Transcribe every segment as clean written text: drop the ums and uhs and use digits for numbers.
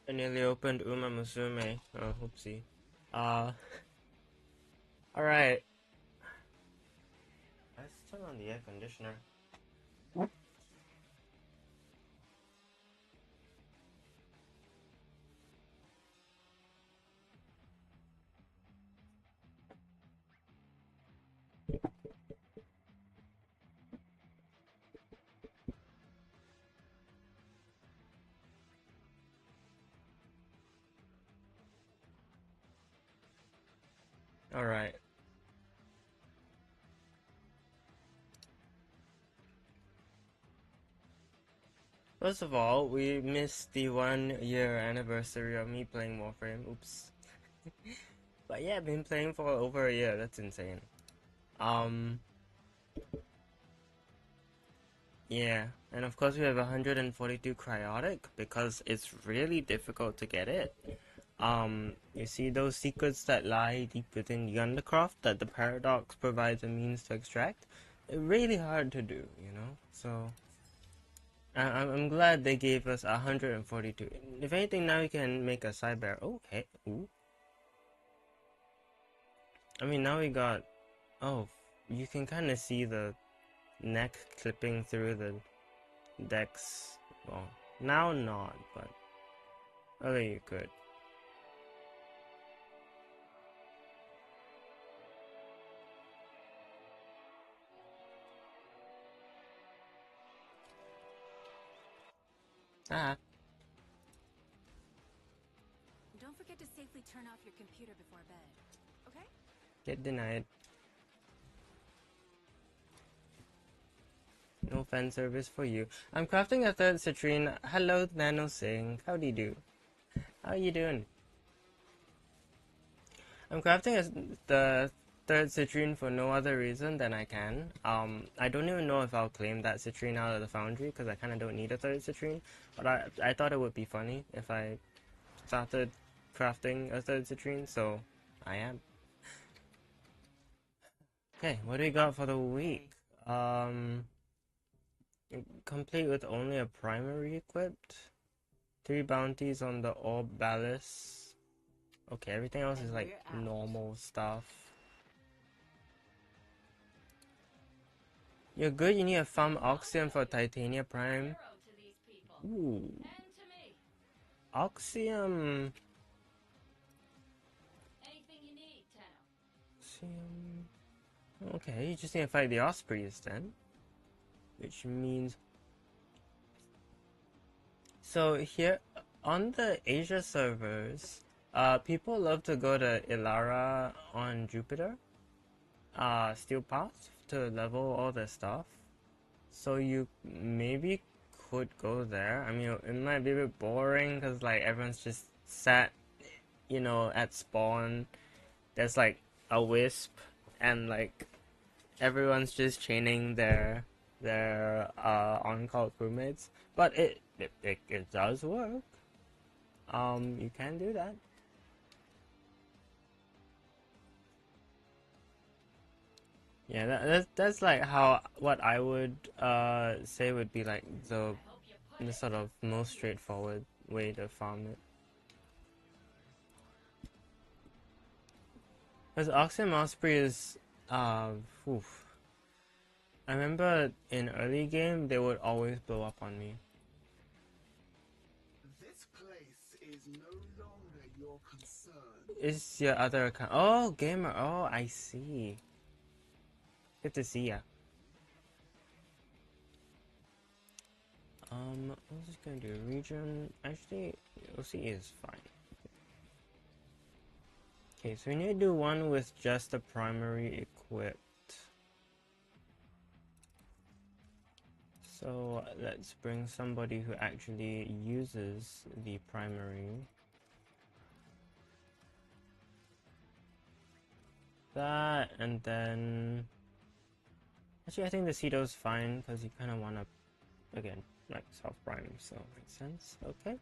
I nearly opened Uma Musume. Oh, oopsie. Uh, alright. Let's turn on the air conditioner. Alright. First of all, we missed the 1 year anniversary of me playing Warframe. Oops. But yeah, I've been playing for over a year. That's insane. Um, yeah. And of course we have 142 cryotic because it's really difficult to get it. You see those secrets that lie deep within the undercroft that the paradox provides a means to extract? They're really hard to do, you know? So, I'm glad they gave us 142. If anything, now we can make a side bear. Oh, hey, ooh. I mean, now we got... Oh, you can kind of see the neck clipping through the decks. Well, now not, but earlier you could. Ah, Don't forget to safely turn off your computer before bed, okay? get denied. No fan service for you. I'm crafting a third citrine. Hello, Nano Singh. How do you do? How are you doing? I'm crafting the third citrine for no other reason than I can. I don't even know if I'll claim that citrine out of the foundry because I kind of don't need a third citrine. But I thought it would be funny if I started crafting a third citrine, so I am. Okay, what do we got for the week? Um, complete with only a primary equipped. 3 bounties on the orb ballast. Okay, everything else is like normal stuff. You're good, you need a farm oxium for titania prime. Ooh. Oxium. Oxium. Okay, you just need to fight the Ospreys then. Which means... So here, on the Asia servers, people love to go to Ilara on Jupiter. Steel Path to level all their stuff. So you maybe could go there. I mean, it might be a bit boring because like everyone's just sat, you know, at spawn. There's like a wisp, and like everyone's just chaining their on-call crewmates. But it does work. You can do that. Yeah, that's like how what I would say would be like the sort of most straightforward way to farm it. Because Oxygen Osprey is oof. I remember in early game they would always blow up on me. This place is no longer your concern. Is your other account? Oh, gamer. Oh, I see. Good to see ya. I was just gonna do region. Actually, OC is fine. Okay, so we need to do one with just the primary equipped. So let's bring somebody who actually uses the primary. That, and then... Actually, I think the Ceto's fine, because you kind of want to, again, like self-prime, so makes sense. Okay.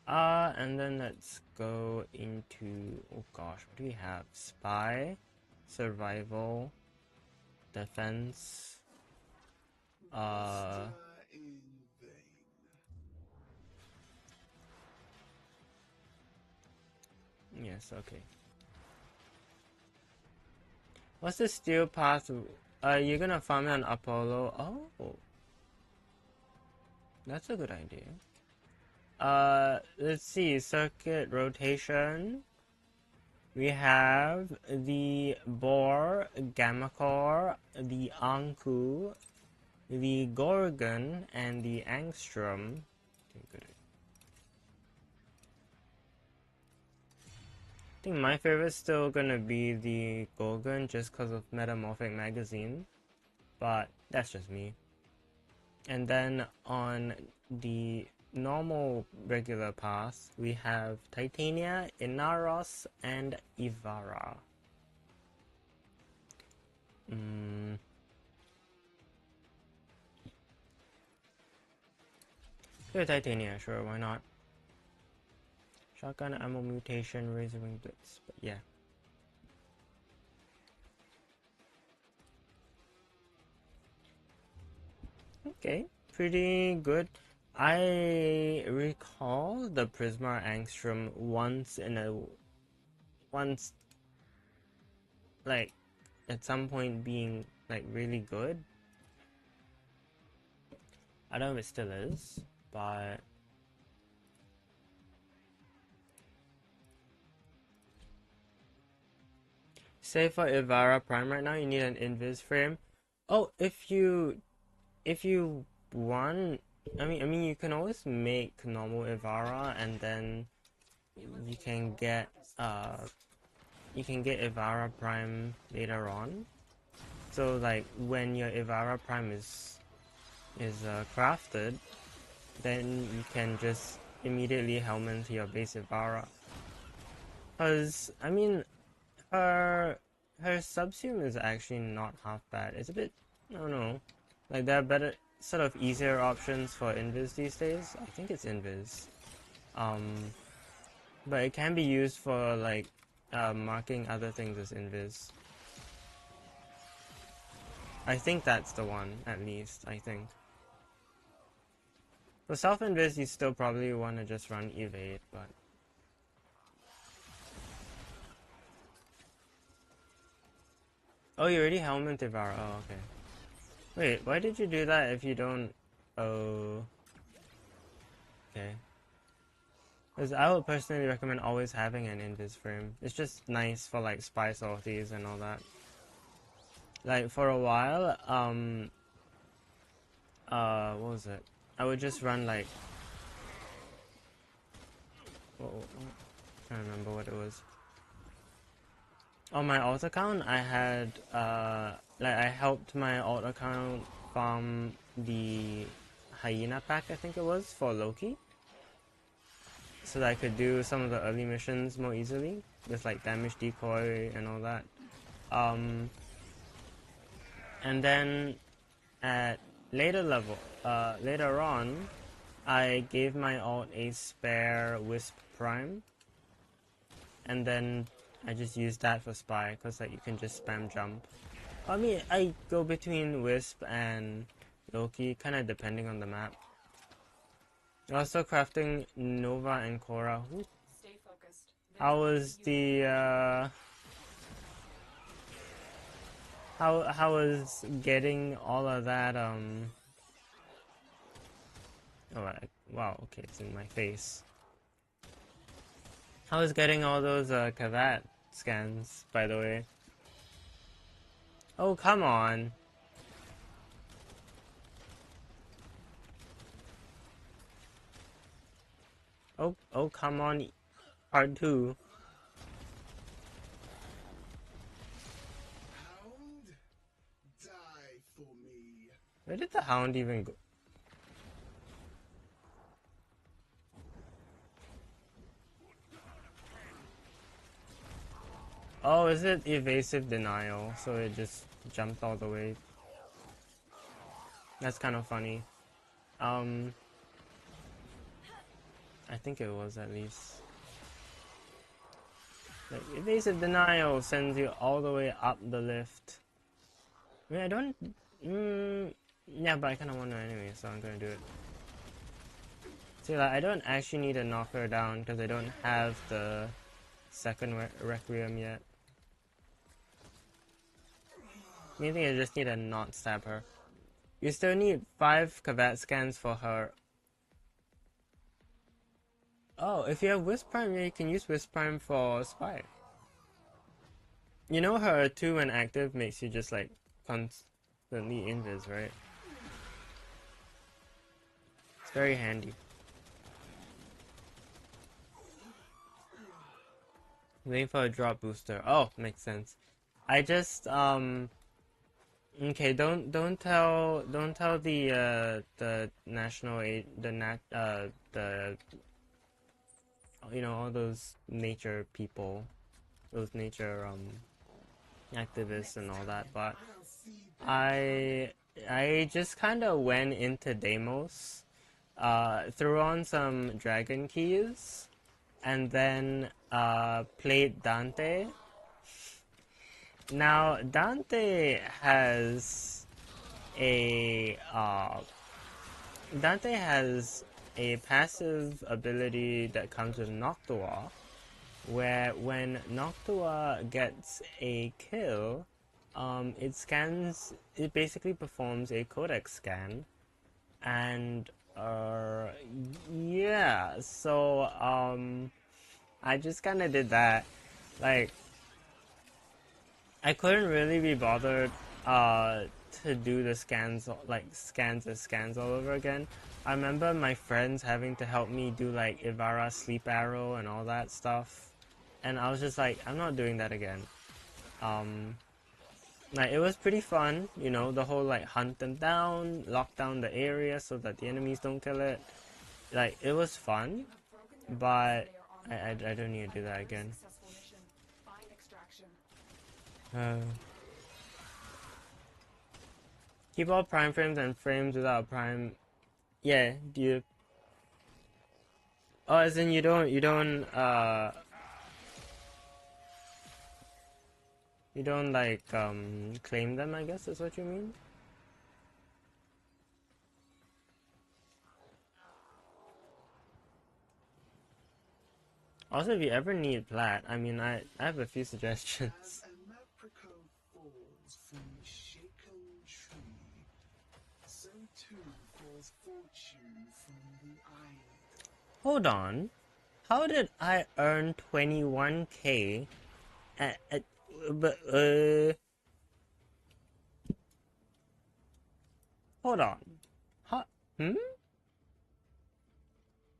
And then let's go into, oh gosh, what do we have? Spy, survival, defense, Muster in vain. Yes, okay. What's the steel path? You're gonna farm it on Apollo? Oh, that's a good idea. Let's see, circuit rotation. We have the Boar, Gamma Core, the Anku, the Gorgon, and the Angstrom. Okay, good. I think my favorite's still gonna be the Gorgon just because of Metamorphic Magazine, but that's just me. And then on the normal regular path, we have Titania, Inaros, and Ivara. Good Titania, sure, why not? Shotgun ammo mutation, razor wing blitz, but yeah. Okay, pretty good. I recall the Prisma Angstrom once like at some point being like really good. I don't know if it still is, but say for Ivara Prime right now you need an invis frame. Oh, if you want, I mean you can always make normal Ivara and then you can get Ivara Prime later on. So like when your Ivara Prime is crafted, then you can just immediately helm into your base Ivara. Cause I mean her subsume is actually not half bad. It's a bit, I don't know, like there are better sort of easier options for invis these days. I think it's invis. But it can be used for like marking other things as invis. I think that's the one, at least, I think. For self-invis, you still probably want to just run evade, but... Oh, you already helmet Devour. Oh, okay. Wait, why did you do that if you don't... Oh... Okay. Because I would personally recommend always having an invis frame. It's just nice for like spy sorties and all that. Like for a while, what was it? I would just run like... I can't remember what it was. On my alt account, I had, like I helped my alt account farm the Hyena pack, I think it was, for Loki. So that I could do some of the early missions more easily, with like damage decoy and all that. And then at later on, I gave my alt a spare Wisp Prime, and then I just used that for spy, cause like you can just spam jump. I mean, I go between Wisp and Loki, kind of depending on the map. Also crafting Nova and Korra. Stay focused. How was the how was getting all of that oh wow, okay, it's in my face. How was getting all those Kavat scans, by the way? Oh, come on. Oh, come on. Part 2. Hound, die for me. Where did the hound even go? Oh, is it evasive denial? So it just jumped all the way. That's kind of funny. I think it was at least. Like, evasive denial sends you all the way up the lift. I mean, I don't... yeah, but I kind of want to anyway, so I'm gonna do it. See, like, I don't actually need to knock her down because I don't have the second Requiem yet. Main thing I just need to not stab her. You still need 5 Kavat scans for her. Oh, if you have Wisp Prime, yeah, you can use Wisp Prime for Spy. You know her 2 when active makes you just like constantly invis, right? It's very handy. Waiting for a drop booster. Oh, makes sense. I just okay, don't tell the national aid the you know, all those nature people, those nature activists and all that, but I just kind of went into Deimos, threw on some dragon keys, and then played Dante. Now Dante has a passive ability that comes with Noctua, where when Noctua gets a kill, it basically performs a codex scan, and yeah, so I just kind of did that. Like, I couldn't really be bothered to do the scans all over again. I remember my friends having to help me do like Ivara Sleep Arrow and all that stuff, and I was just like, I'm not doing that again. Like, it was pretty fun, you know, the whole like hunt them down, lock down the area so that the enemies don't kill it. Like, it was fun, but I don't need to do that again. Keep all prime frames and frames without prime. Yeah, do you? Oh, as in you don't like claim them, I guess is what you mean? Also, if you ever need plat, I mean, I have a few suggestions. As an apricot falls from a shaken tree, so too falls fortune from the eye. Hold on. How did I earn 21k but hold on. Huh?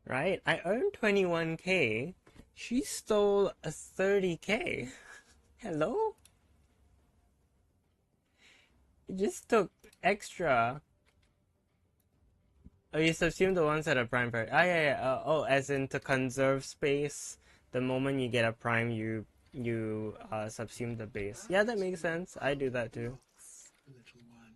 Right? I earned 21k. She stole a 30k. Hello? It just took extra. Oh, you subsume the ones that are prime first. Ah, yeah, yeah. Oh, as in to conserve space. The moment you get a prime, you subsume the base. Yeah, that makes sense. I do that too. Little one.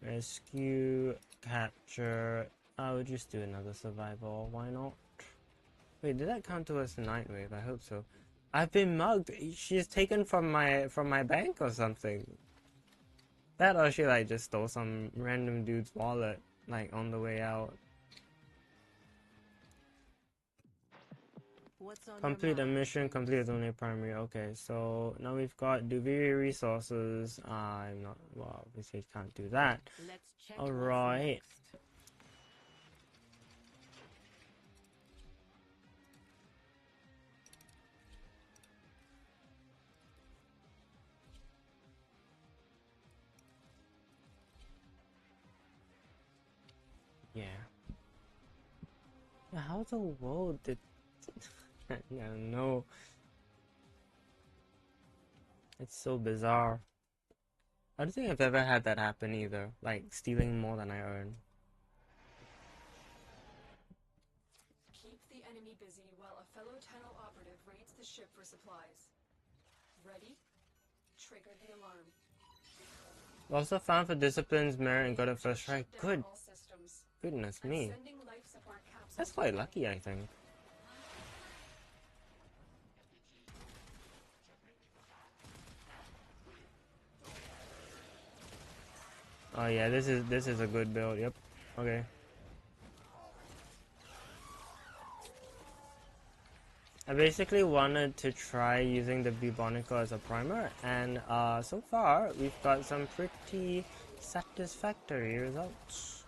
Rescue, capture. I would just do another survival. Why not? Wait, did that count towards the night wave? I hope so. I've been mugged. She's taken from my bank or something. That or she like just stole some random dude's wallet like on the way out. Complete a mission, complete with only primary. Okay, so now we've got Duviri resources. I'm not, well, obviously can't do that. Alright. Yeah. How the world did... I don't know. It's so bizarre. I don't think I've ever had that happen either. Like, stealing more than I earn. Keep the enemy busy while a fellow tunnel operative raids the ship for supplies. Ready? Trigger the alarm. Also found for disciplines, merit, and got a first try. Good. Goodness me. That's quite lucky, I think. Oh yeah, this is a good build. Yep. Okay. I basically wanted to try using the Bubonico as a primer, and so far we've got some pretty satisfactory results.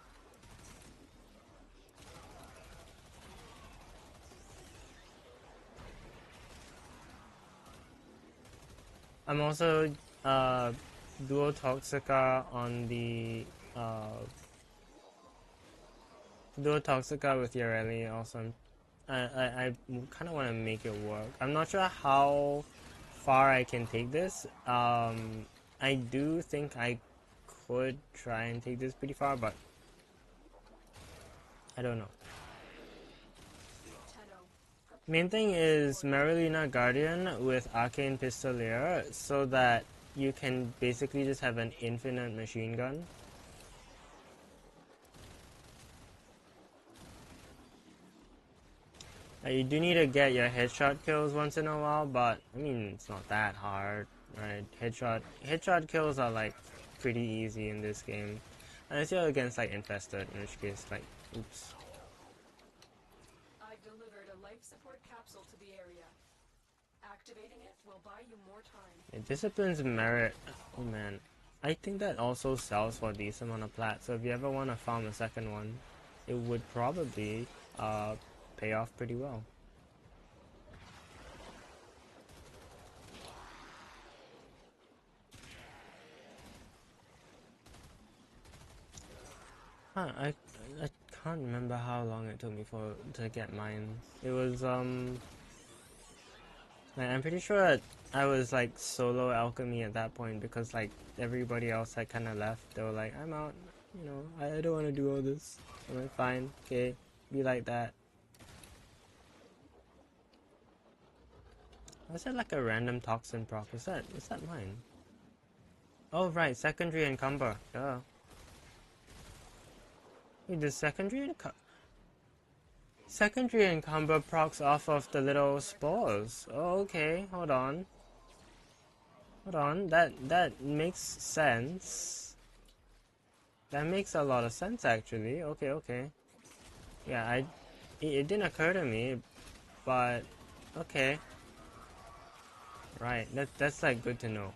I'm also Duo Toxica on the Duo Toxica with Yareli also. I kind of want to make it work. I'm not sure how far I can take this. I do think I could try and take this pretty far, but I don't know. Main thing is Marilina Guardian with Arcane Pistolier so that you can basically just have an infinite machine gun. You do need to get your headshot kills once in a while, but I mean it's not that hard, right? Headshot kills are like pretty easy in this game, unless you're against like infested, in which case like oops. I've delivered a life support capsule to the area. Activating it will buy you more time. Discipline's merit. Oh man, I think that also sells for a decent amount of plat. So if you ever want to farm a second one, it would probably pay off pretty well. Huh, I can't remember how long it took me to get mine. It was like, I'm pretty sure I was like solo alchemy at that point because like everybody else had kind of left. They were like, I'm out, you know, I don't want to do all this. I'm like, fine, okay, be like that. Was that like a random toxin proc? Is that mine? Oh right, secondary encumber. Duh. Wait, the secondary encumber procs off of the little spores. Oh, okay. Hold on. That makes sense. That makes a lot of sense actually. Okay. Yeah, it didn't occur to me, but okay. Right. That's like good to know.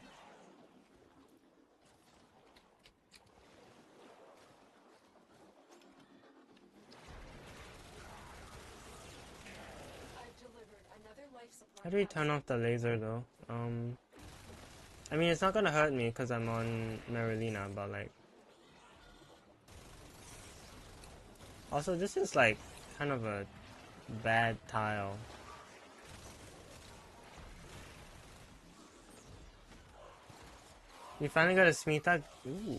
How do we turn off the laser though? I mean it's not gonna hurt me because I'm on Marilina, but like also this is like kind of a bad tile. You finally got a Smita? Ooh.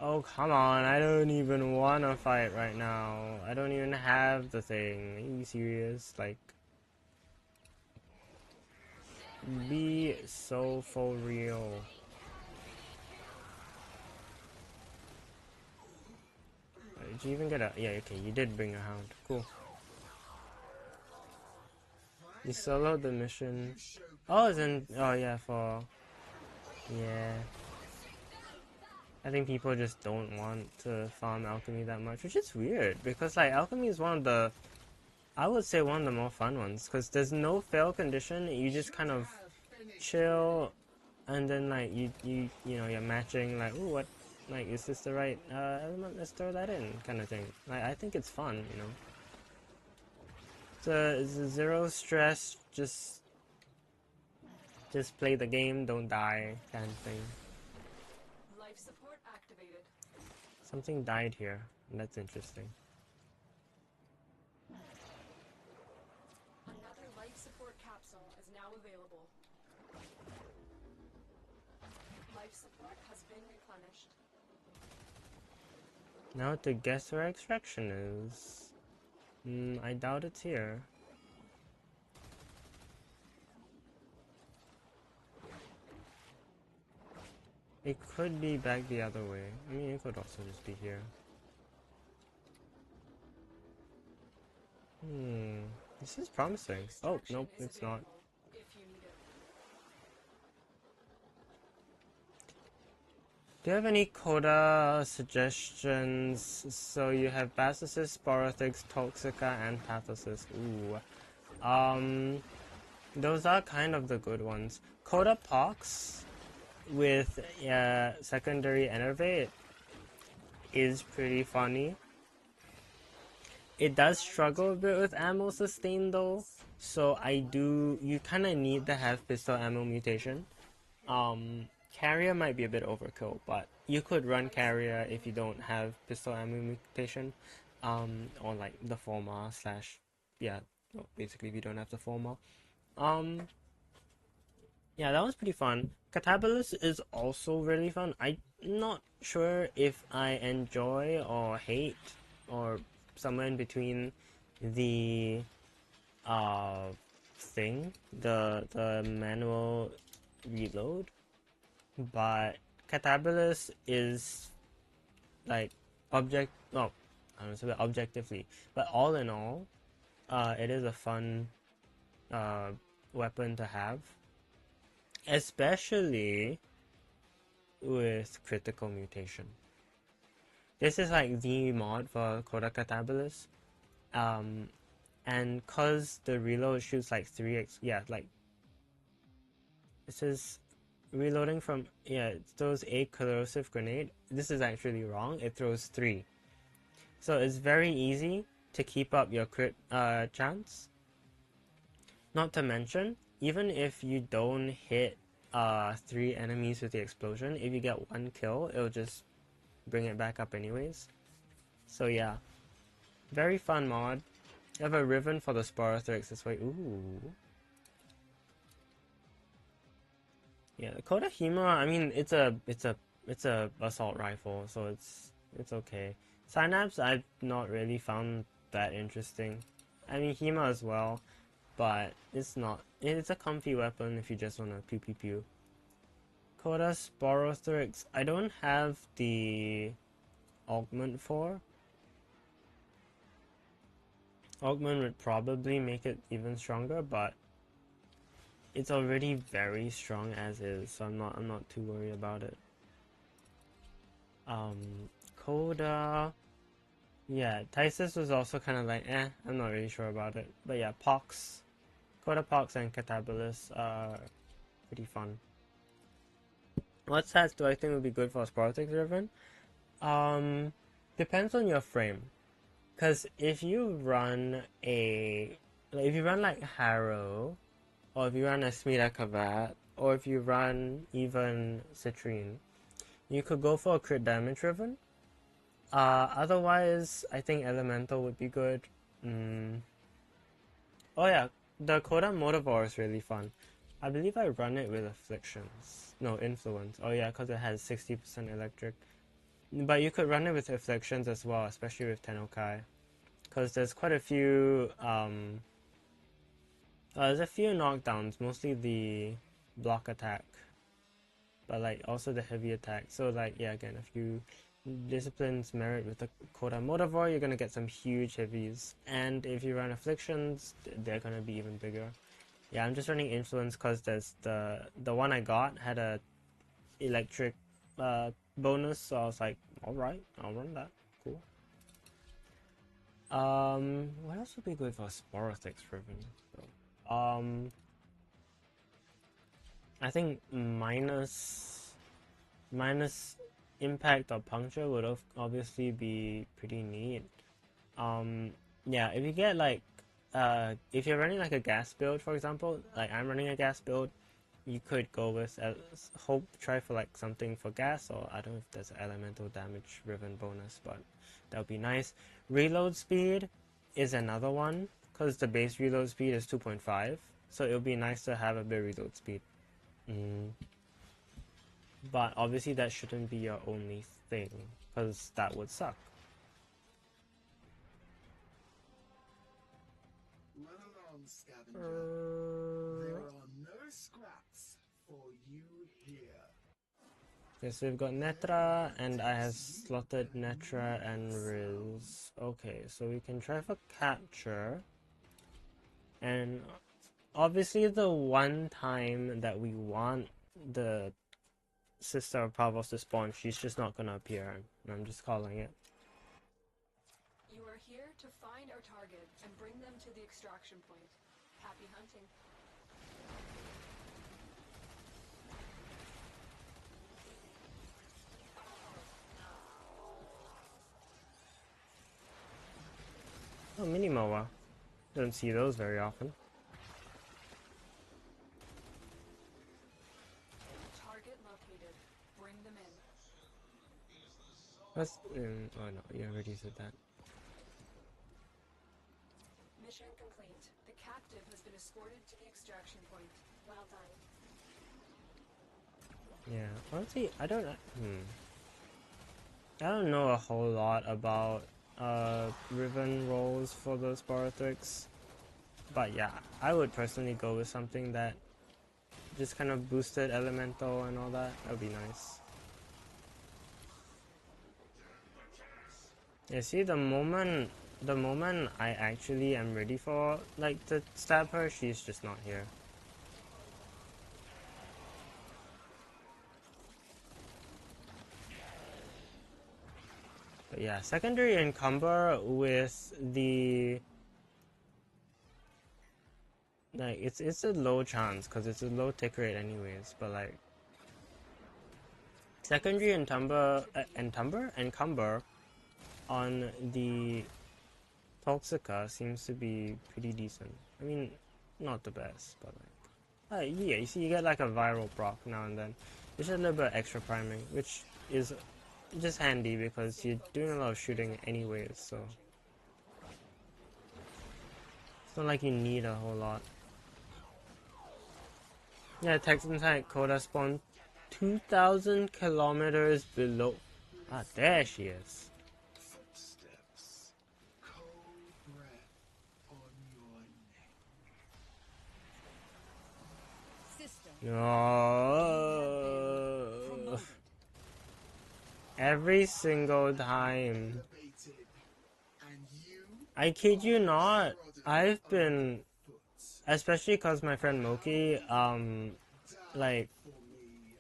Oh, come on. I don't even want to fight right now. I don't even have the thing. Are you serious? Like, be so for real. Did you even get a... Yeah, okay, you did bring a hound. Cool. You soloed the mission. Oh, it's in... Oh, yeah, for... Yeah. I think people just don't want to farm alchemy that much, which is weird, because, like, alchemy is one of the... I would say one of the more fun ones, because there's no fail condition, you just kind of chill, and then, like, you know, you're matching, like, ooh, what... Like, is this the right element? Let's throw that in, kind of thing. Like, I think it's fun, you know. It's a zero stress, just play the game, don't die, kind of thing. Life support activated. Something died here. That's interesting. Another life support capsule is now available. Life support has been replenished. Now to guess where extraction is. I doubt it's here. It could be back the other way. I mean, it could also just be here. This is promising. Oh, nope, it's not. Do you have any coda suggestions? So you have Basicus, Sporothics, Toxica, and Pathosis. Ooh. Those are kind of the good ones. Coda Pox with secondary Enervate is pretty funny. It does struggle a bit with ammo sustain though, so you kind of need to have pistol ammo mutation. Carrier might be a bit overkill, but you could run carrier if you don't have pistol ammo mutation, or like the former slash, yeah, well, basically if you don't have the former. Yeah, that was pretty fun. Catabolus is also really fun. I'm not sure if I enjoy or hate or somewhere in between the uh the manual reload, but Catabolus is like I don't know, objectively, but all in all, it is a fun weapon to have, especially with critical mutation. This is like the mod for Coda Catabolus. And cause the reload shoots like 3x, yeah, like this is reloading from, yeah, it throws a corrosive grenade. This is actually wrong, it throws 3. So it's very easy to keep up your crit chance. Not to mention, even if you don't hit 3 enemies with the explosion, if you get 1 kill, it'll just bring it back up anyways. So yeah, very fun mod. You have a Riven for the Sporothrix this way. Ooh. Yeah, the Kodahima, I mean, it's a assault rifle, so it's okay. Synapse, I've not really found that interesting. I mean, Hema as well, but it's not. It's a comfy weapon if you just want to pew pew pew. Koda Sporothrix, I don't have the augment for. Augment would probably make it even stronger, but it's already very strong as is, so I'm not too worried about it. Coda, yeah, Tysus was also kind of like, I'm not really sure about it. But yeah, Pox, Coda Pox and Catabolus are pretty fun. What stats do I think would be good for Sporotix Riven? Depends on your frame. Cause if you run like Harrow, or if you run a Smida Kavat, or if you run even Citrine, you could go for a crit damage Riven. Otherwise, I think Elemental would be good. Oh yeah, the Coda Motivore is really fun. I believe I run it with Afflictions. No, Influence. Oh yeah, because it has 60% electric. But you could run it with Afflictions as well, especially with Tenokai. Because there's quite a few, there's a few knockdowns, mostly the block attack. But like, also the heavy attack. So like, yeah, again, if you disciplines merit with the Coda Motivore, you're gonna get some huge heavies. And if you run Afflictions, they're gonna be even bigger. Yeah, I'm just running Influence because there's the one I got had a electric bonus, so I was like, alright, I'll run that. Cool. What else would be good for Sporotix Riven? I think minus impact or puncture would obviously be pretty neat. Yeah, if you get like, if you're running like a gas build, for example, like I'm running a gas build, you could go with try for like something for gas, or I don't know if there's an elemental damage Riven bonus, but that would be nice. Reload speed is another one, because the base reload speed is 2.5, so it would be nice to have a bit of reload speed. But obviously that shouldn't be your only thing, because that would suck. Run along, scavenger. There are no scraps for you here. Okay, so we've got Netra, and I have slotted Netra and Riz. Okay, so we can try for capture. And obviously the one time that we want the Sister of Pavos to spawn, she's just not gonna appear. I'm just calling it. You are here to find our target and bring them to the extraction point. Happy hunting. Oh, mini moa. Don't see those very often. Target located. Bring them in. That's oh no, you already said that. Mission complete. The captive has been escorted to the extraction point. Well done. Yeah, honestly, I don't know a whole lot about ribbon rolls for those Sporothrix. But yeah, I would personally go with something that just kind of boosted elemental and all that. That would be nice. Yeah, see, the moment I actually am ready for like to stab her, she's just not here. But yeah, secondary encumber with the like it's a low chance because it's a low tick rate anyways. But like secondary encumber on the Toxica seems to be pretty decent. I mean, not the best, but like yeah, you see, you get like a viral proc now and then. It's just a little bit extra priming, which is just handy because you're doing a lot of shooting anyways, so it's not like you need a whole lot. Yeah, Texan type Coda spawn 2,000 kilometers below. Ah, there she is. Footsteps. Cold breath on your neck. No. Every single time. Elevated. And you I kid you not. I've been, foot. especially cause my friend Moki, like, For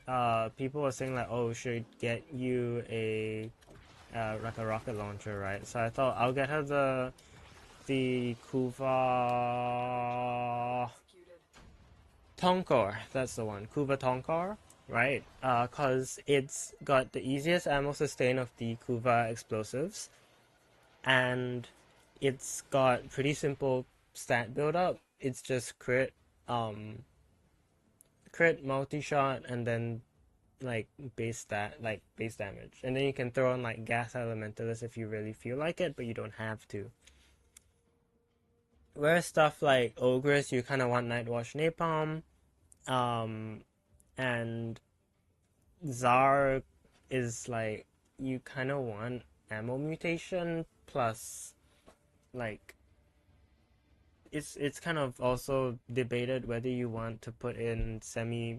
me. people were saying like, oh, we should get you a, like a rocket launcher, right? So I thought I'll get her the Kuva Executed. Tonkar. That's the one, Kuva Tonkar, right? Cause it's got the easiest ammo sustain of the Kuva explosives, and it's got pretty simple stat build up. It's just crit multi-shot and then like base damage. And then you can throw on like gas elementalist if you really feel like it, but you don't have to. Whereas stuff like Ogress, you kinda want Nightwatch Napalm, and Czar is like you kinda want ammo mutation plus like it's kind of also debated whether you want to put in semi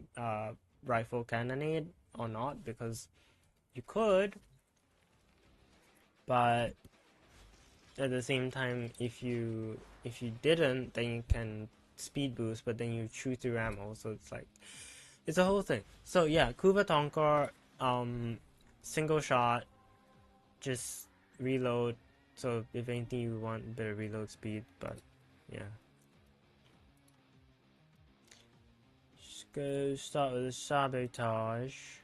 rifle cannonade or not, because you could, but at the same time, if you didn't, then you can speed boost, but then you chew through ammo, so it's like it's a whole thing. So yeah, Kuva Tonkar, single shot, just reload. So if anything, you want a bit of reload speed, but yeah. Just go start with the sabotage.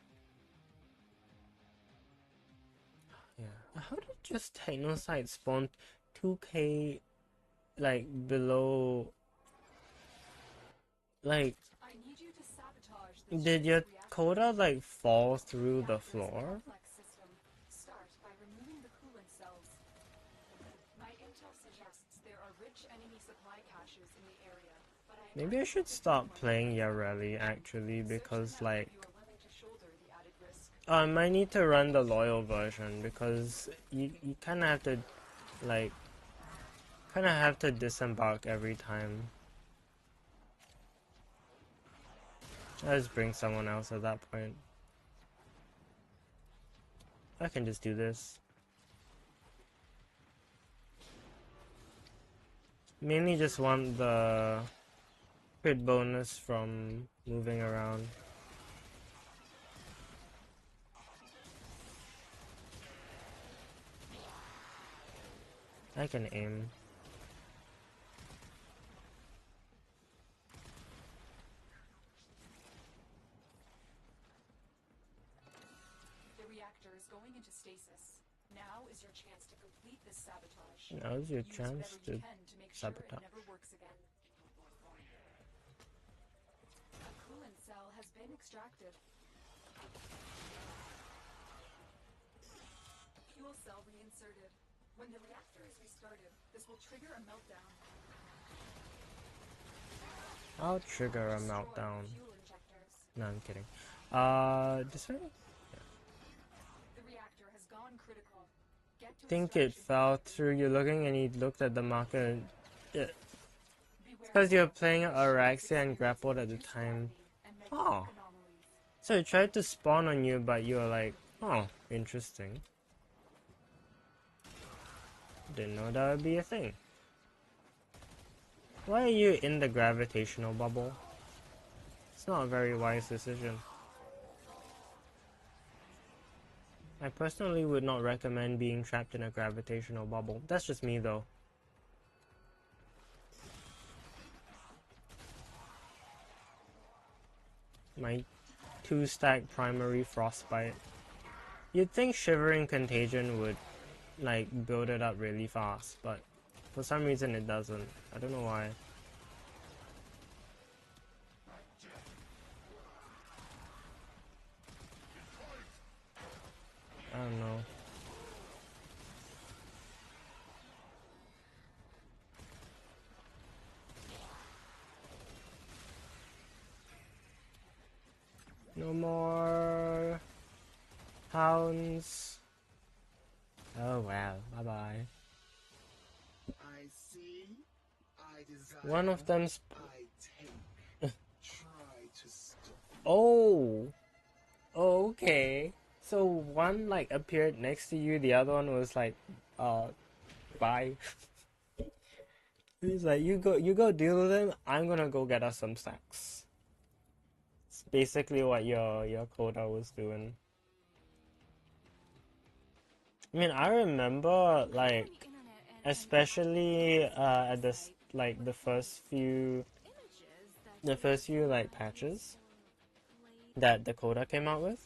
Yeah. How did just Technosite spawn 2k like below? Like, I need you to sabotage the did your reactor. Coda like fall through the floor? Complex system. Start by removing the coolant cells. My intel suggests there are rich enemy supply caches in the area, but Maybe I should stop playing Yareli actually, because like you are willing to shoulder the added risk. I might need to run the loyal version, because you kind of have to like disembark every time. I just bring someone else at that point. I can just do this. Mainly just want the crit bonus from moving around. I can aim. reactor is going into stasis. Now is your chance to complete this sabotage. Now's your Use chance whatever you to can to make sure it sabotage. never works again. A coolant cell has been extracted. Fuel cell reinserted. When the reactor is restarted, this will trigger a meltdown. I'll trigger a Destroy meltdown. the fuel injectors. No, I'm kidding. This way? The reactor has gone critical. Get to Think it extraction fell point. through. You're looking and he looked at the marker and Beware because you're of playing ship Araxia and experiencing grappled at the reduced time. gravity and magnetic Oh. anomalies. So it tried to spawn on you, but you were like, oh, interesting. Didn't know that would be a thing. Why are you in the gravitational bubble? It's not a very wise decision. I personally would not recommend being trapped in a gravitational bubble. That's just me though. My 2-stack primary frostbite. You'd think Shivering Contagion would like build it up really fast, but for some reason it doesn't. I don't know why. I don't know. No more hounds. Oh well, bye bye. I see, I desire, One of them's. I take. Try to stop. Oh! Okay. So one like appeared next to you, the other one was like, bye. He's like, you go deal with them, I'm gonna go get us some snacks. It's basically what your quota was doing. I mean, I remember like especially at this like the first few like patches that Dakota came out with.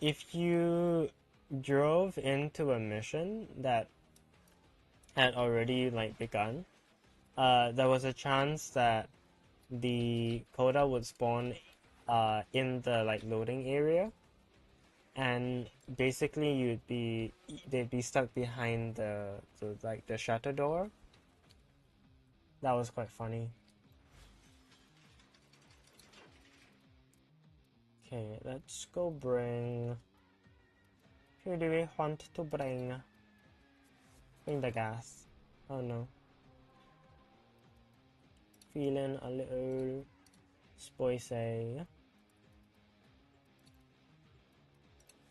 If you drove into a mission that had already like begun, there was a chance that the coda would spawn in the like loading area, and basically they'd be stuck behind the shutter door. That was quite funny. Okay, let's go bring. Who do we want to bring? Bring the gas. Oh no. Feeling a little spicy.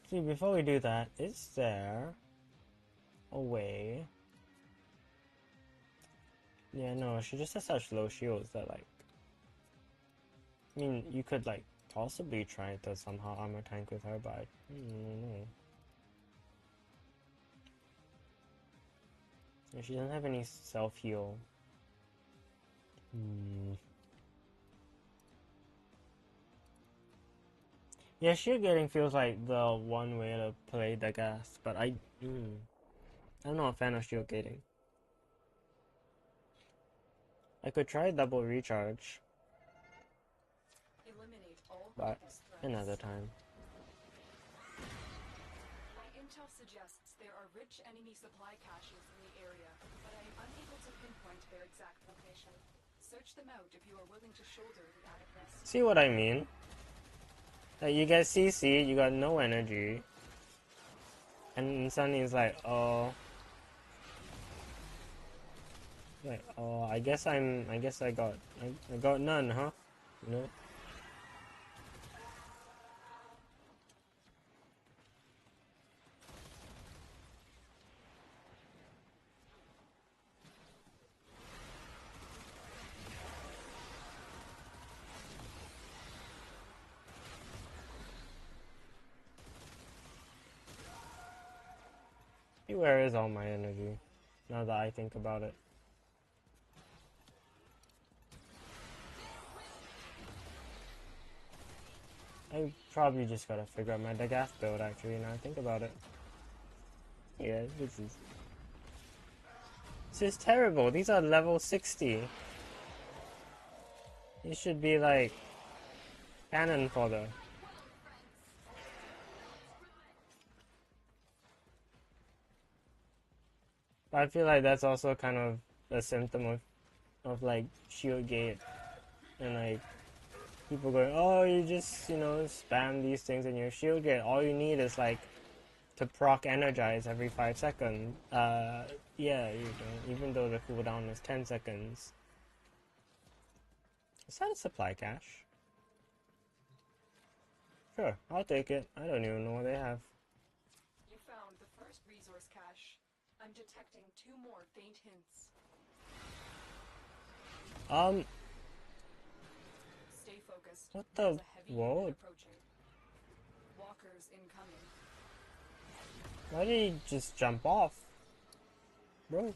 See, before we do that, is there a way? Yeah, no, she just has such low shields that like. I mean, you could like possibly try to somehow armor tank with her, but I don't know. And she doesn't have any self heal. Yeah, shield gating feels like the one way to play the gas, but I'm not a fan of shield gating. I could try double recharge, Eliminate all but focus threats. another time. My intel suggests there are rich enemy supply caches in the area, but I am unable to pinpoint their exact location. Search them out if you are willing to shoulder the added risk. See what I mean? Like you get CC, you got no energy, and suddenly it's like, oh. Like, oh, I guess I got none, huh? You know? Where is all my energy? Now that I think about it. I probably just gotta figure out my Dagath build actually now I think about it. Yeah, this is terrible. These are level 60. These should be like cannon fodder. I feel like that's also kind of a symptom of like shield gate and like people going, oh, you just, spam these things in your shield gate. All you need is like to proc energize every 5 seconds. Yeah, you don't, even though the cooldown is 10 seconds. Is that a supply cache? Sure, I'll take it. I don't even know what they have. You found the first resource cache. I'm detecting 2 more faint hints. Stay focused. What There's the? a heavy Whoa. unit approaching. Walkers incoming. Why did he just jump off? Bro.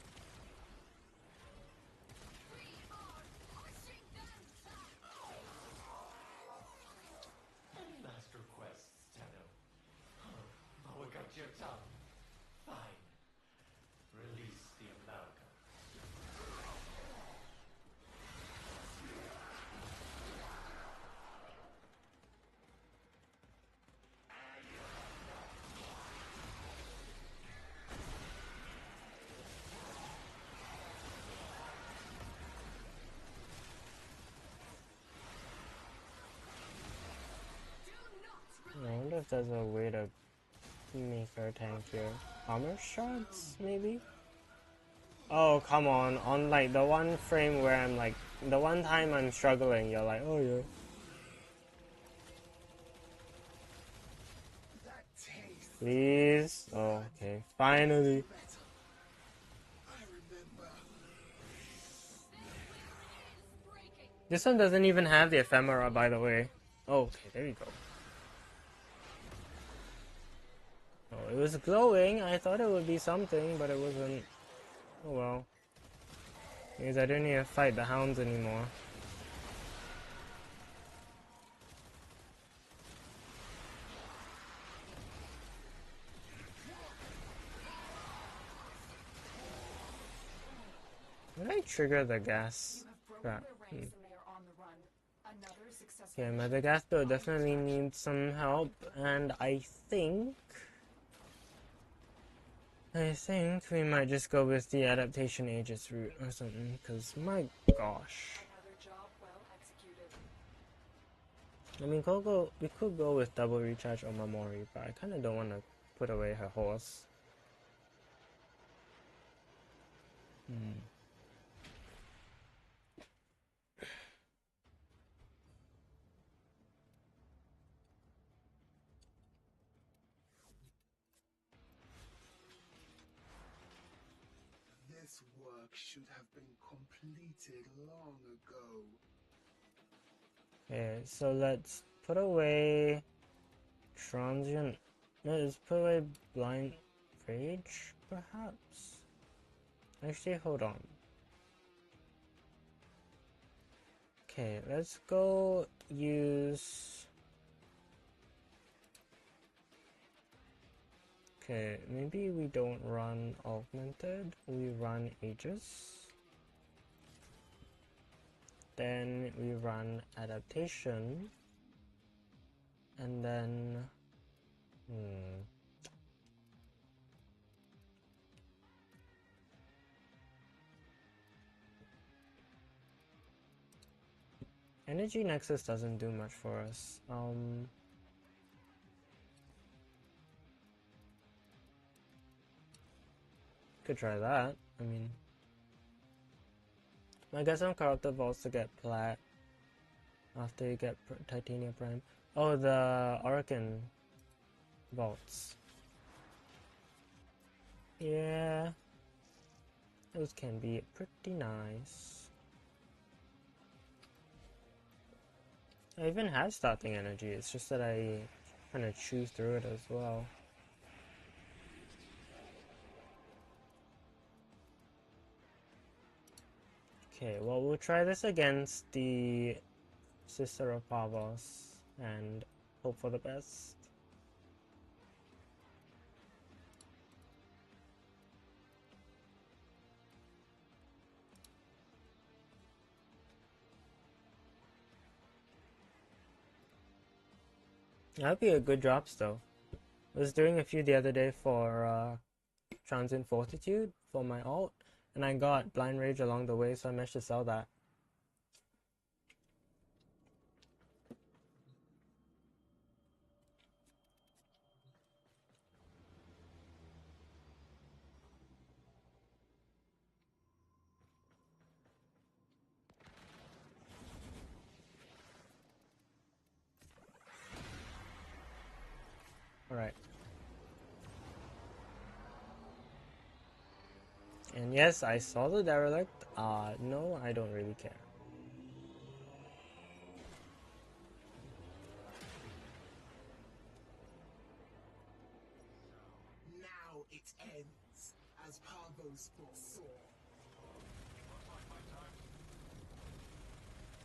Last request, Shadow. Oh, we got your tongue. Fine. Release the amalgam. I wonder if there's a way to make our tank here. Armor shards, maybe? Oh, come on. On like the one frame where I'm like, the one time I'm struggling, you're like, oh yeah. That taste Please? Oh, okay. Finally. better. I remember. This one doesn't even have the ephemera, by the way. Oh, okay, there you go. Oh, it was glowing. I thought it would be something, but it wasn't. Oh well. Because I don't need to fight the hounds anymore. Did I trigger the gas? You have broken Crap. their ranks and they are on the run. Another successful Okay, my mission. gas build definitely needs some help, and I think we might just go with the adaptation aegis route or something, because my gosh. Another job well executed. I mean, we could go with double recharge on Mamori, but I kind of don't want to put away her horse. This work should have been completed long ago. Okay, so let's put away transient. No, let's put away blind rage, perhaps. Actually, hold on. Okay, let's go use. Okay, maybe we don't run augmented, we run aegis. Then we run adaptation. And then. Energy Nexus doesn't do much for us. Could try that. I mean, I guess some corrupted vaults to get plat after you get Titania Prime. Oh, the Arcan vaults. Yeah, those can be pretty nice. I even have starting energy, it's just that I kind of chew through it as well. Okay, well, we'll try this against the Sister of Pavos, and Hope for the best. That'd be a good drops though. I was doing a few the other day for Transient Fortitude for my alt, and I got Blind Rage along the way, so I managed to sell that. Alright. And yes, I saw the derelict. No, I don't really care. Now it ends, as Pavos foresaw.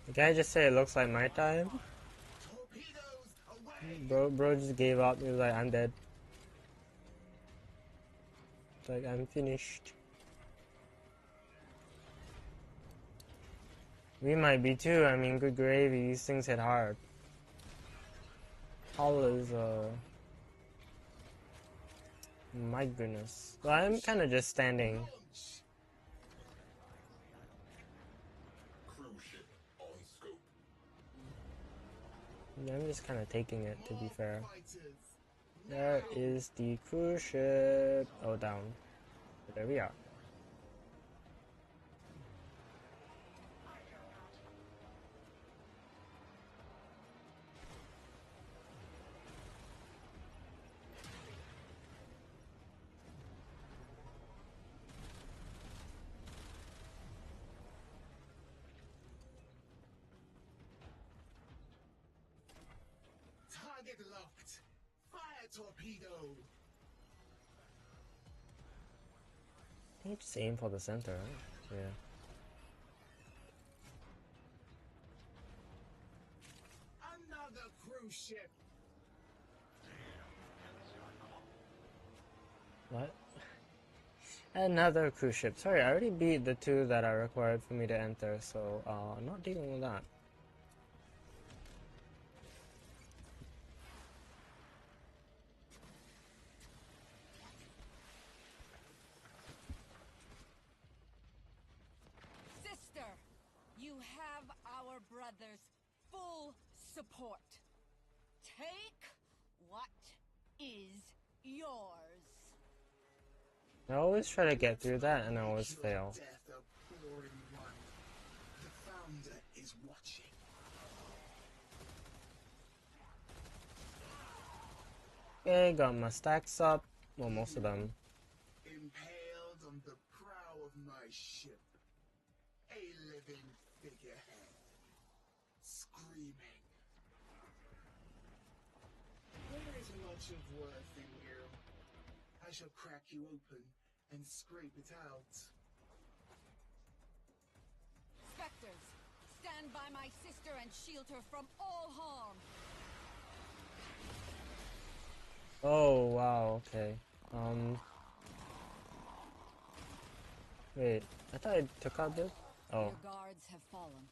The guy just said it looks like my time. Torpedoes away! Bro just gave up. He was like, I'm dead. It's like, I'm finished. We might be too. I mean, good gravy. These things hit hard. Hull is, my goodness. Well, I'm kind of just standing. Launch! Cruise ship on scope. I'm just kind of taking it, to be More fair. fighters. There Now! is the cruise ship. Oh, down. There we are. Target locked. Fire torpedo. I think just aim for the center, right? Yeah. Another cruise ship. What? Another cruise ship. Sorry, I already beat the two that are required for me to enter, so I'm not dealing with that. Sister, you have our brother's full support. Take what is yours. I always try to get through that and I always Your fail. death a boring one. The founder is watching. Okay, got my stacks up. Well, most of them. Impaled on the prow of my ship. A living figurehead. Screaming. There isn't much of worth in you. I shall crack you open and scrape it out. Spectres, stand by my sister and shield her from all harm. Oh, wow, okay. Wait, I thought I took out this? Oh, Your guards have fallen.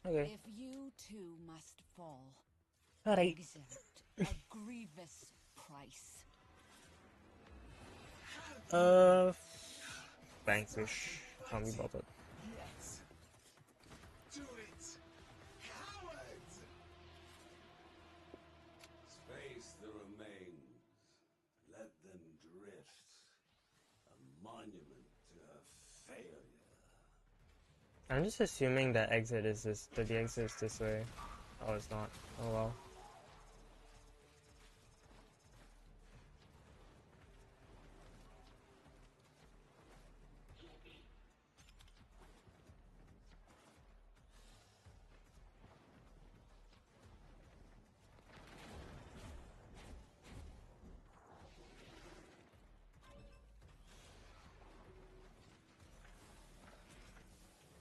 okay. If you too must fall, Alright. exact a grievous price. Vanquish. Can't be bothered. Yes. Do it. Cowards. Space the remains. Let them drift. A monument to her failure. I'm just assuming that exit is this, that the exit is this way. Oh, it's not. Oh well.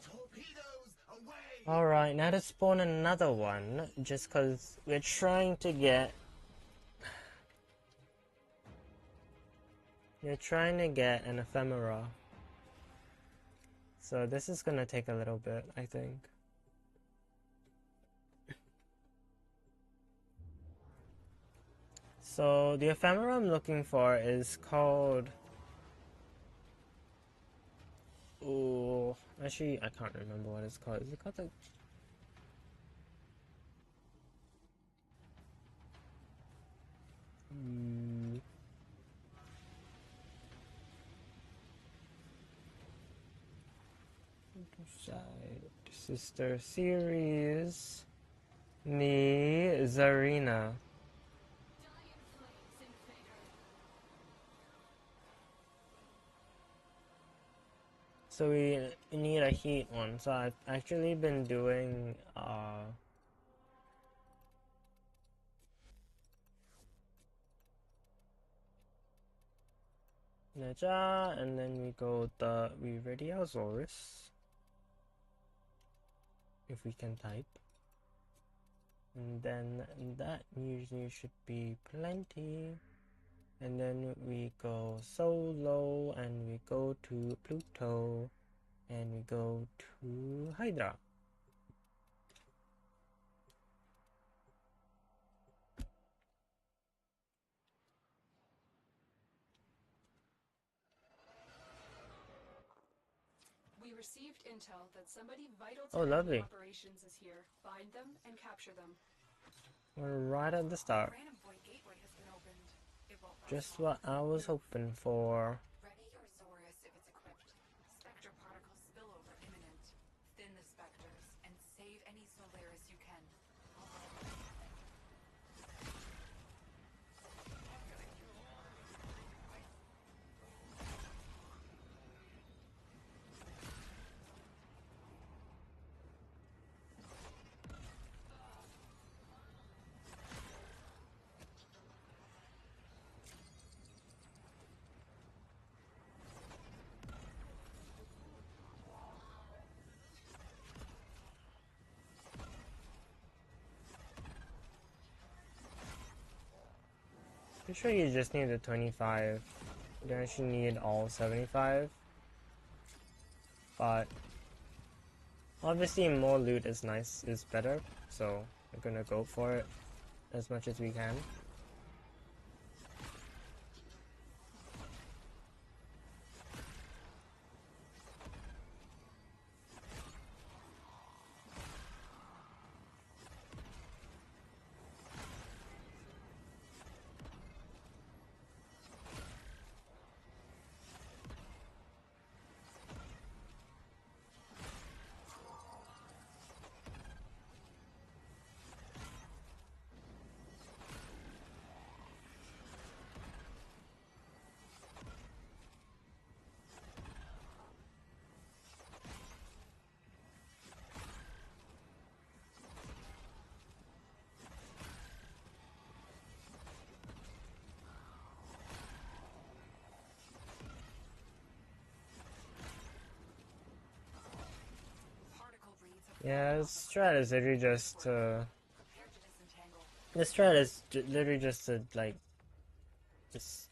Torpedoes away. Alright. Alright, now to spawn another one, just because we're trying to get... You're trying to get an ephemera. So this is gonna take a little bit, I think. So the ephemera I'm looking for is called... Ooh, actually I can't remember what it's called. Is it called the... Side sister series, the Zarina. So we need a heat one. So I've actually been doing Neja, and then we go the Radiosaurus, if we can type. And then that usually should be plenty. And then we go solo, and we go to Pluto, and we go to Hydra. We received intel that somebody vital to Oh, lovely. operations is here. Find them and capture them. We're right at the start. Random point gateway has been opened. It won't last Just long. what I was hoping for. Ready your Zorus if it's equipped. Spectre particle spillover imminent. Thin the specters and save any Solaris you can. Pretty sure you just need the 25. You don't actually need all 75. But obviously more loot is nice, is better. So we're gonna go for it as much as we can. Particle breeds have Yeah, this strat is literally just prepared to disentangle. this strat is literally just to like just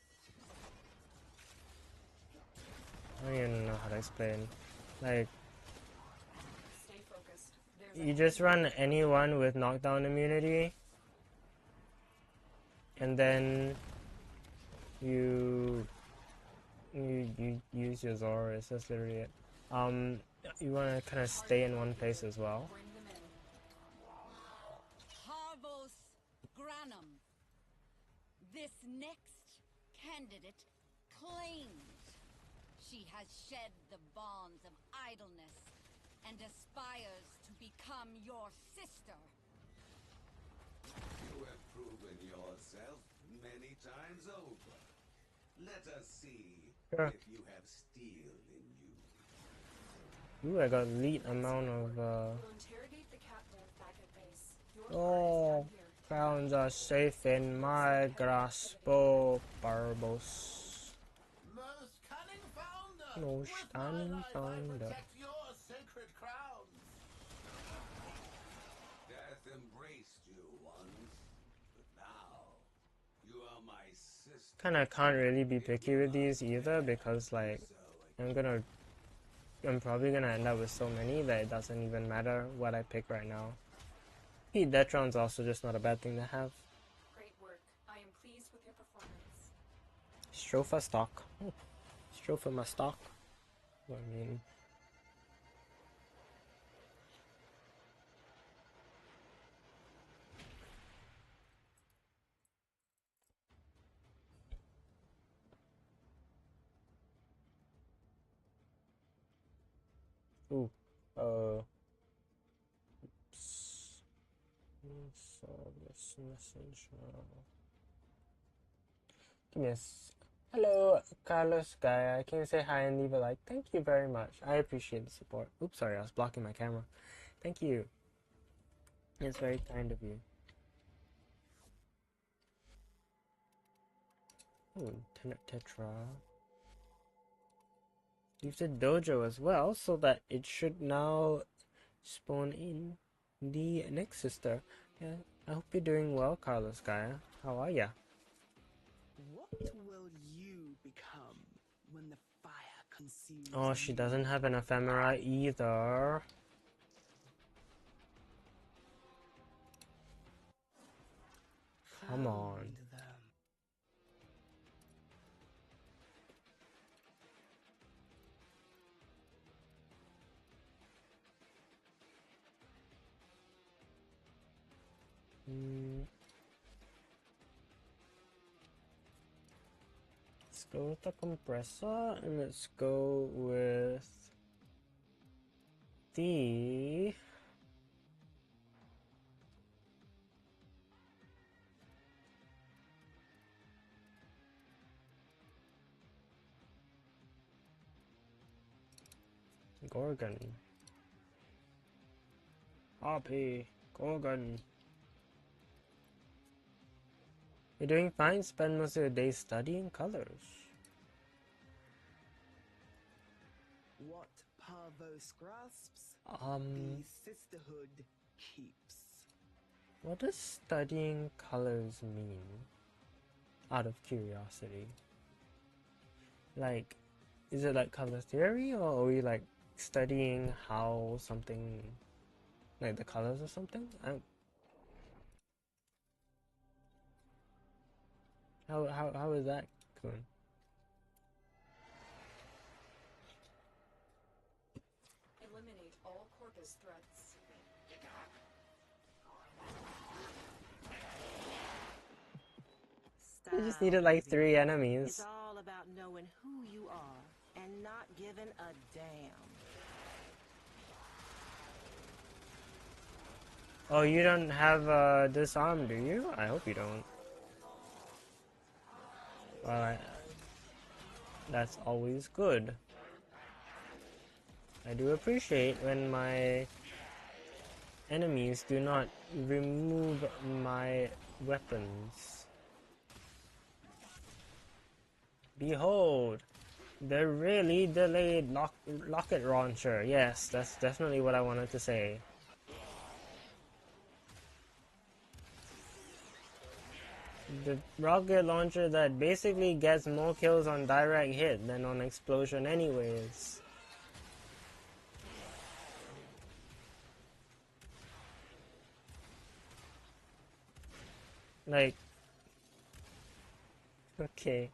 I don't even know how to explain. Like Stay focused. There's you just run anyone with knockdown immunity, and then you use your Zorus. That's literally it. You want to kind of stay in one place as well. bring them in. Parvos Granum. This next candidate claims she has shed the bonds of idleness and aspires to become your sister. You have proven yourself many times over. Let us see Sure. if you have steel in you. Ooh, I got elite amount of We'll interrogate the captain back at base. Your oh, part is down here. crowns are safe in my grasp, oh Barbos. Most cunning founder! Most With my cunning life I founder. protect your sacred crowns! kind of can't really be picky with these either because like I'm probably gonna end up with so many that it doesn't even matter what I pick right now. Pete Detron's also just not a bad thing to have. Great work. I am pleased with your performance. Stropha stock. Stropha my stock. What I mean. Ooh. Service message. Give me a Hello, Carlos Gaia. Can you say hi and leave a like? Thank you very much. I appreciate the support. Oops, sorry, I was blocking my camera. Thank you. It's very kind of you. Ooh, Tetra. Use the dojo as well, so that it should now spawn in the next sister. Yeah, I hope you're doing well, Carlos Gaia. How are ya? What will you become when the fire consumes Oh, she you? doesn't have an ephemera either. Come on. Found them. Let's go with the compressor and let's go with the Gorgon. RP. Gorgon. You're doing fine. Spend most of your day studying colors. What Parvos grasps, the sisterhood keeps. What does studying colors mean? Out of curiosity. Like, is it like color theory, or are we like studying how something, like the colors or something? How is that going? Eliminate all corpus threats. We just needed like 3 It's enemies. all about knowing who you are and not giving a damn. Oh, you don't have disarm, do you? I hope you don't. Well, that's always good. I do appreciate when my enemies do not remove my weapons. Behold, the really delayed rocket launcher. Yes, that's definitely what I wanted to say. The rocket launcher that basically gets more kills on direct hit than on explosion anyways. Like, okay.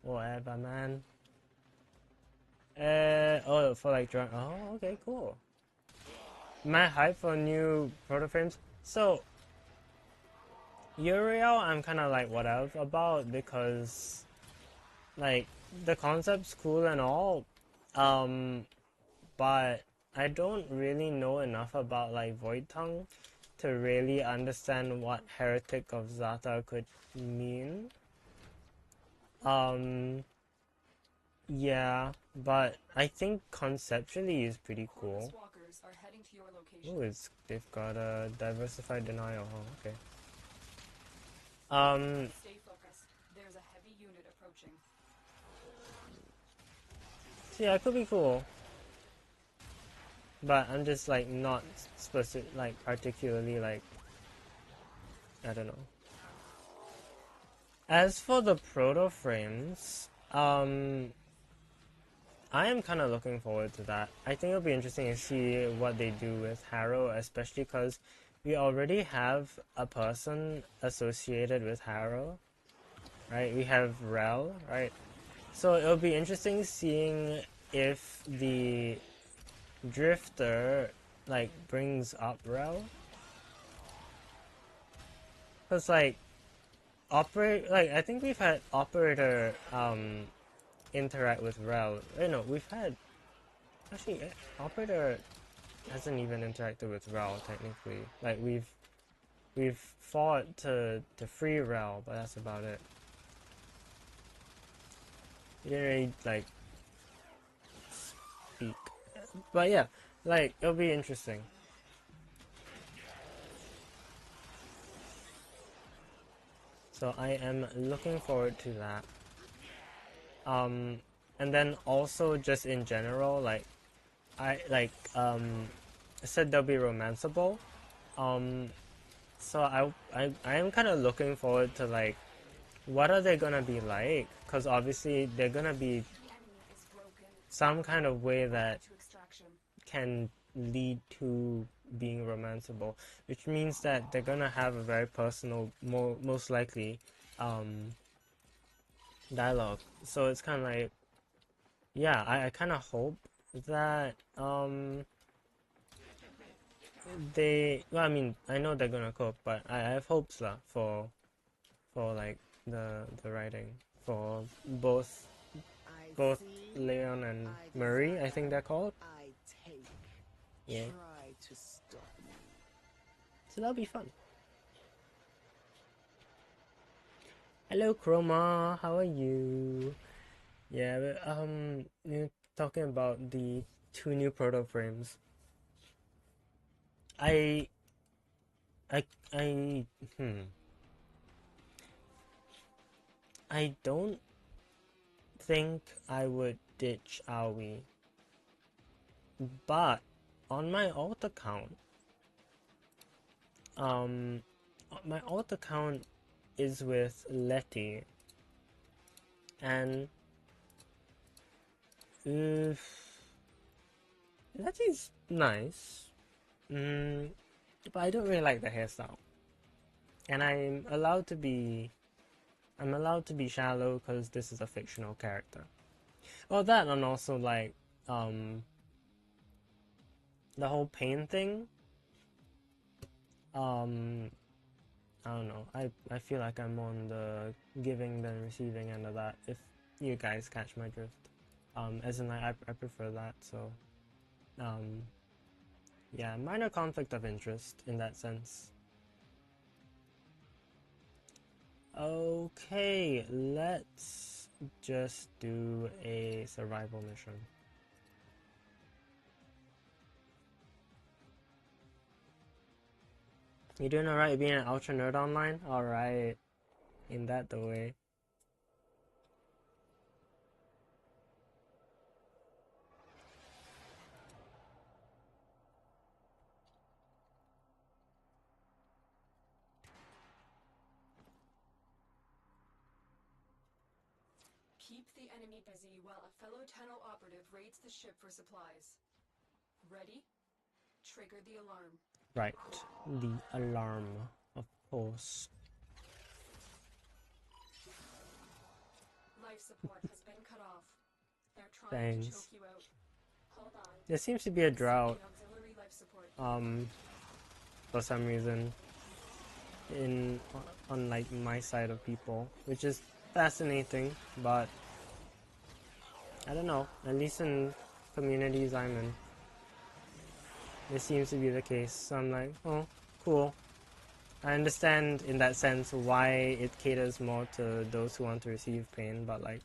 Whatever, man. Oh, for like drone. Oh, okay, cool. Am I hyped for new proto frames? So, Uriel, I'm kind of like whatever about because, like, the concept's cool and all, but I don't really know enough about like Void Tongue to really understand what Heretic of Zata could mean. Yeah, but I think conceptually is pretty cool. Corpus walkers are heading to your location. Oh, they've got a diversified denial, huh? Okay. Stay focused. There's a heavy unit approaching. So yeah, it could be cool. But I'm just like not specific, like particularly like, I don't know. As for the proto frames, I am kind of looking forward to that. I think it'll be interesting to see what they do with Harrow, especially because we already have a person associated with Harrow, right? We have Rel, right? So it'll be interesting seeing if the Drifter like brings up Rel, because like I think we've had Operator interact with Rel. No, we've had actually Operator hasn't even interacted with Rel technically. Like we've fought to free Rel, but that's about it. We didn't really like speak. But yeah, like it'll be interesting. So I am looking forward to that. And then also just in general, like I said they'll be romanceable. So I am kind of looking forward to like what are they gonna be like? Because obviously they're gonna be some kind of way that can lead to being romanceable, which means that they're gonna have a very personal, most likely, dialogue. So it's kind of like, yeah, I kind of hope that well, I mean, I know they're gonna cook, but I have hopes lah for like the writing for both Leon and Marie, I think they're called. Yeah. Try to stop me. So that'll be fun. Hello Chroma, how are you? Yeah, we're talking about the 2 new proto frames. I don't think I would ditch Aoi, but on my alt account, my alt account is with Letty, and Letty's nice, but I don't really like the hairstyle, and I'm allowed to be shallow because this is a fictional character. Well, that and also like the whole pain thing. I don't know. I feel like I'm on the giving than receiving end of that. If you guys catch my drift, as in like I prefer that. So, yeah, minor conflict of interest in that sense. Okay, let's just do a survival mission. You doing alright being an ultra nerd online? Alright. Ain't that the way? Keep the enemy busy while a fellow Tenno operative raids the ship for supplies. Ready? Trigger the alarm. Right. The alarm, of course. Life support has been cut off. They're trying to choke you out. Hold on. There seems to be a drought, Auxiliary life support. for some reason, on like my side of people, which is fascinating, but I don't know, at least in communities I'm in, this seems to be the case. So I'm like, oh, cool. I understand in that sense why it caters more to those who want to receive pain, but like,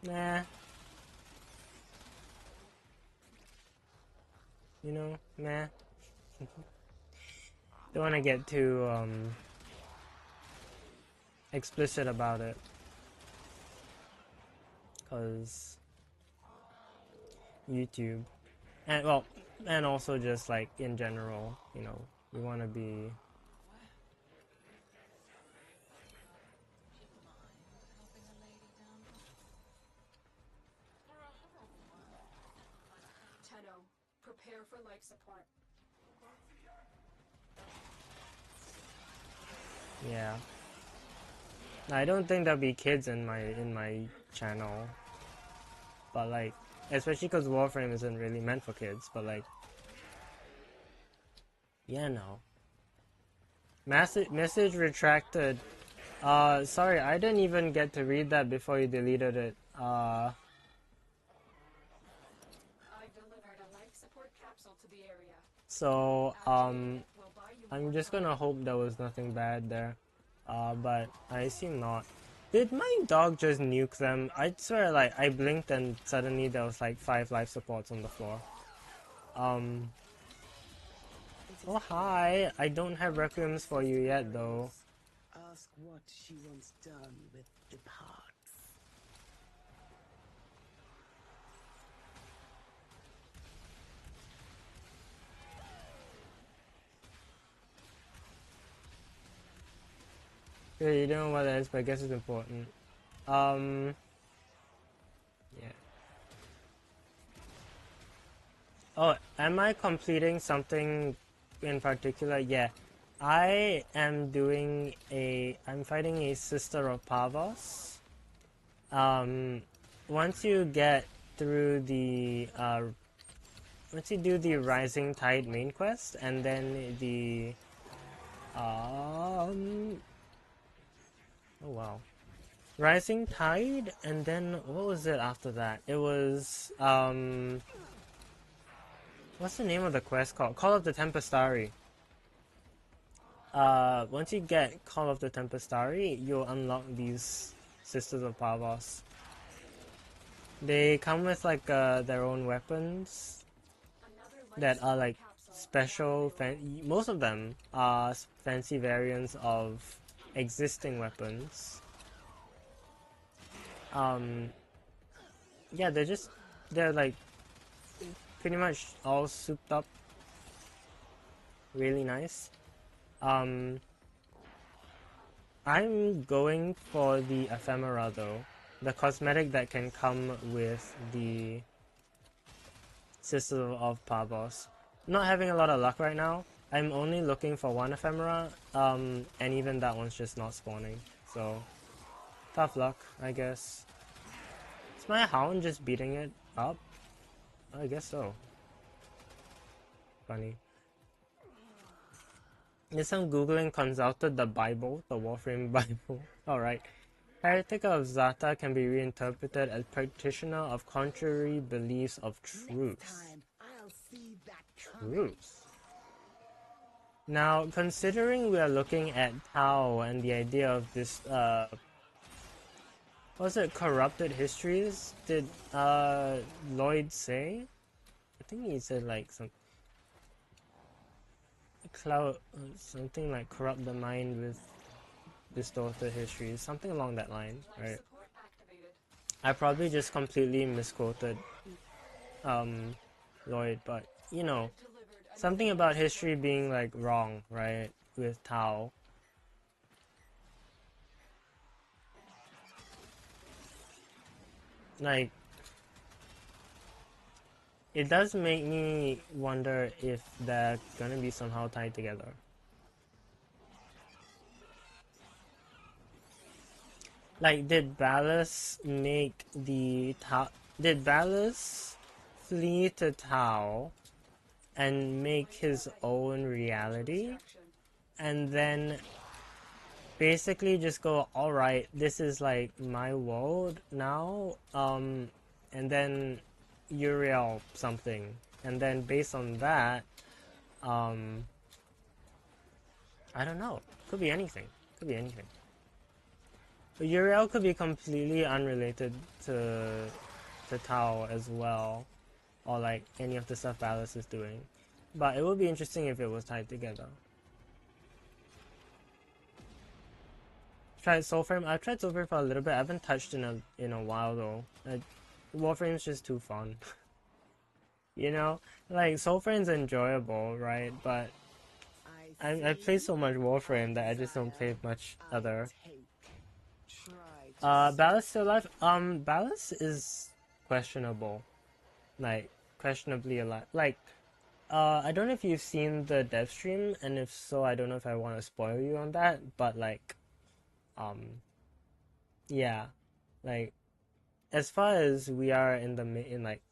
nah. You know, nah. Don't want to get too explicit about it, cause YouTube, and well, and also just like in general, you know, we want to be for life support. Yeah. I don't think there'll be kids in my channel, but like, especially because Warframe isn't really meant for kids. But like, yeah, no. Message retracted. Sorry, I didn't even get to read that before you deleted it. I delivered a life support capsule to the area. So Activating it will buy you I'm more just time. gonna hope there was nothing bad there. But I assume not. Did my dog just nuke them? I swear, like, I blinked and suddenly there was like 5 life supports on the floor. Oh hi, I don't have requiems for you yet though. Ask what she wants done with the parts. Yeah, you don't know what that is, but I guess it's important. Yeah. Oh, am I completing something in particular? Yeah. I'm fighting a Sister of Pavos. Once you get through once you do the Rising Tide main quest, and then oh wow. Rising Tide, and then what was it after that? It was, what's the name of the quest called? Call of the Tempestari. Once you get Call of the Tempestari, you'll unlock these Sisters of Pavos. They come with like their own weapons that are like special. Most of them are fancy variants of existing weapons. Yeah, they're like pretty much all souped up, really nice. I'm going for the ephemera though, the cosmetic that can come with the Sister of Pavos. Not having a lot of luck right now. I'm only looking for one ephemera, and even that one's just not spawning. So, tough luck, I guess. Is my hound just beating it up? I guess so. Funny. Yes, I'm googling consulted the Bible, the Warframe Bible. Alright. Heretic of Zata can be reinterpreted as practitioner of contrary beliefs of truth. I'll see that coming. Truth. Now, considering we are looking at Tao and the idea of this, was it corrupted histories? Did Lloyd say? I think he said like some cloud, something like corrupt the mind with distorted histories, something along that line, right? Support activated. I probably just completely misquoted Lloyd, but you know, something about history being like wrong, right? With Tao. Like, it does make me wonder if they're gonna be somehow tied together. Like, did Ballas make the Tao? Did Ballas flee to Tao and make his own reality, and then basically just go, all right, this is like my world now, and then Uriel something, and then based on that, I don't know, could be anything, could be anything. But Uriel could be completely unrelated to Tao as well, or like any of the stuff Ballas is doing, but it would be interesting if it was tied together. Tried Soulframe. I've tried Soulframe for a little bit. I haven't touched in a while though. Warframe's just too fun. You know, like Soulframe's enjoyable, right? But I play so much Warframe that I just don't play much other. Ballas still alive? Ballas is questionable. Like, questionably alive. Like, I don't know if you've seen the dev stream, and if so, I don't know if I want to spoil you on that, but like, yeah, like, as far as we are in like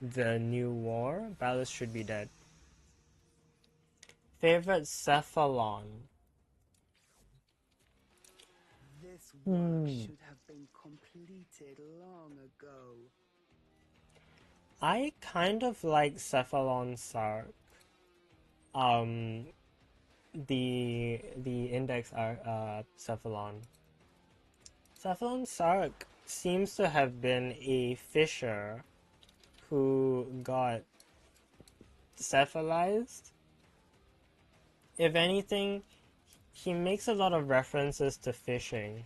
the new war, Ballast should be dead. Favorite Cephalon? This work should have been completed long ago. I kind of like Cephalon Sark. The index are Cephalon. Cephalon Sark seems to have been a fisher who got cephalized. If anything, he makes a lot of references to fishing,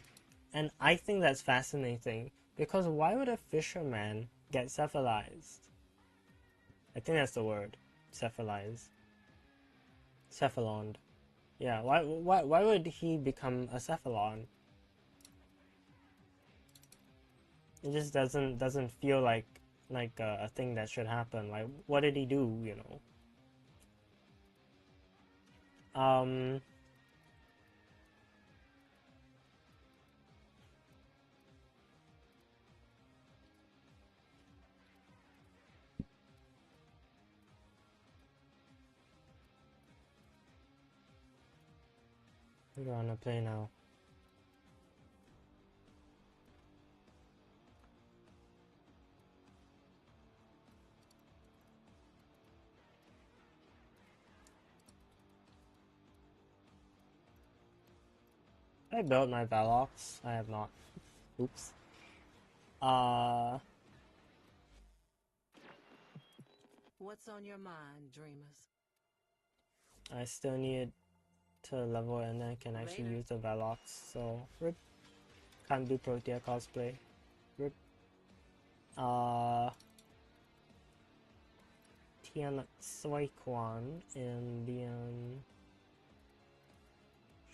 and I think that's fascinating because why would a fisherman get cephalized? I think that's the word, cephalized. Cephalon. Yeah, why would he become a cephalon? It just doesn't feel like a thing that should happen. Like, what did he do? You know. We're on a play now. I built my Velox. I have not. Oops. What's on your mind, dreamers? I still need to level and then I can actually use the Velox. So, rip. Can't do Protea cosplay. Rip. Tian Soikwan and the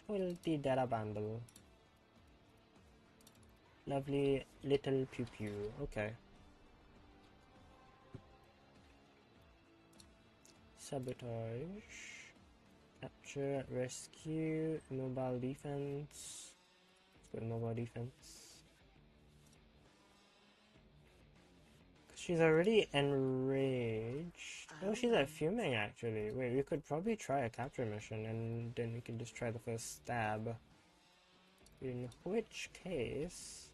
Quality Data Bundle. Lovely little pew pew. Okay. Sabotage. Capture, rescue, mobile defense. Let's go to mobile defense. She's already enraged. Oh, she's at fuming actually. Wait, we could probably try a capture mission and then we can just try the first stab. In which case...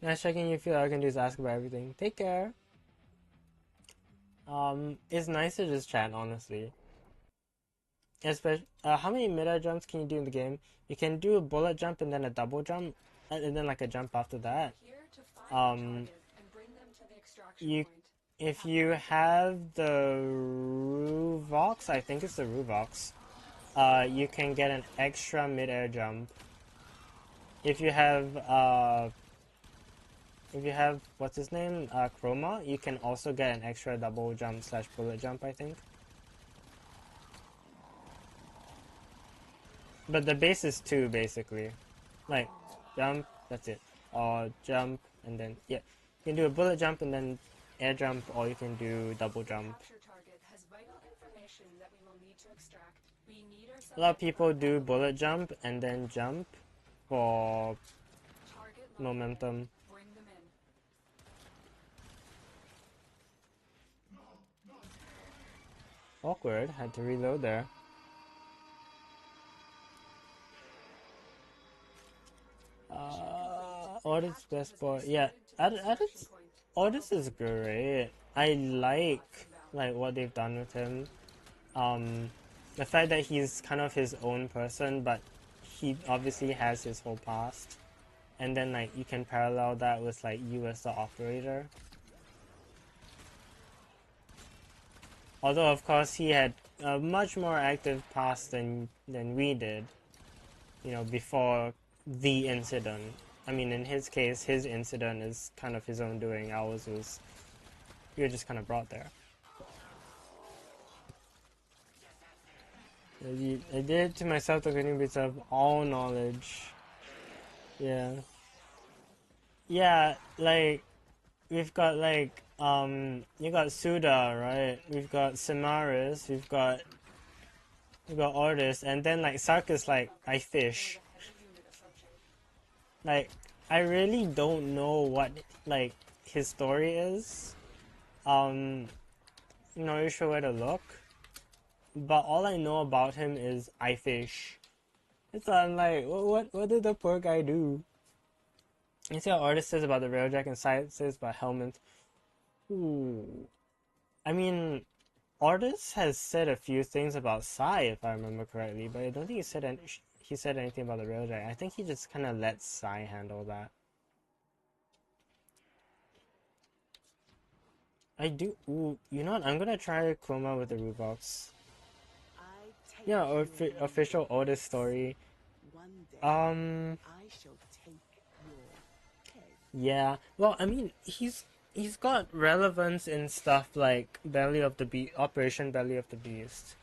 Nice checking you feel I can just ask about everything. Take care. It's nice to just chat, honestly. Especially, how many mid-air jumps can you do in the game? You can do a bullet jump and then a double jump, and then like a jump after that. You, if you have the Ruvox, I think it's the Ruvox, you can get an extra mid-air jump. If you have what's his name, Chroma, you can also get an extra double jump slash bullet jump, I think. But the base is 2, basically. Like, jump, that's it. Or jump, and then, yeah. You can do a bullet jump and then air jump, or you can do double jump. A lot of people do bullet jump and then jump for momentum. Awkward, had to reload there. Audit's best boy. Yeah, Audit is great. I like what they've done with him. The fact that he's kind of his own person, but he obviously has his whole past. And then like you can parallel that with like you as the operator. Although of course he had a much more active past than we did. You know, before the incident. I mean, in his case, his incident is kind of his own doing. Ours was, we were just kind of brought there. I did it to myself to continue myself all knowledge. Yeah. Yeah, like we've got like you got Suda, right? We've got Samaris, we've got Ordis, and then like Sark is like I fish. Like I really don't know what like his story is. Not really sure where to look. But all I know about him is I fish. So I'm like, what did the poor guy do? You see how Artist says about the railjack and Side says about helmet. Ooh. I mean, Artist has said a few things about Sai, if I remember correctly, but I don't think he said anything about the railjack. I think he just kind of let Sai handle that. I do. Ooh, you know what? I'm gonna try Chroma with the Rubox. Yeah, official Otis story. One day, Um. I shall take your head. Yeah. Well, I mean, he's got relevance in stuff like Operation Belly of the Beast,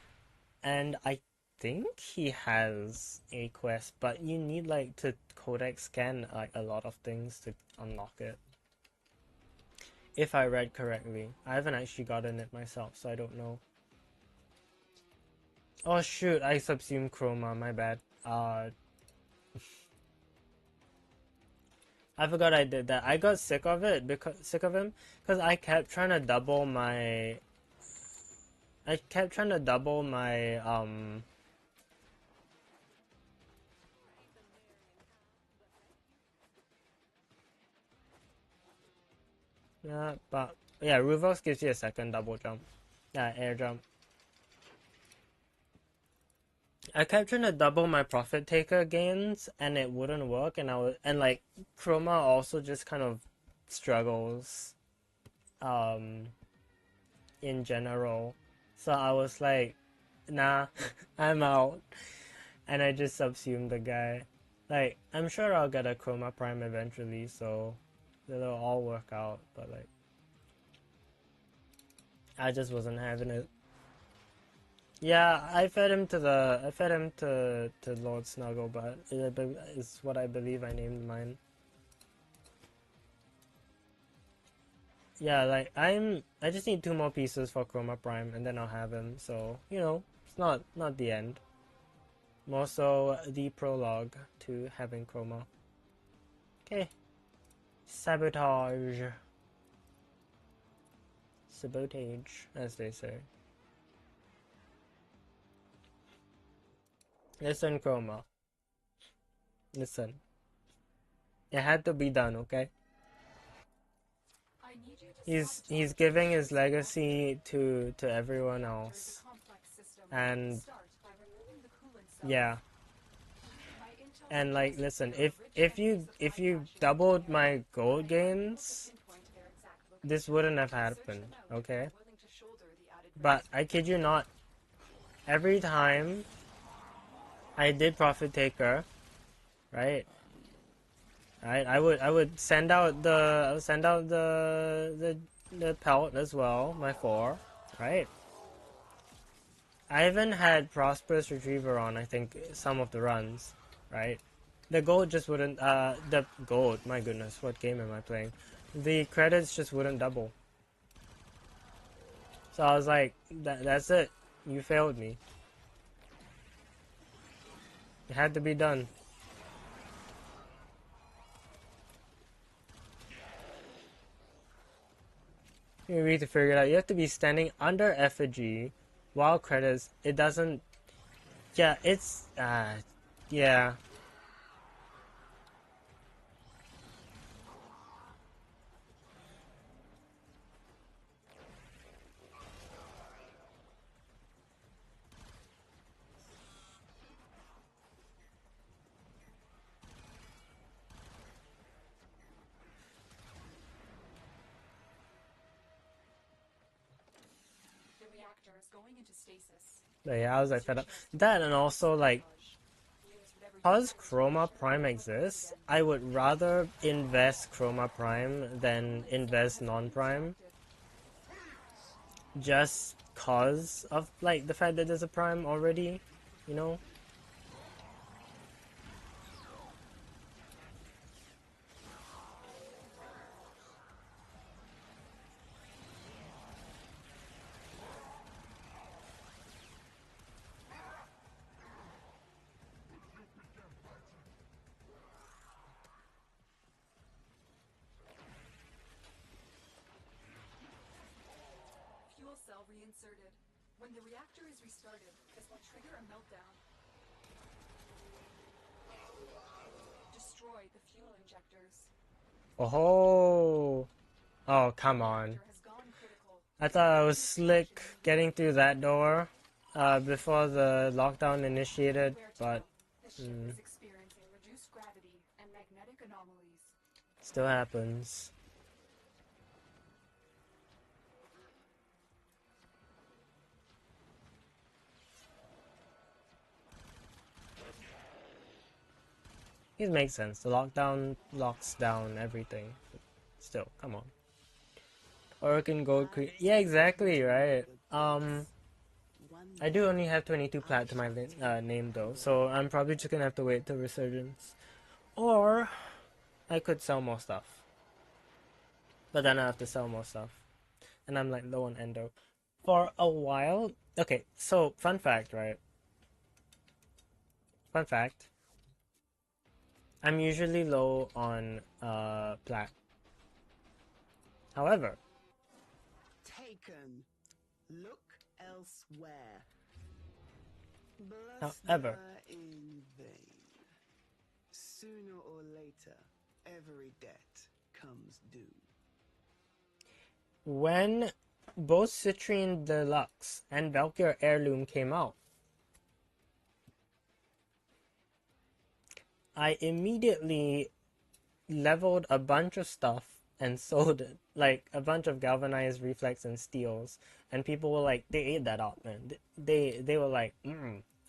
and I think he has a quest, but you need like to codex scan like a lot of things to unlock it. If I read correctly, I haven't actually gotten it myself, so I don't know. Oh shoot, I subsumed Chroma. My bad. I forgot I did that. I got sick of him because I kept trying to double my. Yeah, but yeah, Ruvos gives you a second double jump. Yeah, air jump. I kept trying to double my profit taker gains and it wouldn't work, and like Chroma also just kind of struggles in general. So I was like, nah, I'm out. And I just subsumed the guy. Like, I'm sure I'll get a Chroma Prime eventually, so it'll all work out, but like I just wasn't having it. Yeah, I fed him to Lord Snuggle, but it's what I believe I named mine. Yeah, like I just need 2 more pieces for Chroma Prime and then I'll have him. So, you know, it's not the end. More so the prologue to having Chroma. Okay. Sabotage. Sabotage, as they say. Listen, Chroma. Listen. It had to be done, okay? He's giving his legacy to everyone else. And yeah. And like listen, if you doubled my gold gains, this wouldn't have happened, okay? But I kid you not, every time I did Profit Taker, right? I would send out the pelt as well, my 4, right? I even had Prosperous Retriever on, I think, some of the runs, right? The gold just wouldn't, the gold, my goodness, what game am I playing? The credits just wouldn't double. So I was like, that's it. You failed me. It had to be done. You need to figure it out. You have to be standing under effigy while credits. It doesn't. Yeah, it's. Yeah. But yeah, I was like fed up. That and also like, because Chroma Prime exists, I would rather invest Chroma Prime than invest non-Prime. Just cause of like the fact that there's a Prime already. you know? Fuel cell reinserted. When the reactor is restarted, this will trigger a meltdown. Destroy the fuel injectors. Oh, oh, come on. Reactor has gone critical. I thought I was slick getting through that door before the lockdown initiated, Where to? but The ship is experiencing reduced gravity and magnetic anomalies. still happens. It makes sense. The lockdown locks down everything. Still, come on. Oregon Gold Creek. Yeah, exactly, right. I do only have 22 plat to my name though, so I'm probably just gonna have to wait till Resurgence. Or I could sell more stuff. But then I have to sell more stuff. And I'm like low on endo. For a while. Okay, so fun fact, right? Fun fact. I'm usually low on plat. However, Taken. Look elsewhere. Bluster However. in vain. Sooner or later, every debt comes due. when both Citrine Deluxe and Valkyr Heirloom came out, I immediately leveled a bunch of stuff and sold it. Like a bunch of galvanized reflex and steels. And people were like, they ate that up, man. They were like,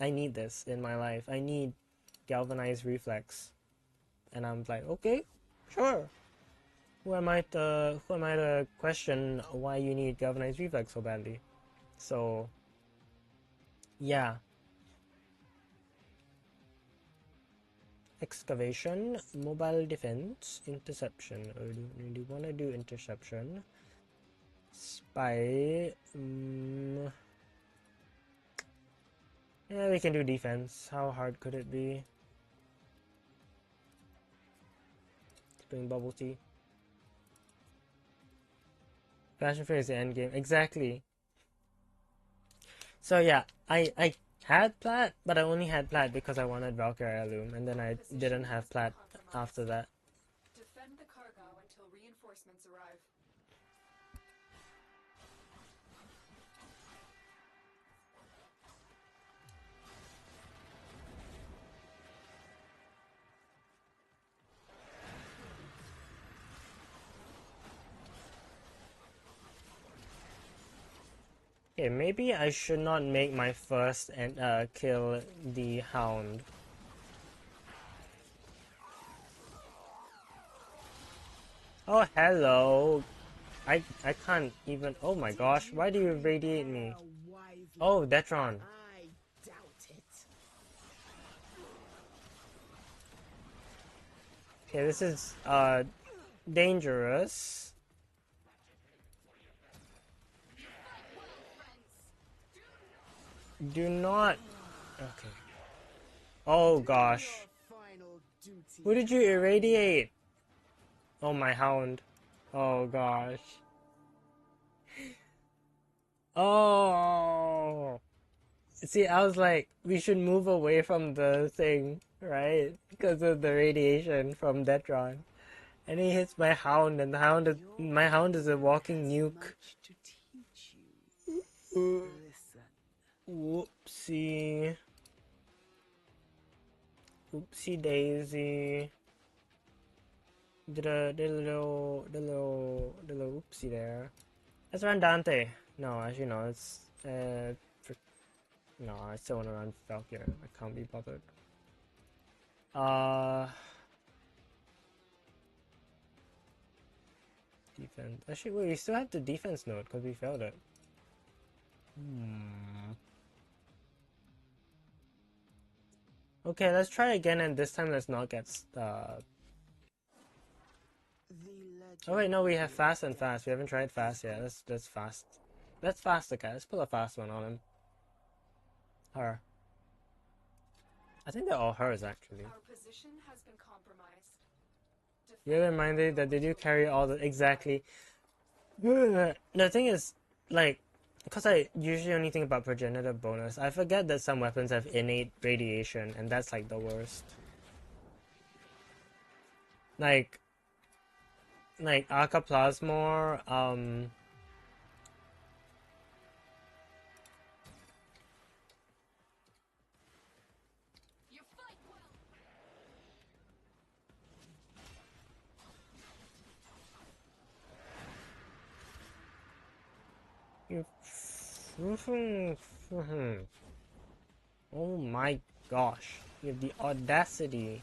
I need this in my life. I need galvanized reflex. And I'm like, okay, sure. Who am I to question why you need galvanized reflex so badly? So yeah. Excavation, mobile defense, interception. Or do you want to do interception? Spy. Yeah, we can do defense. How hard could it be? Spring bubble tea. Fashion fair is the end game. Exactly. So yeah, I had plat, but I only had plat because I wanted Valkyr Heirloom, and then I didn't have plat after that. Defend the cargo until reinforcements arrive. Okay, maybe I should not make my first and kill the Hound. Oh, hello. I can't even. Oh my gosh, why do you radiate me? Oh, Detron. I doubt it. Okay, this is dangerous. Do not. Okay. Oh gosh. Final duty. Who did you irradiate? Oh, my Hound. Oh gosh. Oh. See, I was like, we should move away from the thing, right? Because of the radiation from Detron. And he hits my Hound, and my Hound is a walking nuke. Much to teach you. Listen. Whoopsie. Oopsie daisy. Did a little oopsie there. Let's run Dante. No, actually no, it's no, I still wanna run Valkyr. I can't be bothered. Defense. Actually, wait, we still have the defense node because we failed it. Okay, let's try again, and this time let's not get Oh wait, no, we have fast and fast. We haven't tried fast yet. Let's fast. Let's fast the cat. Let's pull a fast one on him. Her. I think they're all hers actually. Our position has been compromised. You're reminded that they do carry all the exactly. The thing is, like, because I usually only think about progenitor bonus, I forget that some weapons have innate radiation, and that's like the worst. Like Arcaplasmor, You fight well. oh my gosh, you have the audacity.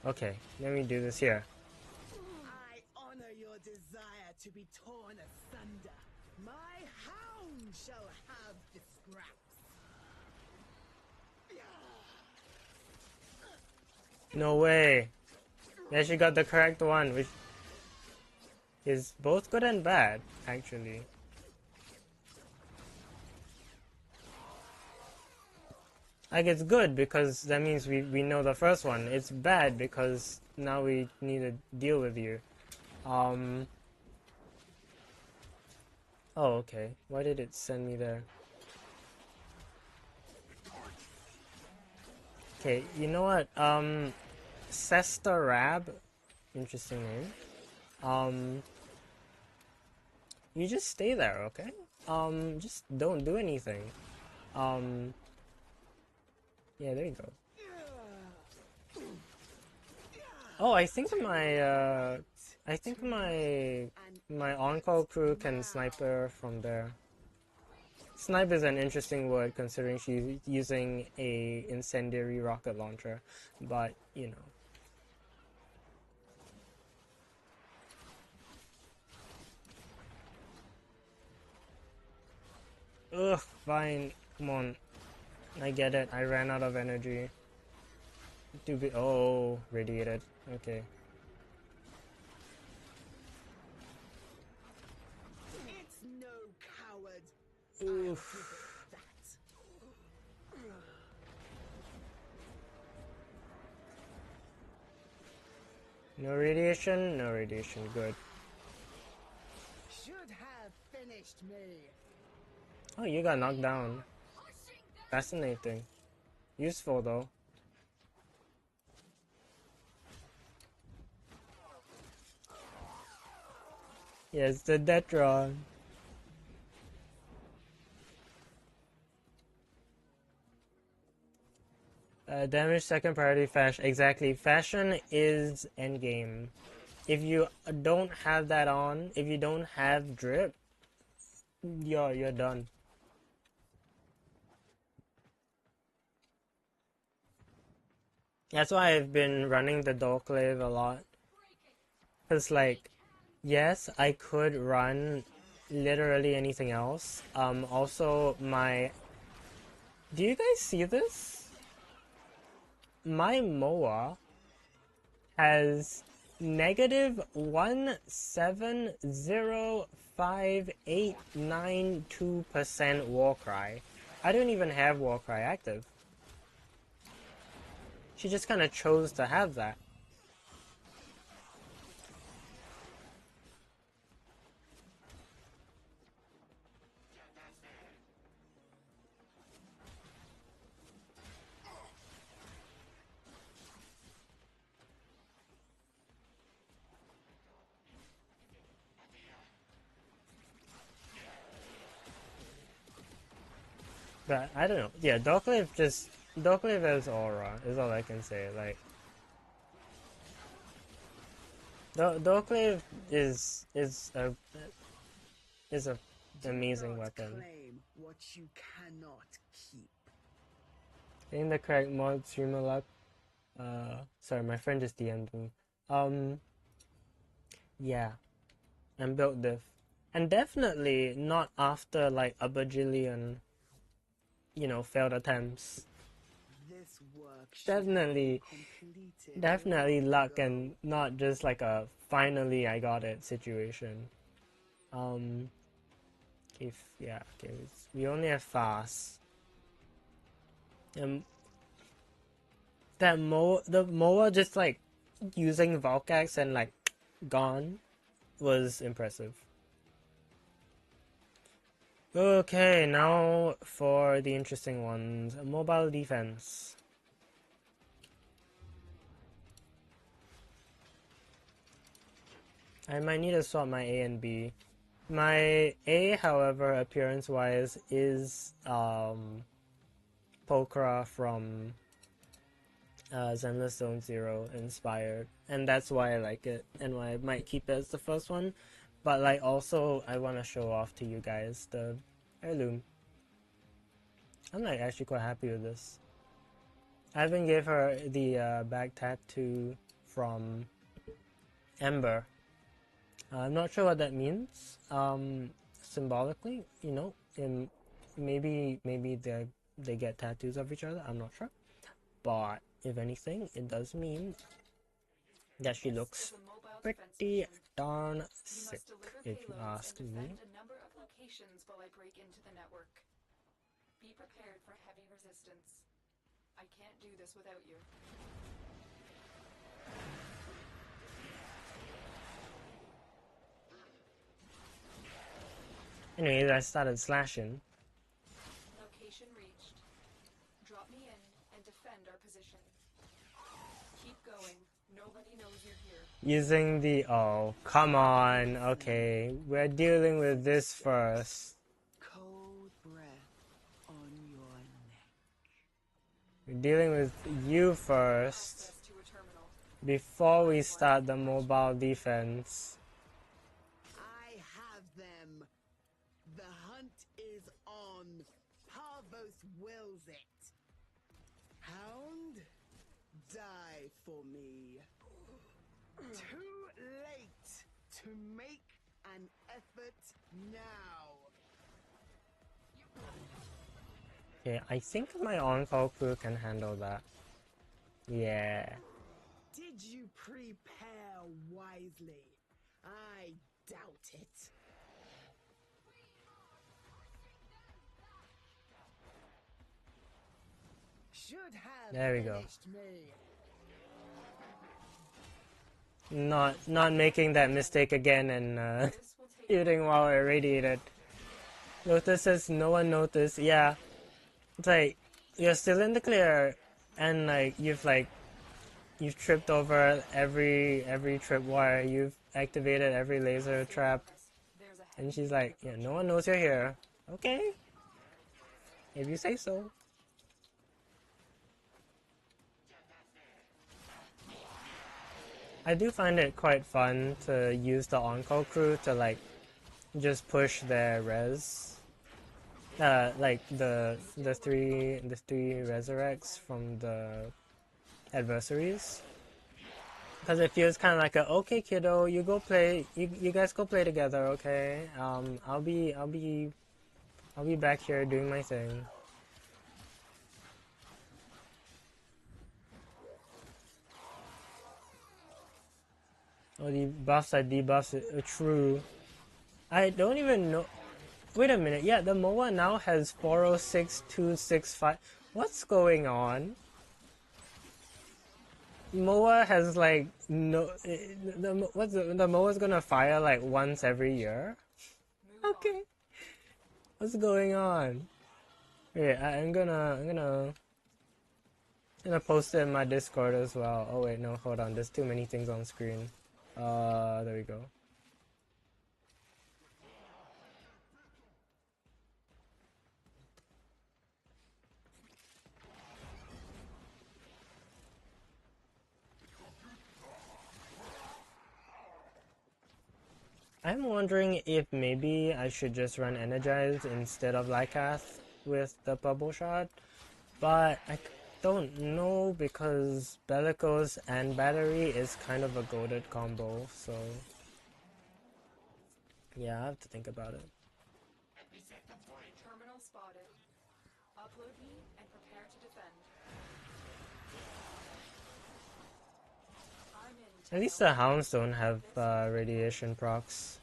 Okay, let me do this here. I honor your desire to be torn asunder. My hound shall have the scraps. No way. Yeah, she got the correct one, which is both good and bad, actually. Like, it's good because that means we know the first one. It's bad because now we need to deal with you. Oh, okay. Why did it send me there? Okay, you know what? Rab, interesting name. You just stay there, okay? Just don't do anything. Yeah, there you go. Oh, I think my on-call crew can sniper from there. Snipe is an interesting word considering she's using a incendiary rocket launcher, but you know. Ugh, fine. Come on. I get it. I ran out of energy. Oh, radiated. Okay. It's no coward. Oof. No radiation? No radiation. Good. Should have finished me. Oh, you got knocked down. Fascinating. Useful though. Yes, the Detron. Damage second priority fashion. Exactly. Fashion is endgame. If you don't have that on, if you don't have drip, you're done. That's why I've been running the Dorklave a lot. Cause like, yes, I could run literally anything else. Also do you guys see this? My MOA has negative 1705892% Warcry. I don't even have Warcry active. She just kind of chose to have that. But I don't know. Yeah, Dorklave has aura is all I can say. Like Dorklave is a amazing weapon. Claim what you cannot keep. Getting the correct mod streamer luck. Sorry, my friend just DM'd me. Yeah, I'm built diff. And definitely not after like a bajillion, failed attempts. This work should Definitely, have completed definitely long luck ago. and not just like a finally I got it situation. If yeah, okay, we only have fast. And the Moa just like using Valkax and like gone was impressive. Okay, now for the interesting ones. Mobile defense. I might need to swap my A and B. My A, however, appearance-wise, is Pokra from Zenless Zone Zero inspired, and that's why I like it, and why I might keep it as the first one. But like, also, I want to show off to you guys the heirloom. I'm like actually quite happy with this. I even gave her the back tattoo from Ember. I'm not sure what that means. Symbolically, in maybe they get tattoos of each other. I'm not sure, but if anything, it does mean that she looks pretty darn sick, if you ask me. A number of locations while I break into the network. Be prepared for heavy resistance. I can't do this without you. Anyways, I started slashing. Location reached. Drop me in and defend our position. Keep going. Nobody knows you're here. Using the oh, come on. Okay, we're dealing with this first. Cold breath on your neck. We're dealing with you first Access to a terminal. before we start the mobile defense. I have them. The hunt is on. Parvos wills it. Hound, die for me. Too late to make an effort now. Okay, I think my on-call crew can handle that. Yeah. Did you prepare wisely? I doubt it. Should have There we go. finished me. Not making that mistake again and This will take shooting while irradiated. Lotus says no one noticed. Yeah. It's like you're still in the clear and like you've tripped over every tripwire, you've activated every laser trap, There's a and she's like, yeah, no one knows you're here. Okay. If you say so. I do find it quite fun to use the on-call crew to like just push their res. Like the three resurrects from the adversaries. Because it feels kind of like a okay kiddo, you go play, you guys go play together, okay? I'll be back here doing my thing. Oh, the buffs are debuffs. True. I don't even know. Wait a minute. Yeah, the MOA now has 406265. What's going on? MOA has like no. The MOA's gonna fire like once every year? Okay. What's going on? Wait, I'm gonna post it in my Discord as well. Oh wait, no, hold on. There's too many things on screen. There we go. I'm wondering if maybe I should just run Energize instead of Lycath with the Bubble Shot, but I don't know because Bellicose and Battery is kind of a goated combo, so Yeah, I have to think about it. Terminal spotted. Upload me and prepare to defend. I'm in At least 10 the hounds don't have radiation procs.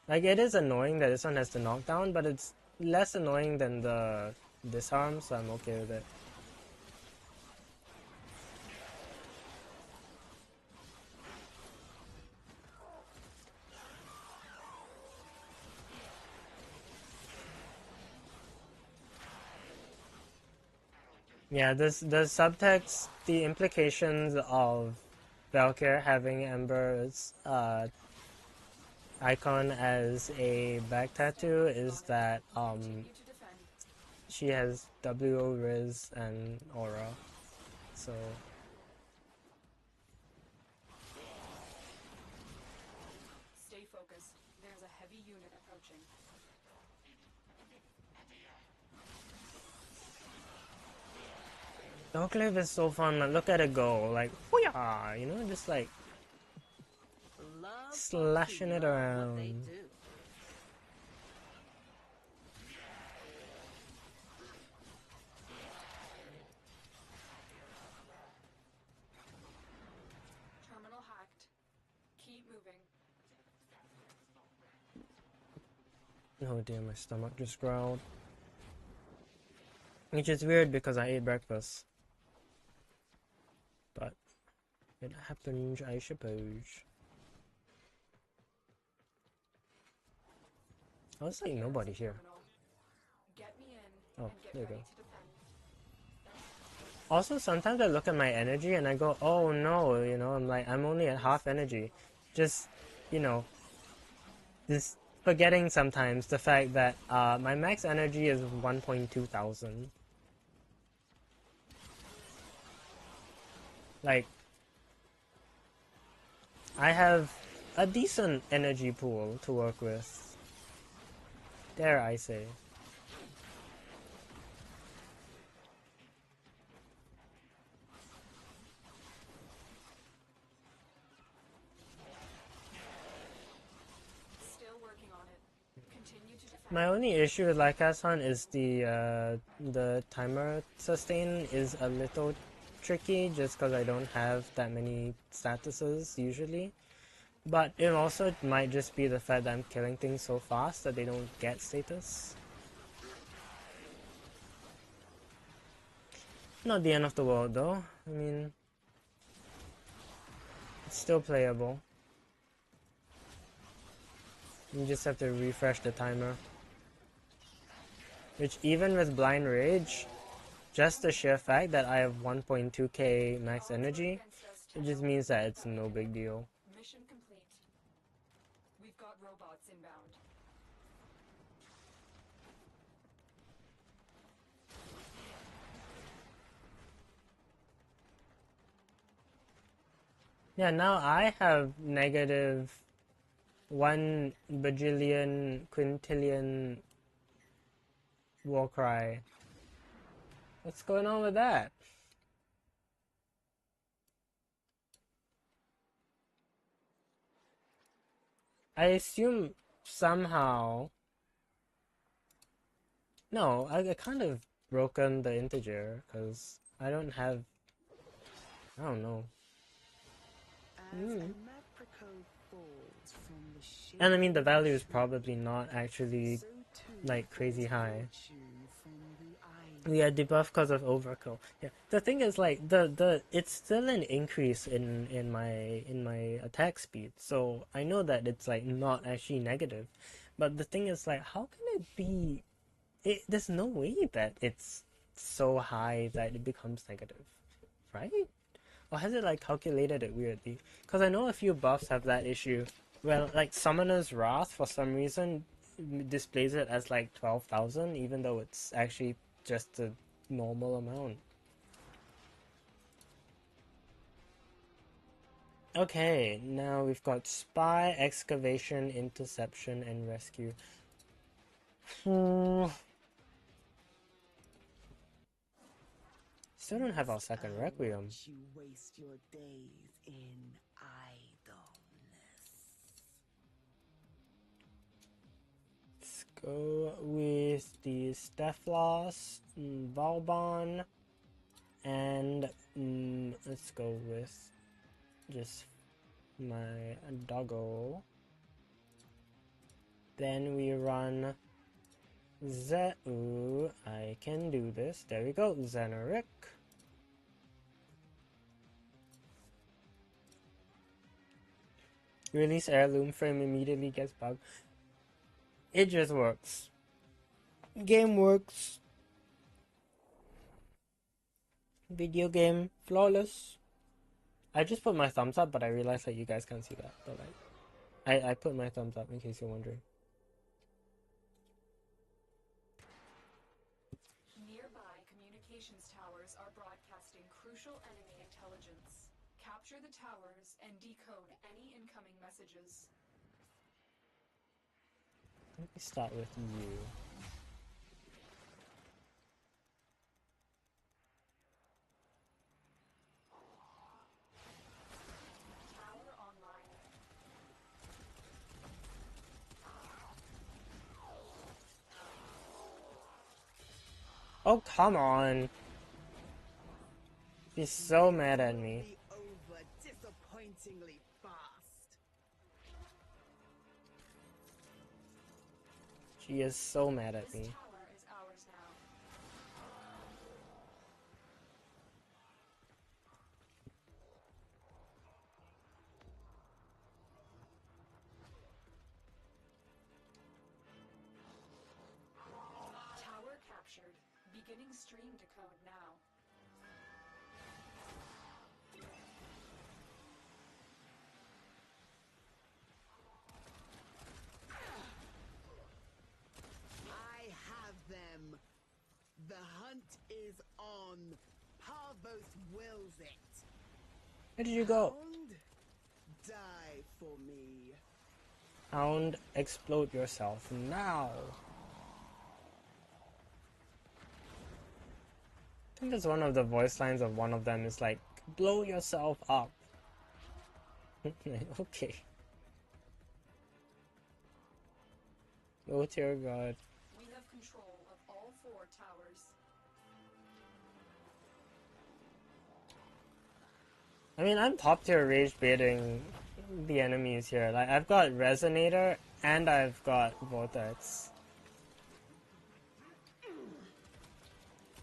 Like, it is annoying that this one has the knockdown, but it's less annoying than the disarm, so I'm okay with it. Yeah, the subtext, the implications of Valkyr having Ember's icon as a back tattoo is that Continue to defend. she has WO Riz and Aura, so Stay focused. There's a heavy unit approaching. Dogclave is so fun. Like, look at it go, like hoo-yah, you know, just like Love slashing folks it who love what they around. do. Terminal hacked. Keep moving. Oh dear, my stomach just growled. Which is weird because I ate breakfast. But it happens, I suppose. I was like nobody here. Terminal. Get me in Oh, and get there you ready go. to defend. Also, sometimes I look at my energy and I go, oh no, you know, I'm like, I'm only at half energy. Just, you know, just forgetting sometimes the fact that my max energy is 1.2 thousand. Like, I have a decent energy pool to work with. Dare I say. Still working on it. Continue to defend. My only issue with Lycason is the timer sustain is a little tricky just because I don't have that many statuses usually. But it also might just be the fact that I'm killing things so fast that they don't get status. Not the end of the world though. I mean, it's still playable. You just have to refresh the timer. Which even with Blind Rage, just the sheer fact that I have 1.2k max Odds are energy, against us, it just means that it's no big deal. Mission complete. We've got robots inbound. Yeah, now I have negative 1 bajillion quintillion Warcry. What's going on with that? I assume somehow... No, I kind of broken the integer, because I don't have... I don't know. As a Maprico falls from the And I mean, the shaken value is tree, probably not actually, so too like, crazy falls high. virtue from the island. We are debuffed because of overkill. Yeah, the thing is, like, the it's still an increase in my attack speed, so I know that it's like not actually negative, but the thing is, like, how can it be? There's no way that it's so high that it becomes negative, right? Or has it like calculated it weirdly? Because I know a few buffs have that issue. Well, like Summoner's Wrath for some reason displays it as like 12,000, even though it's actually just a normal amount. Okay, now we've got Spy, Excavation, Interception, and Rescue. Hmm. Still don't have our second Requiem. Watch you waste your days in idleness. the Stephalos, Valbon, and let's go with just my doggo. Then we run Zeu. I can do this. There we go. Xenoric. Release heirloom frame immediately gets bugged. It just works. Game works. Video game flawless. I just put my thumbs up, but I realized that you guys can't see that. But like, I put my thumbs up in case you're wondering. Nearby communications towers are broadcasting crucial enemy intelligence. Capture the towers and decode any incoming messages. Let me start with you. Tower online. Oh, come on. He's so mad at me. Be over disappointingly fast. She is so mad at This me. tower is ours now. Tower captured. Beginning stream decode now. I have them. The hunt is on. Parvos wills it. Where did you go? Hound, die for me. Hound, explode yourself now. I think that's one of the voice lines of one of them is like, blow yourself up. Okay. Oh dear God. We have control of all 4 towers. I mean, I'm top tier rage baiting the enemies here. Like, I've got Resonator and I've got Vortex.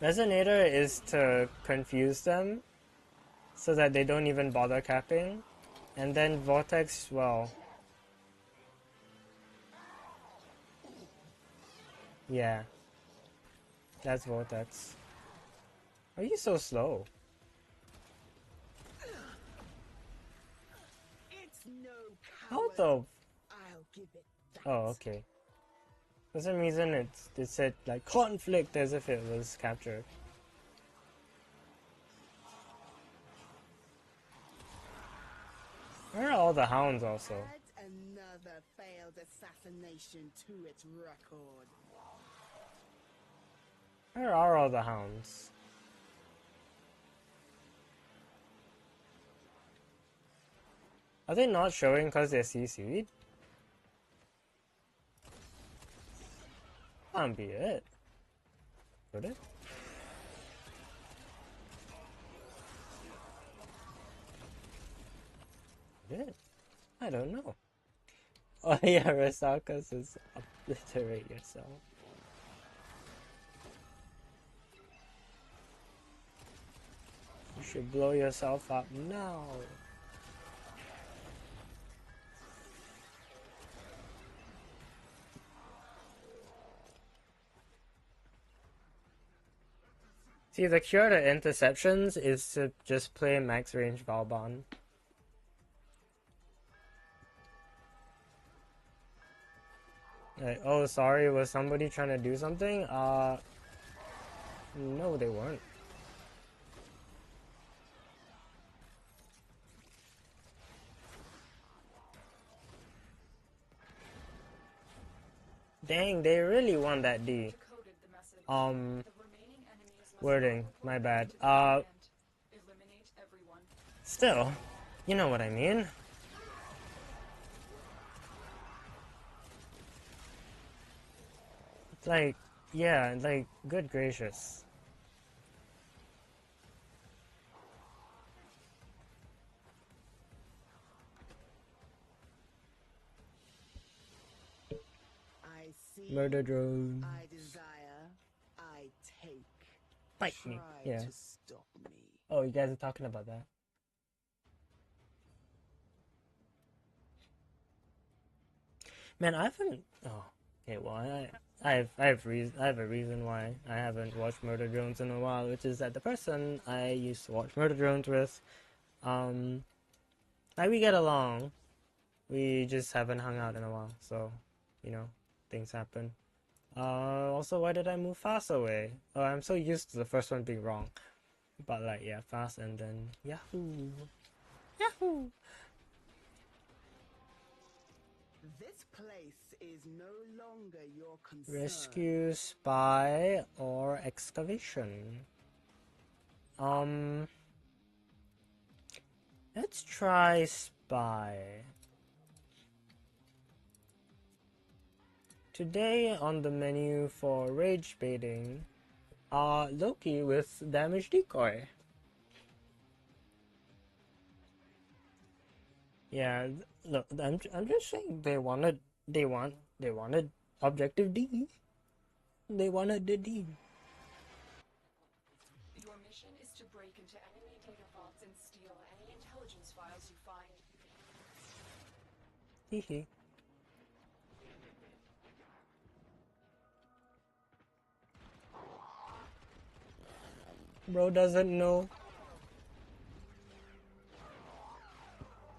Resonator is to confuse them so that they don't even bother capping. And then Vortex, well... yeah. That's Vortex. Why are you so slow? It's no How coward. the... I'll give it that. Oh, okay. For some reason it said like conflict as if it was captured. Where are all the hounds also? Add another failed assassination to its record. Where are all the hounds? Are they not showing because they're CC'd? Can't be it. Could it? Could it? I don't know. Oh yeah, Rasaka says obliterate yourself. You should blow yourself up now. See, the cure to interceptions is to just play max range Valbon. Like, oh, sorry, was somebody trying to do something? No, they weren't. Dang, they really want that D. Decoded the message. The remaining enemies must Wording, not my report bad. to command. Eliminate everyone. Still, you know what I mean. It's like, Yeah, like, good gracious. I see. Murder drone. I desire. I take. Fight me. Try Yeah. to stop me. Oh, you guys are talking about that. Man, I haven't. Oh, okay. Well, I have a reason why I haven't watched Murder Drones in a while, which is that the person I used to watch Murder Drones with, um, like we get along. We just haven't hung out in a while, so, you know, things happen. Also, why did I move fast away? Oh, I'm so used to the first one being wrong. But like, yeah, fast and then Yahoo! Yahoo! This place is no longer your concern. Rescue, spy, or excavation. Let's try spy. Today on the menu for rage baiting are Loki with damage decoy. Yeah, look, I'm just saying they wanted objective D. They wanted the D. Your mission is to break into enemy data vaults and steal any intelligence files you find. Hehe. Bro doesn't know.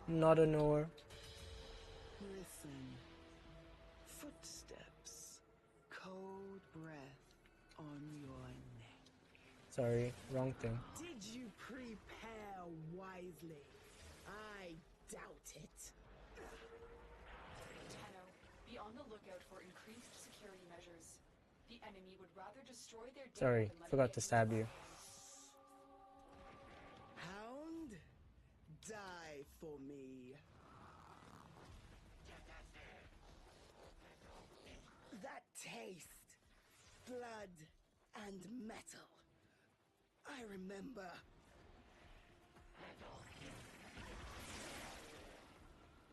Not a knower. Listen. Footsteps. Cold breath on your neck. Sorry, wrong thing. Did you prepare wisely? I doubt it. Tenno, be on the lookout for increased security measures. The enemy would rather destroy their data Sorry, than let it forgot get to into stab our you. hands. Hound, die for me. That taste. Blood and metal. I remember.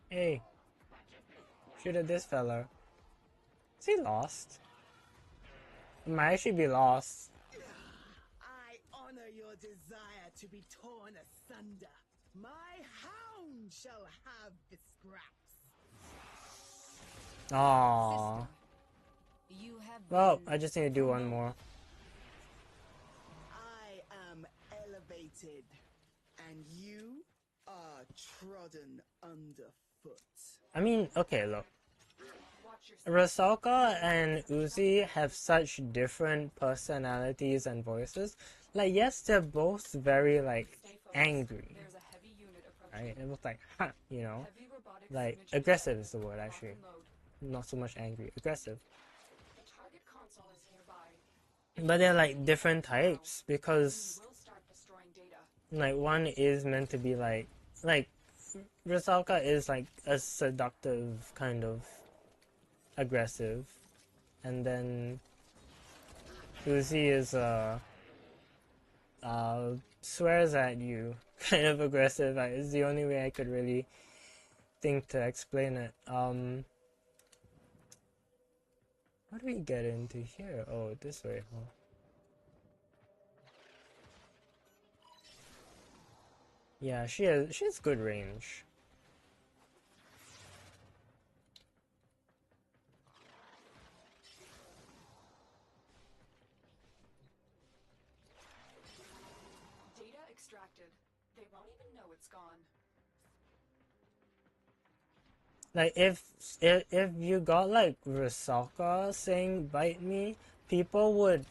Hey, shoot at this fella. Is he lost? He might actually be lost. I honor your desire to be torn asunder. My hound shall have the scraps. Aww. You have Well, been I just need to do one more. I am elevated, and you are trodden underfoot. I mean, okay, look. Watch yourself. Rusalka and Uzi have such different personalities and voices. Like, yes, they're both very, like, Stay focused. angry. There's a heavy unit approaching. Right? It was like, huh, you know? Heavy robotics Like, image aggressive detected. is the word, Lock actually. and load. Not so much angry. Aggressive. The target console is nearby. But they're, like, different types We because, will start destroying data. like, one is meant to be, like, Rusalka is, like, a seductive kind of aggressive. And then Uzi is, swears at you, kind of aggressive. Is the only way I could really think to explain it. How do we get into here? Oh, this way, huh? Yeah, she has good range. Data extracted. They won't even know it's gone. Like if you got like Rusalka saying bite me, people would,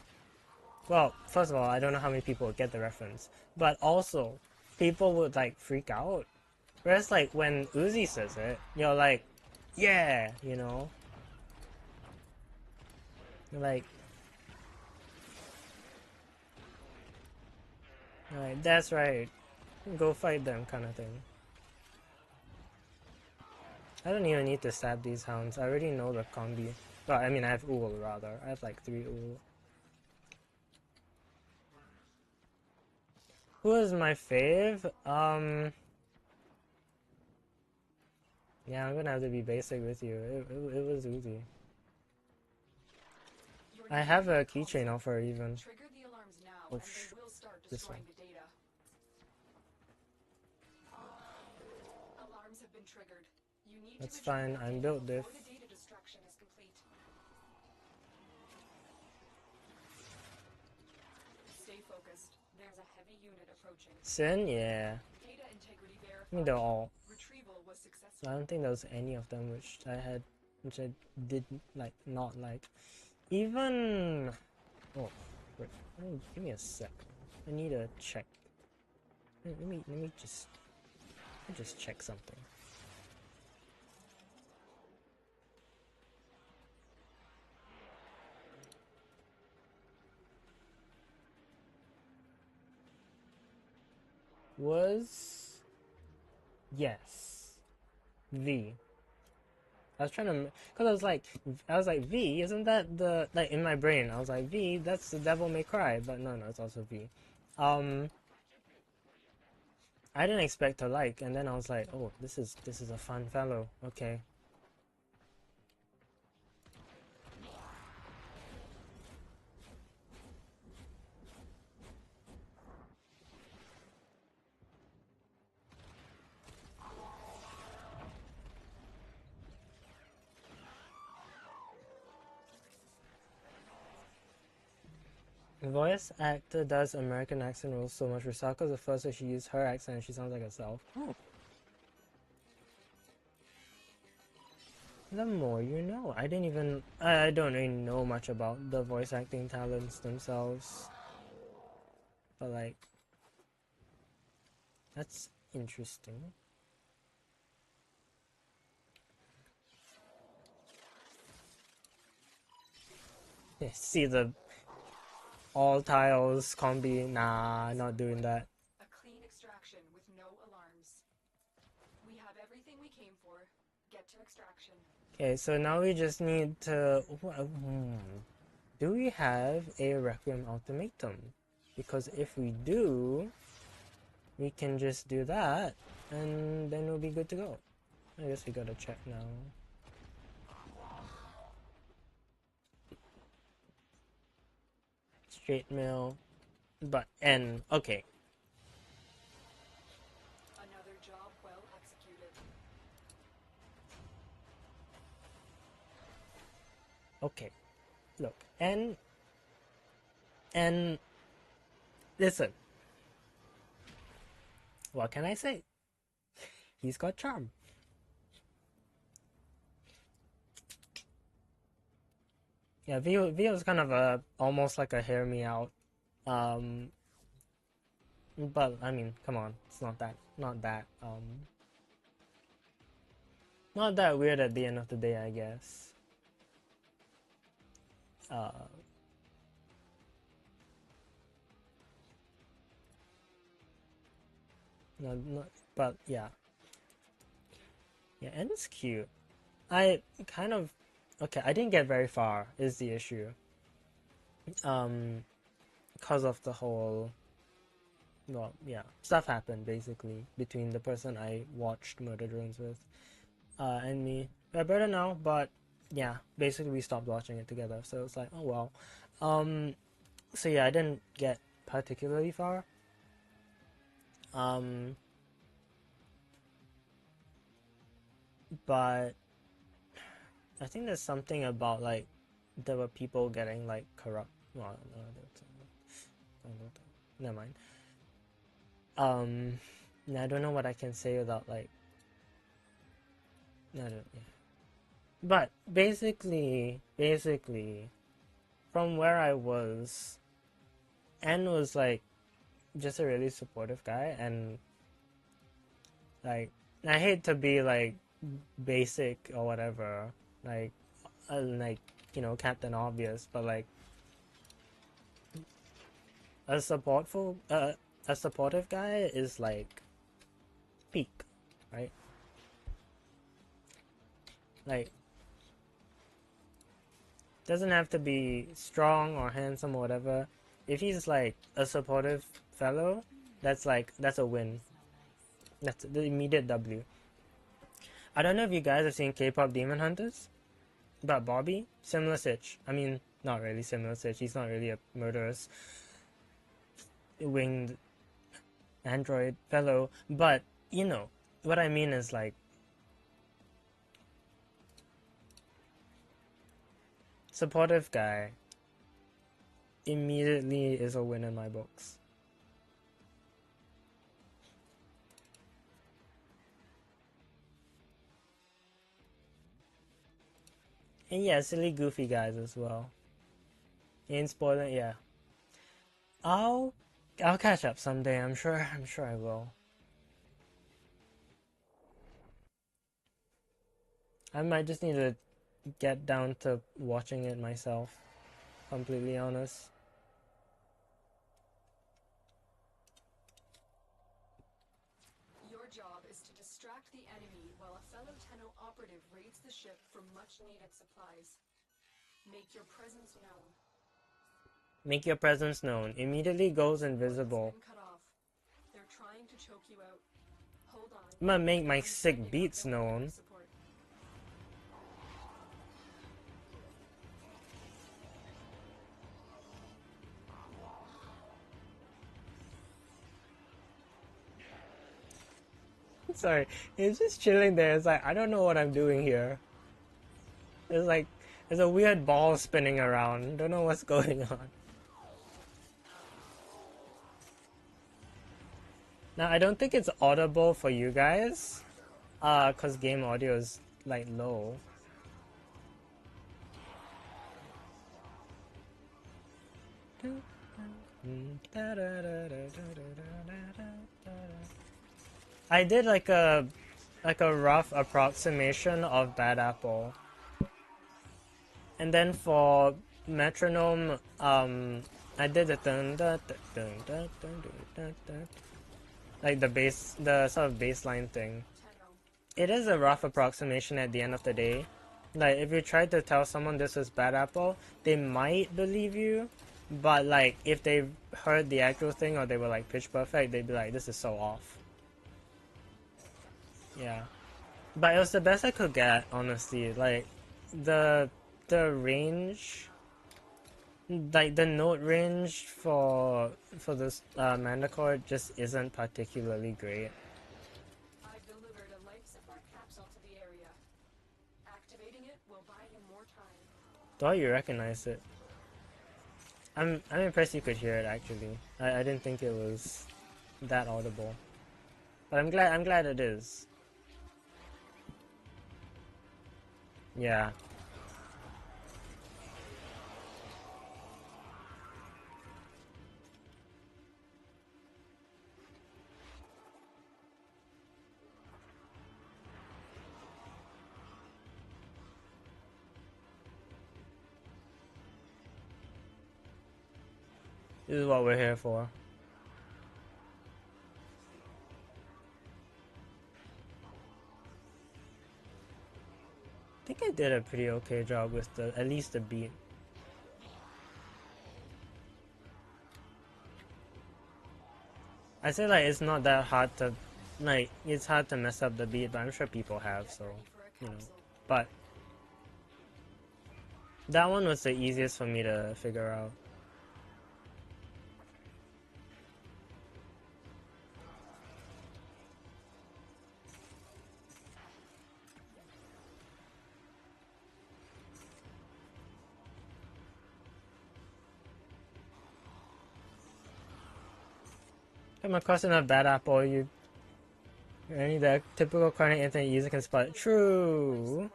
well, first of all, I don't know how many people would get the reference, but also people would like freak out. Whereas like when Uzi says it, you're like, yeah, you know, like, that's right, go fight them kind of thing. I don't even need to stab these hounds. I already know the combi. Well, I mean, I have Ul rather. I have like 3 Ul. Who is my fave? Yeah, I'm gonna have to be basic with you. It was Uzi. I have a keychain offer even. Trigger the alarms now, Oh, and they will start this one. destroying the data. Alarms have been triggered. You need That's to retrieve fine. that I'm data built diff. before the data destruction is complete. Stay focused. There's a heavy unit approaching. Sin, yeah. Data integrity I verified. mean, they're all. Retrieval was successful. I don't think there was any of them which I did like not like. Even. Oh, wait. Give me a sec. I need to check. Let me just check something. Was yes V. I was trying to, cause I was like V, isn't that the like in my brain? I was like V, that's the Devil May Cry, but no, it's also V. I didn't expect to like, and then I was like, oh, this is a fun fellow. Okay. Voice actor does American accent roles so much. Risaka's the first way she used her accent and she sounds like herself. Oh. The more you know. I don't really know much about the voice acting talents themselves. But like, that's interesting. Yeah, see the all tiles combi. Nah, not doing that. A clean extraction with no alarms. We have everything we came for. Get to extraction. Okay, so now we just need to. Do we have a Requiem Ultimatum? Because if we do, we can just do that, and then we'll be good to go. I guess we gotta check now. Straight mail, but N. Okay. Another job well executed. Okay. Look, and listen. What can I say? He's got charm. Yeah, V was kind of a almost like a hear me out. But I mean, come on, it's not that not that weird at the end of the day, I guess. No, but yeah. Yeah, and it's cute. I kind of okay, I didn't get very far is the issue. Because of the whole well, yeah, stuff happened basically between the person I watched Murder Drones with, and me. We're better now, but yeah, basically we stopped watching it together, so it's like, oh well. So yeah, I didn't get particularly far. But I think there's something about like there were people getting like corrupt. Well, no, never mind. I don't know what I can say without like. I don't. Yeah. But basically, from where I was, N was like just a really supportive guy, and like I hate to be like basic or whatever, like Captain Obvious, but like a supportive guy is like peak, right? Like Doesn't have to be strong or handsome or whatever. If he's like a supportive fellow, that's a win. That's the immediate W. I don't know if you guys have seen K-pop Demon Hunters, but Bobby, similar sitch. I mean, not really similar sitch. He's not really a murderous winged android fellow, but you know what I mean is like supportive guy immediately is a win in my books. And yeah, silly goofy guys as well. Ain't spoiling, yeah. I'll catch up someday. I'm sure I will. I might just need to get down to watching it myself. Completely honest. Your job is to distract the enemy while a fellow Tenno operative raids the ship for much-needed supplies. Make your presence known. Make your presence known. Immediately goes invisible. Been cut off. They're trying to choke you out. Hold on. I'm gonna make my sick beats known. Support. Sorry, it's just chilling there. It's like I don't know what I'm doing here. It's like there's a weird ball spinning around. Don't know what's going on. Now I don't think it's audible for you guys, cause game audio is like low. I did like a rough approximation of Bad Apple. And then for metronome, I did the like the sort of baseline thing. It is a rough approximation at the end of the day. Like if you try to tell someone this is Bad Apple, they might believe you, but like if they heard the actual thing or they were like pitch perfect, they'd be like, this is so off. Yeah, but it was the best I could get, honestly. Like the range, like the note range for this Manticore just isn't particularly great. I've delivered a life support capsule to the area. Activating it will buy him more time. Thought you recognized it. I'm impressed you could hear it actually. I didn't think it was that audible, but I'm glad it is. Yeah. This is what we're here for. I think I did a pretty okay job with at least the beat. I say like it's not that hard to, like it's hard to mess up the beat, but I'm sure people have, so you know. But that one was the easiest for me to figure out. Come across enough Bad Apple, you any the typical chronic internet user can spot it. True.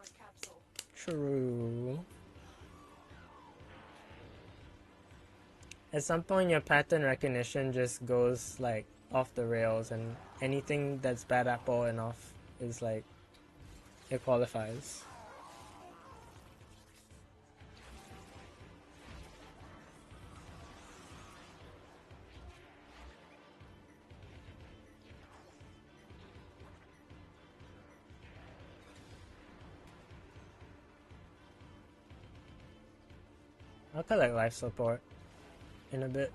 True. At some point your pattern recognition just goes like off the rails, and anything that's Bad Apple enough is like it qualifies. I'll collect life support in a bit.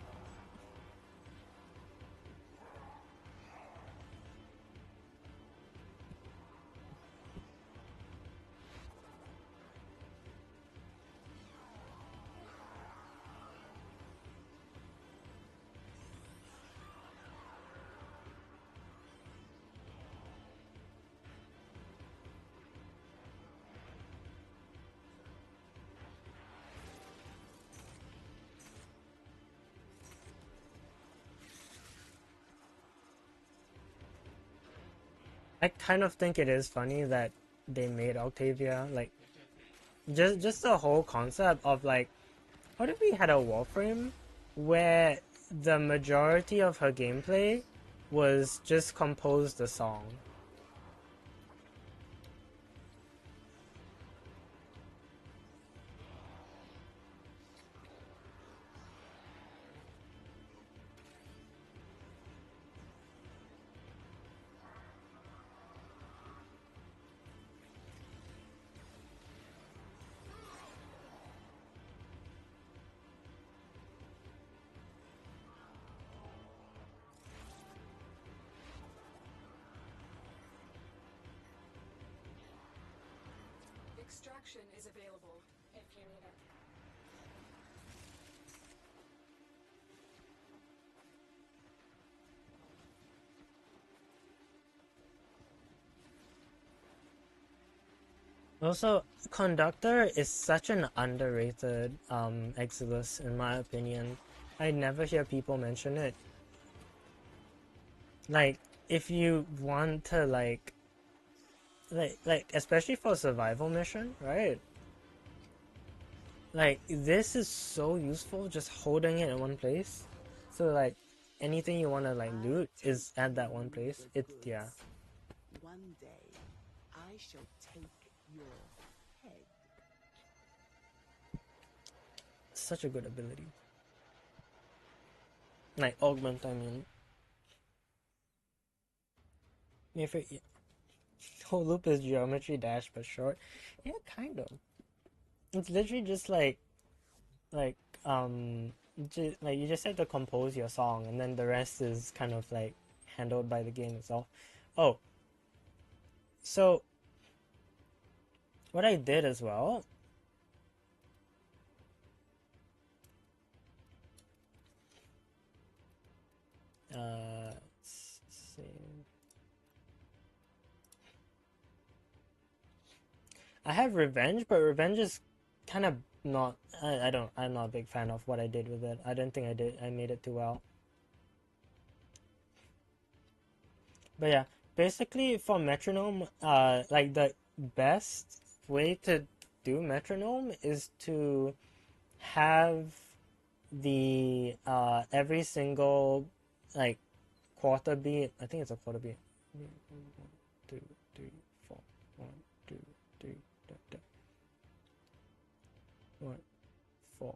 I kind of think it is funny that they made Octavia like just the whole concept of like, what if we had a Warframe where the majority of her gameplay was just compose the song. Extraction is available if you need it. Also, Conductor is such an underrated Exilus in my opinion. I never hear people mention it. Like, if you want to like especially for survival mission, right? Like, this is so useful just holding it in one place. So like anything you want to like loot is at that one place. It's yeah. One day, I shall take your head. Such a good ability. Like augment, I mean. If it, whole loop is geometry dash but short. Yeah, kind of. It's literally just like like you just have to compose your song and then the rest is kind of like handled by the game itself. Oh, so what I did as well, let's see. I have revenge, but revenge is kind of not. I'm not a big fan of what I did with it. I don't think I made it too well. But yeah, basically for metronome, like the best way to do metronome is to have the every single like quarter beat. I think it's a quarter beat. 1, 2, 3, 4. 1, 2, 3. 1, 4.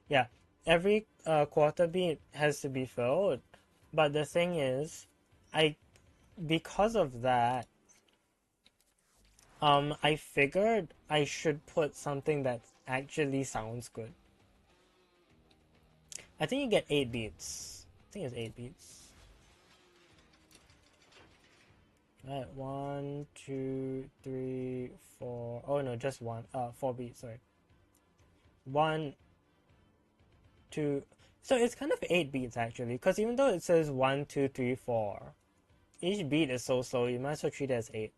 Yeah, every quarter beat has to be filled. But the thing is, because of that, I figured I should put something that actually sounds good. I think you get 8 beats. I think it's 8 beats. Right, 1, 2, 3, 4. Oh no, just one. 4 beats. Sorry. 1, 2. So it's kind of 8 beats actually, because even though it says 1, 2, 3, 4, each beat is so slow. You might as well treat it as 8.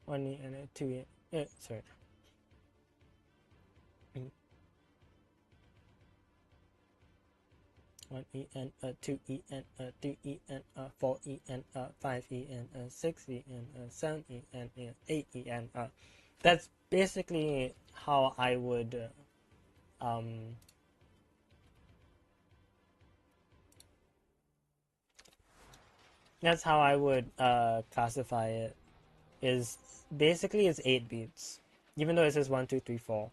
1 E and a 2 E. Sorry. 1 E and a 2 E and a 3 E and a 4 E and a 5 E and a 6 E and a 7 E and a 8 E and a. That's basically how I would that's how I would classify it. Is basically it's 8 beats, even though it says 1 2 3 4.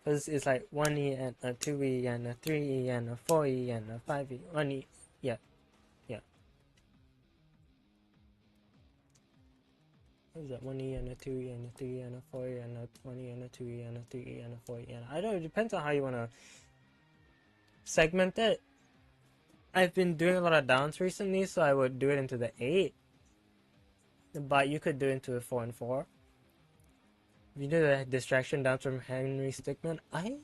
Because it's like 1 E and a 2 E and a 3 E and a 4 E and a 5 E. 1 E. Yeah. Yeah. What is that? 1E and a 2E and a 3E and a 4E and a 20 and a 2E and a 3E and a 4E and I don't know, it depends on how you want to segment it. I've been doing a lot of downs recently, so I would do it into the 8. But you could do it into a 4 and 4. If you do the distraction downs from Henry Stickmin, I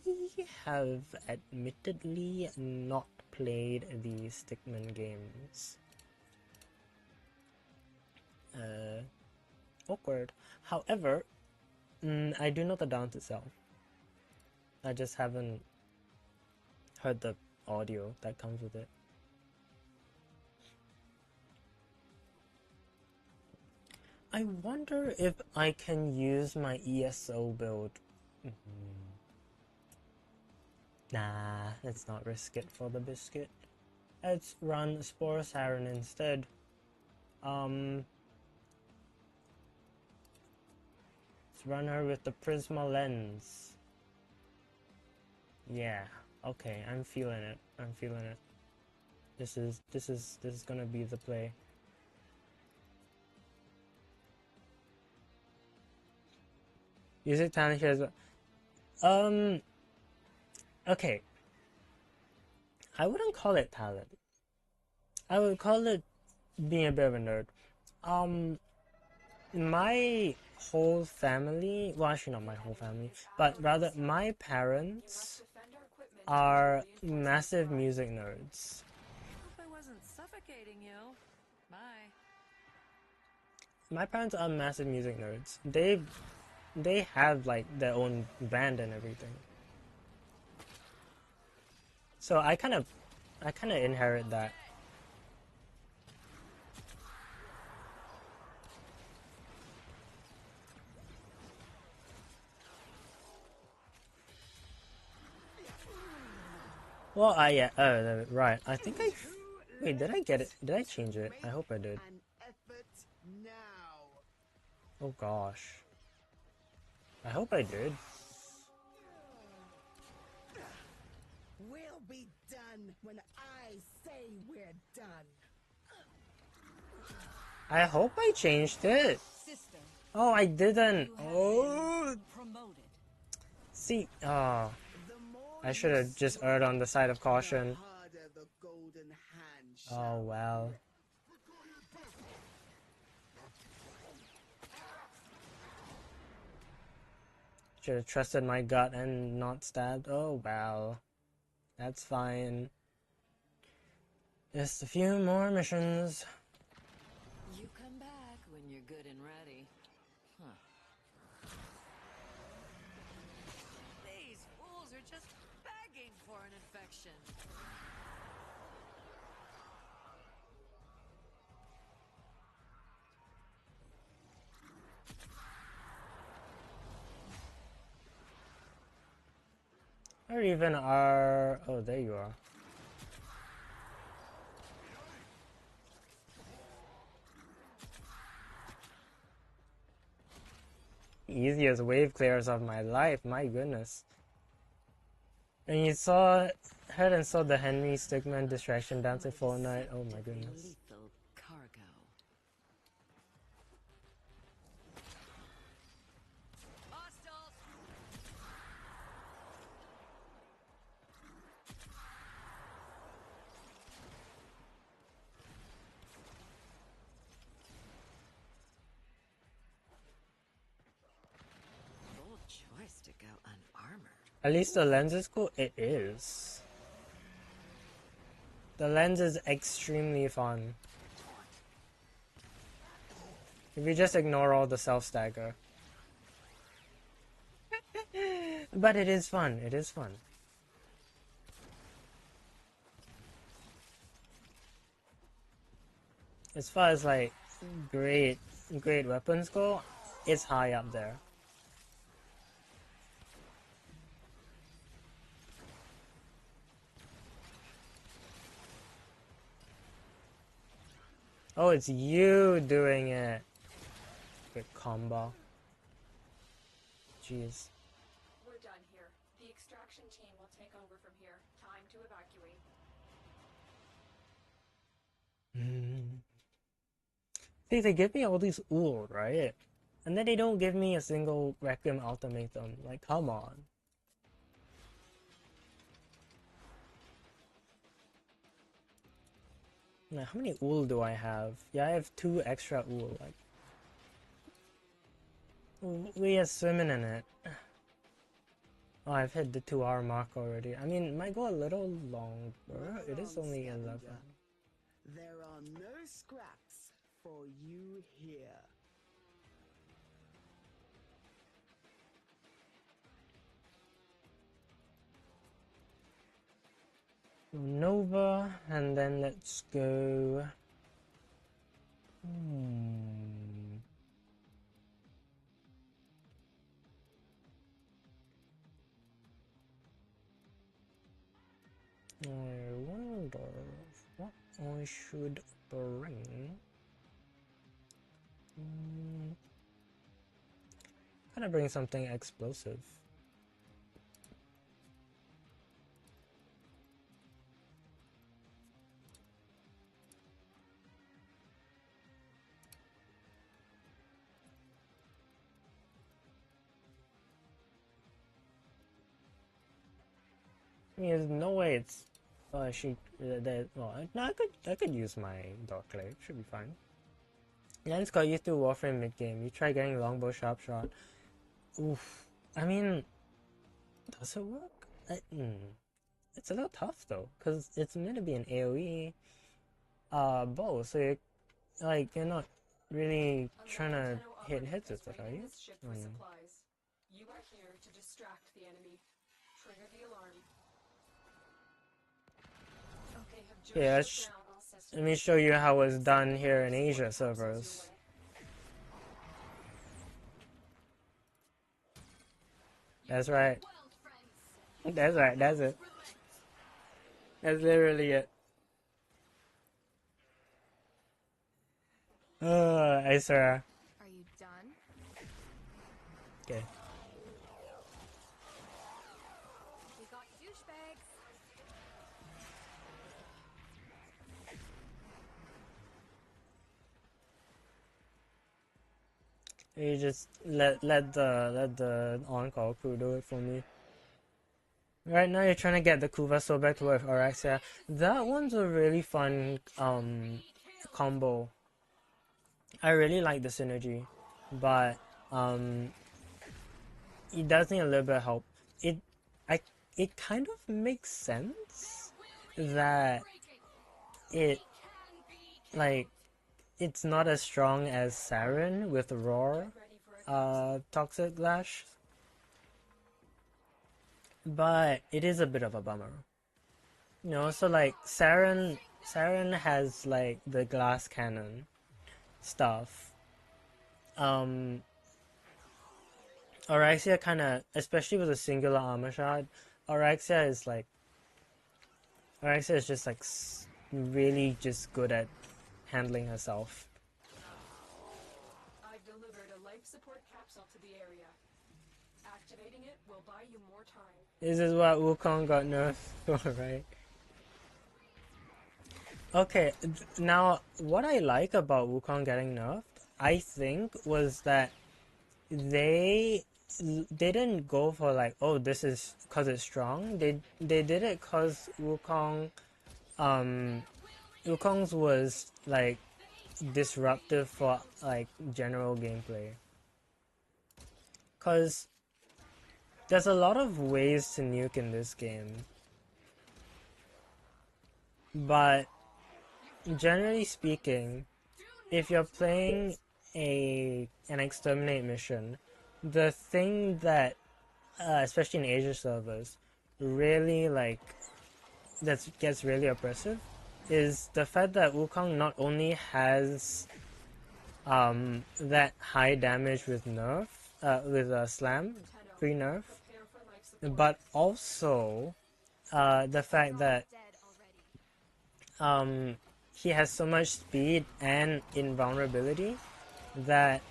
have admittedly not played the Stickmin games. Awkward. However, I do know the downs itself. I just haven't heard the audio that comes with it. I wonder if I can use my ESO build. Nah, let's not risk it for the biscuit. Let's run Spore Siren instead. Let's run her with the Prisma lens. Yeah, okay, I'm feeling it. I'm feeling it. This is gonna be the play. Music talent here as well. Okay. I wouldn't call it talent. I would call it being a bit of a nerd. My whole family, well, actually not my whole family, but rather my parents are massive music nerds. Hope I wasn't suffocating you. Bye. My parents are massive music nerds. They have like their own band and everything. So I kind of inherit that. Well, yeah, right. I think wait, did I get it? Did I change it? I hope I did. Oh gosh. I hope I did. We'll be done when I say we're done. I hope I changed it. Sister, Oh, I didn't. you have Oh, been promoted. see, oh, I should have just erred on the side of caution. Oh well. Should have trusted my gut and not stabbed. Oh well. That's fine. Just a few more missions. You come back when you're good and ready. Huh. These fools are just begging for an infection. Or even our... Oh, there you are. Easiest wave clears of my life, my goodness. And you heard and saw the Henry Stickmin distraction dancing Fortnite. Oh my goodness. Lethal cargo. Hostiles! Bold choice to go unarmored. At least the lens is cool. It is. The lens is extremely fun. If you just ignore all the self-stagger. But it is fun. It is fun. As far as like great weapons go, it's high up there. Oh, it's you doing it. Good combo. Jeez. We're done here. The extraction team will take over from here. Time to evacuate. See, they give me all these ooh, right? And then they don't give me a single Requiem ultimatum. Like, come on. Now, how many wool do I have? Yeah, I have 2 extra wool. Like, we are swimming in it. Oh, I've hit the 2-hour mark already. I mean, it might go a little longer. It is only 11. There are no scraps for you here. Nova, and then let's go. I wonder what I should bring. Gotta bring something explosive. I mean, there's no way it's. Well, no, I could use my Dark Glaive. Should be fine. Lance got used to Warframe mid game. You try getting longbow sharp shot. Oof. I mean, does it work? It's a little tough though, cause it's meant to be an AOE bow, so you're not really trying to hit hits with it, are you? You are here to distract the enemy. Trigger the alarm. Yeah, let me show you how it's done here in Asia servers. That's right. That's right, that's it. That's literally it. I swear. Are you done? Okay. We got douchebags. You just let the on-call crew do it for me. Right now you're trying to get the Kuva so back to with Orexia. That one's a really fun combo. I really like the synergy, but it does need a little bit of help. It kind of makes sense that it's not as strong as Siren with Roar Toxic Lash, but it is a bit of a bummer. You know, so like Siren has like the glass cannon stuff. Orexia kinda, especially with a singular armor shot, Orexia is just like really just good at handling herself. I've delivered a life support capsule to the area. Activating it will buy you more time. This is what Wukong got nerfed for, right? Okay, now what I like about Wukong getting nerfed, I think, was that they didn't go for like, oh, this is because it's strong. They did it because Wukong's was like disruptive for like general gameplay. Cause there's a lot of ways to nuke in this game, but generally speaking, if you're playing an exterminate mission, the thing that especially in Asia servers really gets really oppressive is the fact that Wukong not only has that high damage with nerf with a slam free nerf, but also the fact that he has so much speed and invulnerability that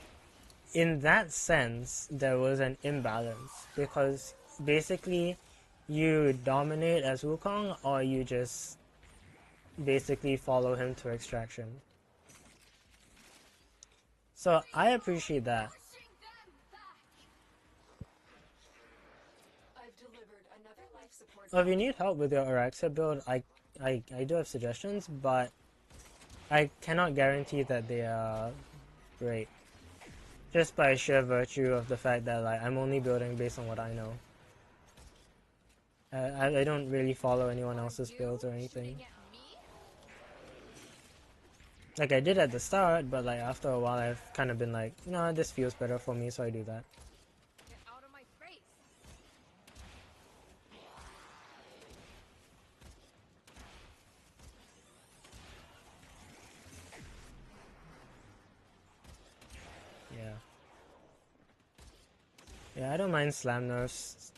in that sense there was an imbalance, because basically you dominate as Wukong or you just basically follow him to extraction. So I appreciate that. if you need help with your Araxa build, I do have suggestions, but I cannot guarantee that they are great. Just by sheer virtue of the fact that like I'm only building based on what I know. I don't really follow anyone else's builds or anything. Like I did at the start, but like after a while I've kind of been like, no, this feels better for me, so I do that. Get out of my face. Yeah. Yeah, I don't mind slam nerfs.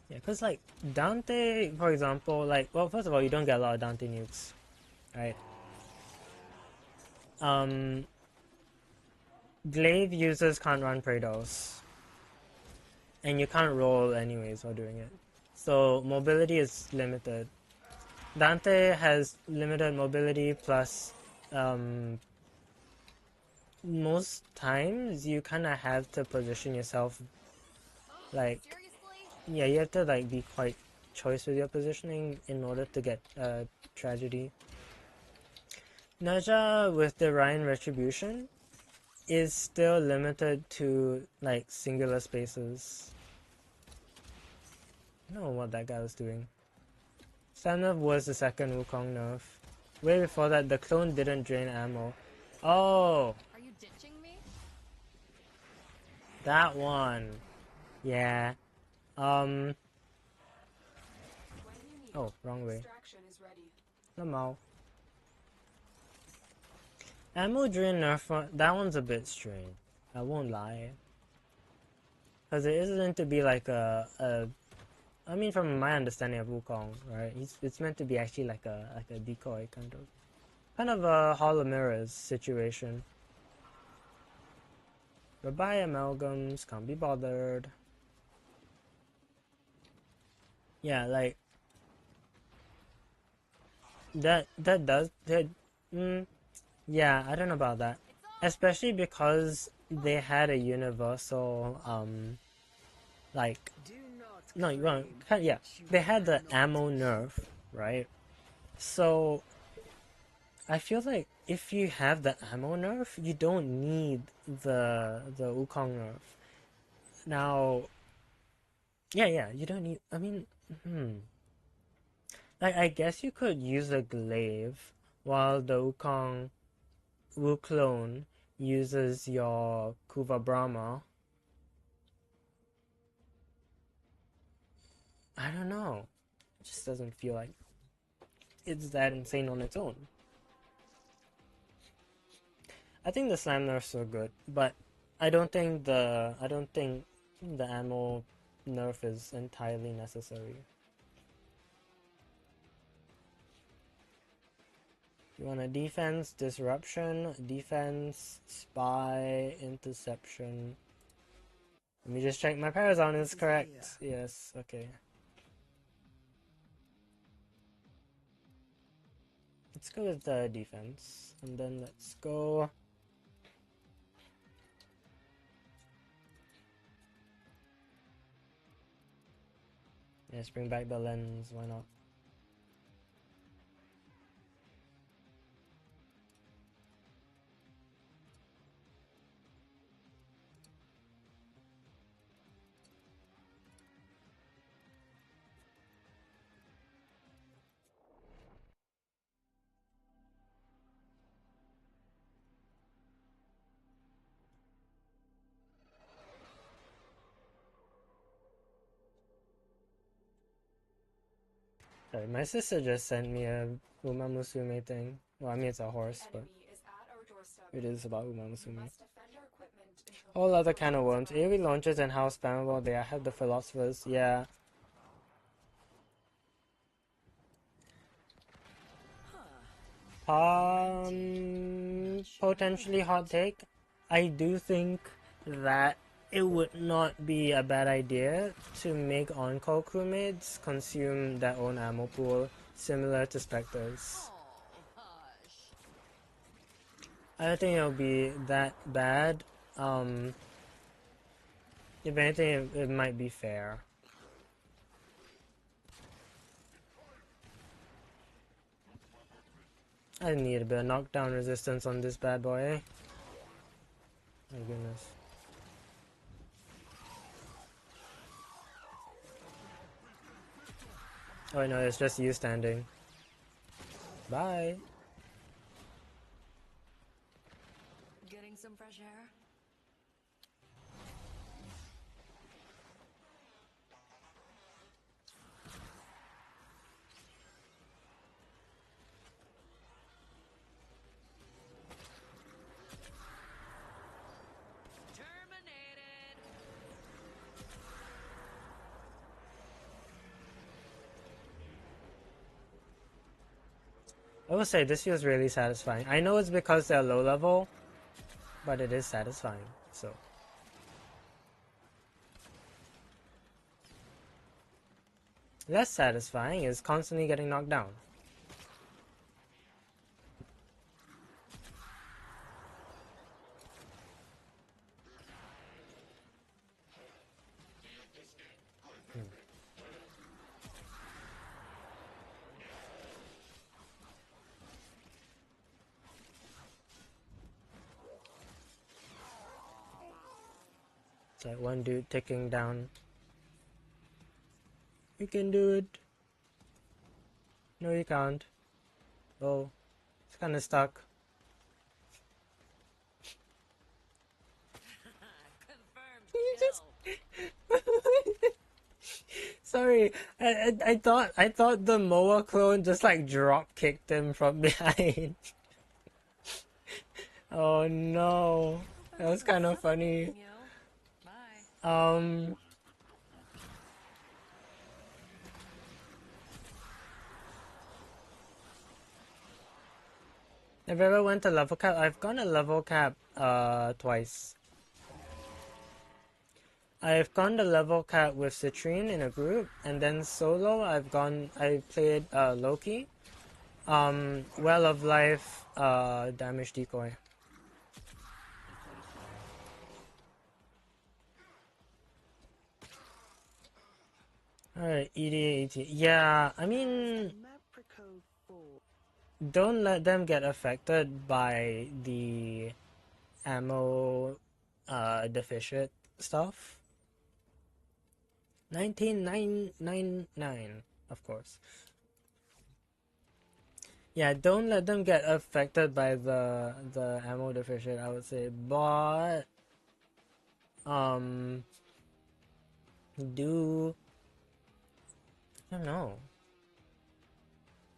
Yeah, because like Dante, for example, like, well, first of all, you don't get a lot of Dante nukes, right? Glaive users can't run Praetos, and you can't roll anyways while doing it. So mobility is limited. Dante has limited mobility plus most times you kind of have to position yourself like, yeah, you have to like be quite choice with your positioning in order to get tragedy. Naja with the Ryan Retribution is still limited to like singular spaces. I don't know what that guy was doing. Stand-up was the second Wukong nerf. Way before that, the clone didn't drain ammo. Oh! Are you ditching me? That one. Yeah. Oh, wrong way. Lamau. Ammo drain nerf one, that one's a bit strange. I won't lie. Because it is meant to be like I mean, from my understanding of Wukong, right? It's meant to be actually like a decoy kind of a Hall of Mirrors situation. Goodbye amalgams, can't be bothered. Yeah, like that yeah, I don't know about that. Especially because they had a universal like no, you wrong. Yeah, they had the ammo nerf, right? So I feel like if you have the ammo nerf, you don't need the Wukong nerf. Now, yeah, you don't need. I mean, like I guess you could use a glaive while the Wu clone uses your Kuva Brahma. I don't know. It just doesn't feel like it's that insane on its own. I think the slam nerfs are good, but I don't think the ammo nerf is entirely necessary. You want a defense, disruption, defense, spy, interception. Let me just check my Parazon is correct. Yes, okay. Let's go with the defense, and then let's go. Let's bring back the lens, why not? Sorry, my sister just sent me a Uma Musume thing. Well, I mean it's a horse, but it is about Uma Musume. Whole other kind of worms. AoE launchers and how spammable they are. Have the philosophers. Yeah. Potentially hot take. I do think that it would not be a bad idea to make on-call crewmates consume their own ammo pool, similar to Spectres. I don't think it'll be that bad. If anything, it might be fair. I need a bit of knockdown resistance on this bad boy, eh? My goodness. Oh no, it's just you standing. Bye. Getting some fresh air? Terminated! I will say this feels really satisfying. I know it's because they're low level, but it is satisfying, so. Less satisfying is constantly getting knocked down. It's like one dude ticking down. You can do it. No, you can't. Oh, it's kind of stuck. Confirmed kill. Sorry, I thought the Moa clone just like drop kicked him from behind. Oh no, that was kind of funny. You. Bye. I've ever went to level cap. I've gone to level cap twice. I've gone to level cap with Citrine in a group, and then solo I played Loki. Well of Life damage decoy. Alright, EDA. Yeah, I mean, Maprico 4. don't let them get affected by the ammo deficit stuff. 19999, of course. Yeah, don't let them get affected by the ammo deficit, I would say. But do I don't know.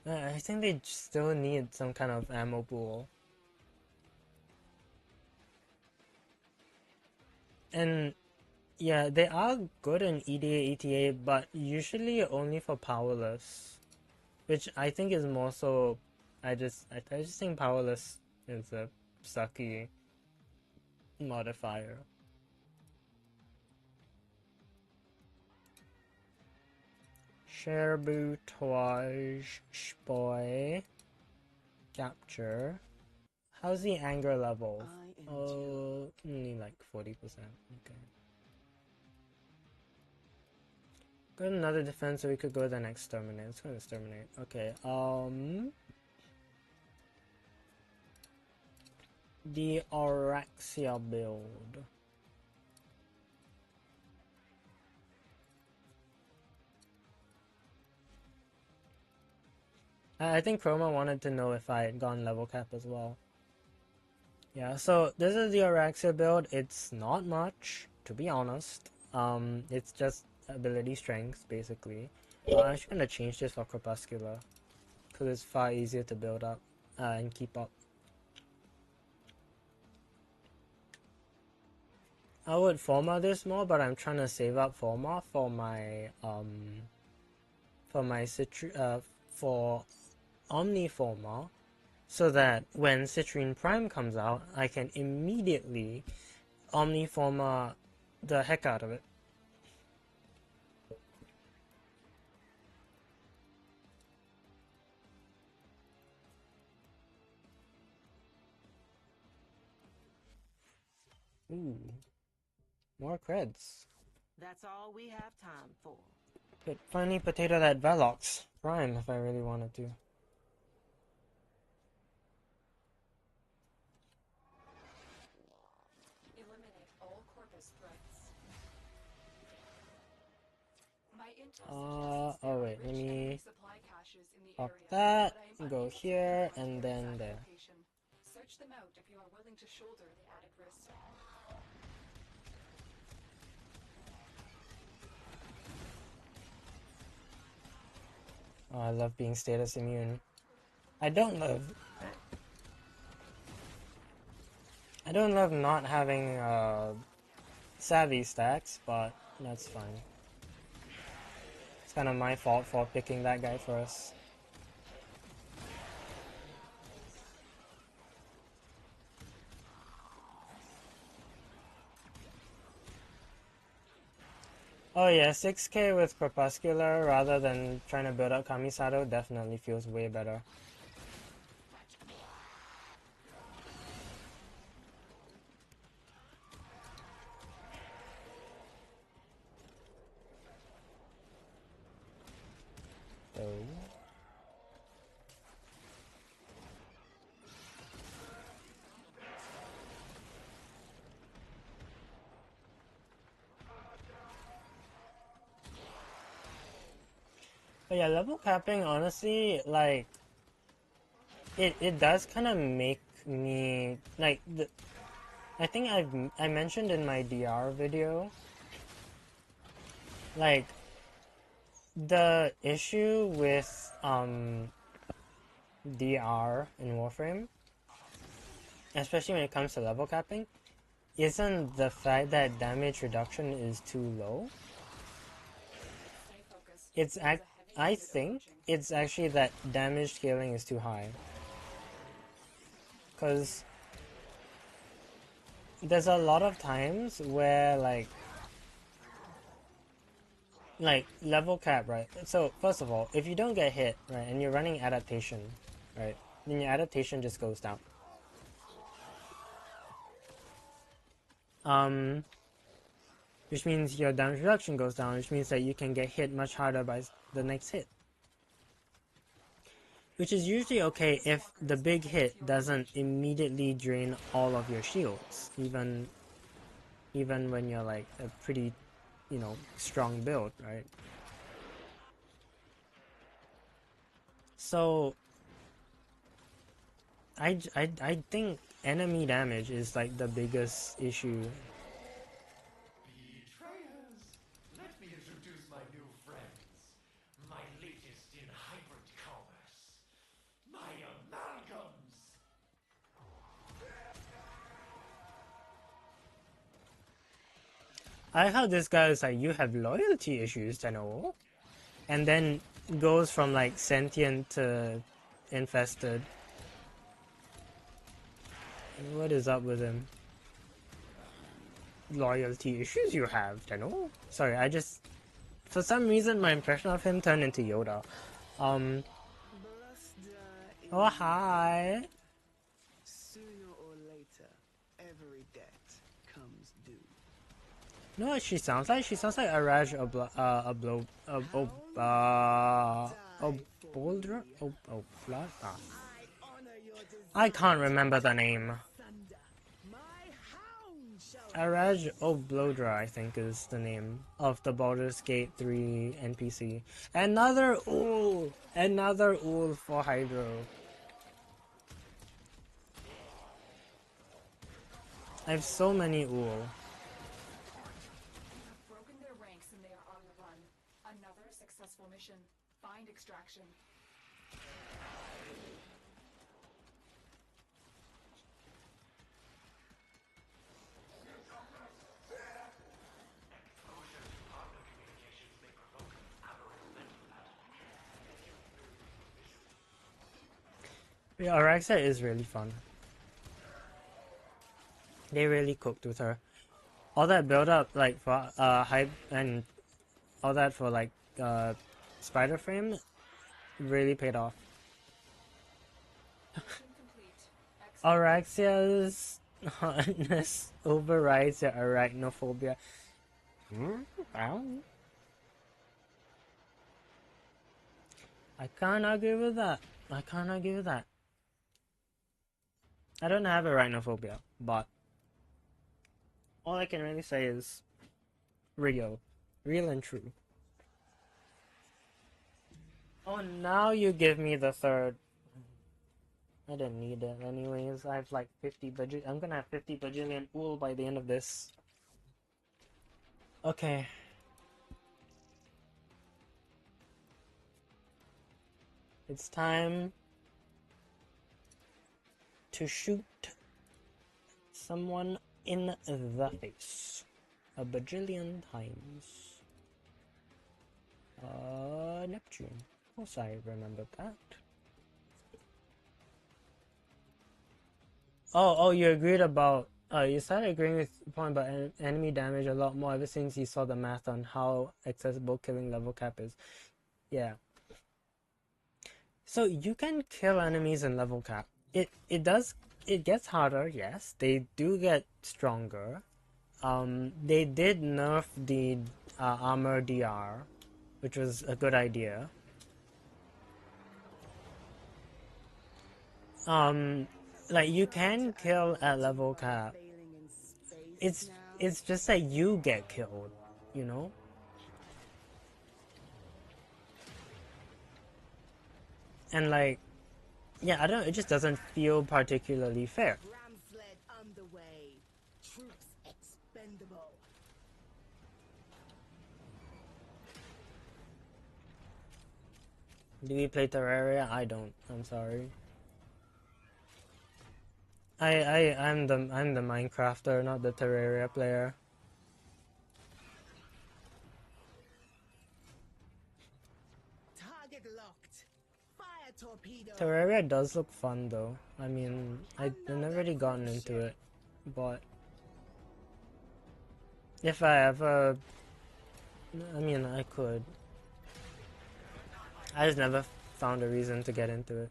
I think they still need some kind of ammo pool. And yeah, they are good in EDA, ETA, but usually only for powerless, which I think is more so. I just think powerless is a sucky modifier. Sabotage, spoil, capture. How's the anger level? Oh, only like 40%. Okay. Go to another defense, so we could go to the next exterminate. Let's go to exterminate. Okay. The Auraxia build. I think Chroma wanted to know if I had gone level cap as well. Yeah, so this is the Auraxia build. It's not much, to be honest. It's just ability strength, basically. I'm actually gonna change this for Crepuscular, because it's far easier to build up and keep up. I would Forma this more, but I'm trying to save up Forma for my for Omniforma, so that when Citrine Prime comes out, I can immediately Omniforma the heck out of it. Ooh. More creds. That's all we have time for. Could finally potato that Velox Prime if I really wanted to. Eliminate all Corpus threats. My intel suggests there Oh are wait, let rich enemy me supply caches in the pop area, that, but I am go unable to here, pinpoint and their then exact there. location. Search them out if you are willing to shoulder the added risk. Oh, I love being status immune. I don't love not having savvy stacks, but that's fine. It's kind of my fault for picking that guy first. Oh yeah, 6k with Crepuscular rather than trying to build up Kamisato definitely feels way better. So... But yeah, level capping, honestly, like, it does kind of make me, like, I think I mentioned in my DR video, like, the issue with, DR in Warframe, especially when it comes to level capping, isn't the fact that damage reduction is too low. Stay focused. It's There is a heavy I unit think approaching. it's actually that damage scaling is too high. Because there's a lot of times where like level cap, right? So first of all, if you don't get hit, right, and you're running adaptation, right, then your adaptation just goes down. Which means your damage reduction goes down, which means that you can get hit much harder by the next hit. Which is usually okay if the big hit doesn't immediately drain all of your shields, even when you're like a pretty, you know, strong build, right? So I think enemy damage is like the biggest issue. Betrayers! Let me introduce my new friends. My latest in hybrid commerce. My amalgams! I like how this guy is like, you have loyalty issues, Tenno, and then goes from like sentient to infested. What is up with him? Loyalty issues you have, Tenno? Sorry, I just, for some reason my impression of him turned into Yoda. Oh hi. Sooner or later, every debt comes due. You know what she sounds like? She sounds like Araj Boulder? I can't remember the name. Araj Oblodra, I think, is the name of the Baldur's Gate 3 NPC. Another Ool! Another Ool for Hydro. I have so many Ool. Broken their ranks and they are on the run. Another successful mission. Find extraction. Yeah, Araxa is really fun. They really cooked with her. All that build up, like, for hype and all that for, like, Spider Frame really paid off. Mission complete. Araxia's Hotness overrides your arachnophobia. Well, I can't argue with that. I can't argue with that. I don't have arachnophobia, but all I can really say is real. Real and true. Oh, now you give me the third. I didn't need it anyways. I have like 50 budget. I'm gonna have 50 bajillion wool by the end of this. Okay. It's time to shoot someone in the face. A bajillion times. Neptune. Of course I remember that. Oh, you agreed about, you started agreeing with the point about enemy damage a lot more ever since you saw the math on how accessible killing level cap is. Yeah. So you can kill enemies in level cap. It gets harder, yes. They do get stronger. They did nerf the armor DR, which was a good idea. Like you can kill at level cap. It's just that you get killed, you know? And like, yeah, I don't know, it just doesn't feel particularly fair. Ramsled underway. Troops expendable. Do we play Terraria? I don't. I'm sorry. I'm the Minecrafter, not the Terraria player. Target locked. Fire torpedo. Terraria does look fun though. I mean, I've never really gotten into it, but if I ever, I mean, I could. I just never found a reason to get into it.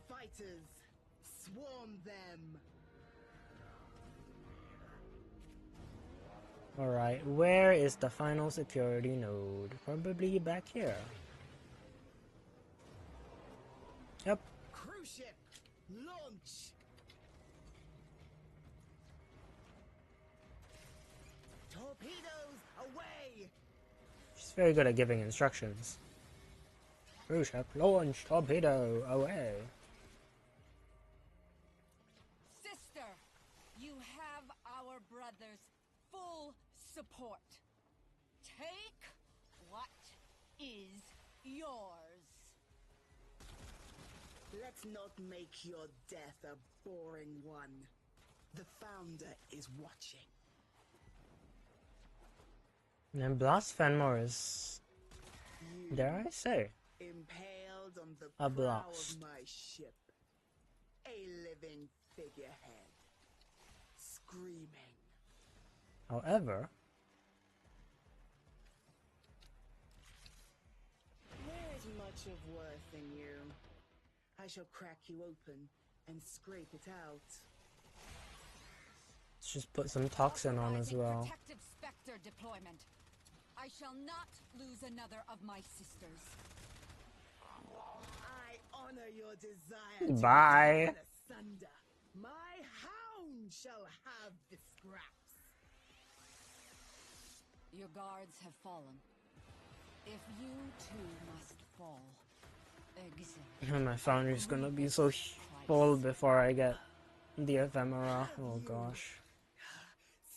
Fighters, swarm them. Alright, where is the final security node? Probably back here. Yep. Cruise ship, launch. Torpedoes away. She's very good at giving instructions. Cruise ship, launch, torpedo, away. Sister, you have our brother's full support. Take what is yours. Let's not make your death a boring one. The founder is watching. And Blast Fenmore is, dare I say, Impaled on the a prow blast. of my ship. A living figurehead. Screaming. However, There is much of worth in you. I shall crack you open and scrape it out. let's just put some toxin on as Authorizing well. Protective Spectre deployment. I shall not lose another of my sisters. I honor your desire Bye. to be torn asunder. My hound shall have the scraps. Your guards have fallen. If you too must fall, exit. My foundry's gonna be so full before I get the ephemera. Oh gosh.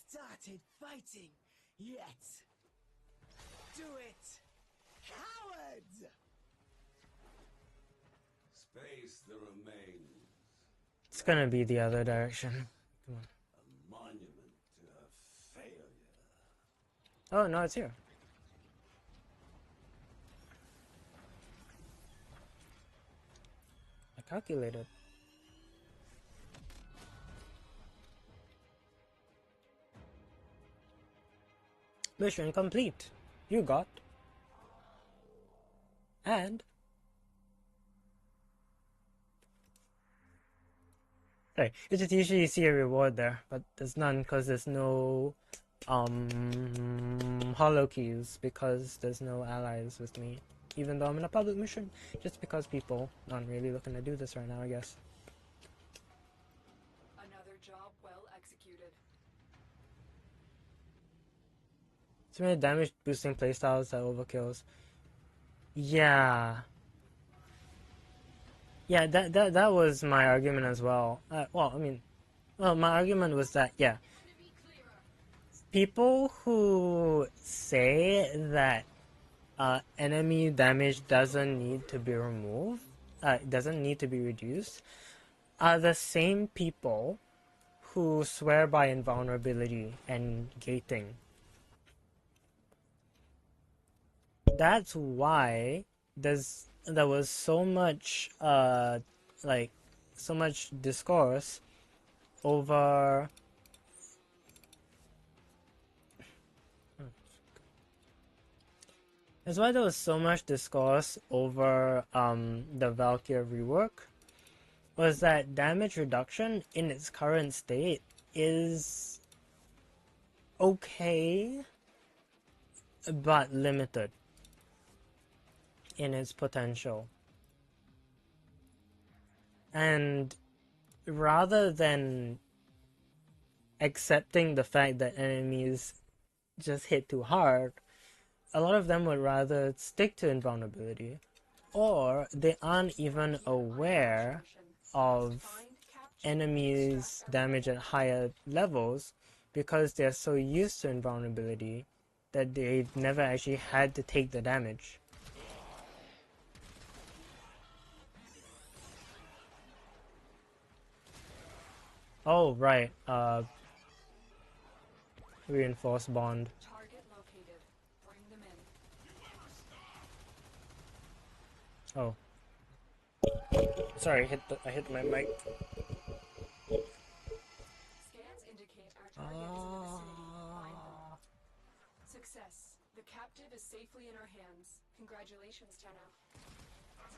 Started fighting, yet. Do it, coward! Space the remains. It's gonna be the other direction. Come on. A monument to her failure. Oh no, it's here. I calculated. Mission complete. You got. And sorry, it's just usually you see a reward there, but there's none because there's no hollow keys because there's no allies with me. Even though I'm in a public mission, just because people aren't really looking to do this right now, I guess. Another job well executed. So many damage boosting playstyles that overkills. Yeah. Yeah, that was my argument as well. My argument was that, yeah, people who say that enemy damage doesn't need to be removed, doesn't need to be reduced, are the same people who swear by invulnerability and gating. That's why there was so much so much discourse over That's why there was so much discourse over the Valkyrie rework, was that damage reduction in its current state is okay, but limited in its potential. And rather than accepting the fact that enemies just hit too hard, a lot of them would rather stick to invulnerability, or they aren't even aware of enemies' damage at higher levels because they're so used to invulnerability that they've never actually had to take the damage. Oh, right, reinforced bond. Target located. Bring them in. Oh. Sorry, I hit my mic. Scans indicate our target is in the vicinity. Find them. Success. The captive is safely in our hands. Congratulations, Tenno.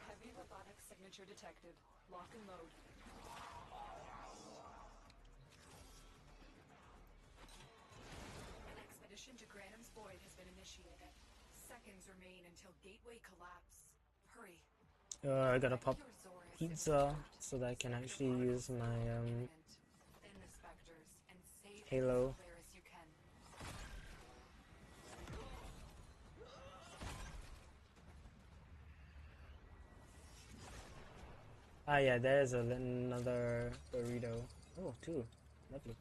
Heavy robotics signature detected. Lock and load. An expedition to Granum's Void has been initiated. Seconds remain until gateway collapse. Hurry. I gotta pop pizza so that I can actually use my Halo. Ah, yeah, there's another burrito. Oh, two. Lovely.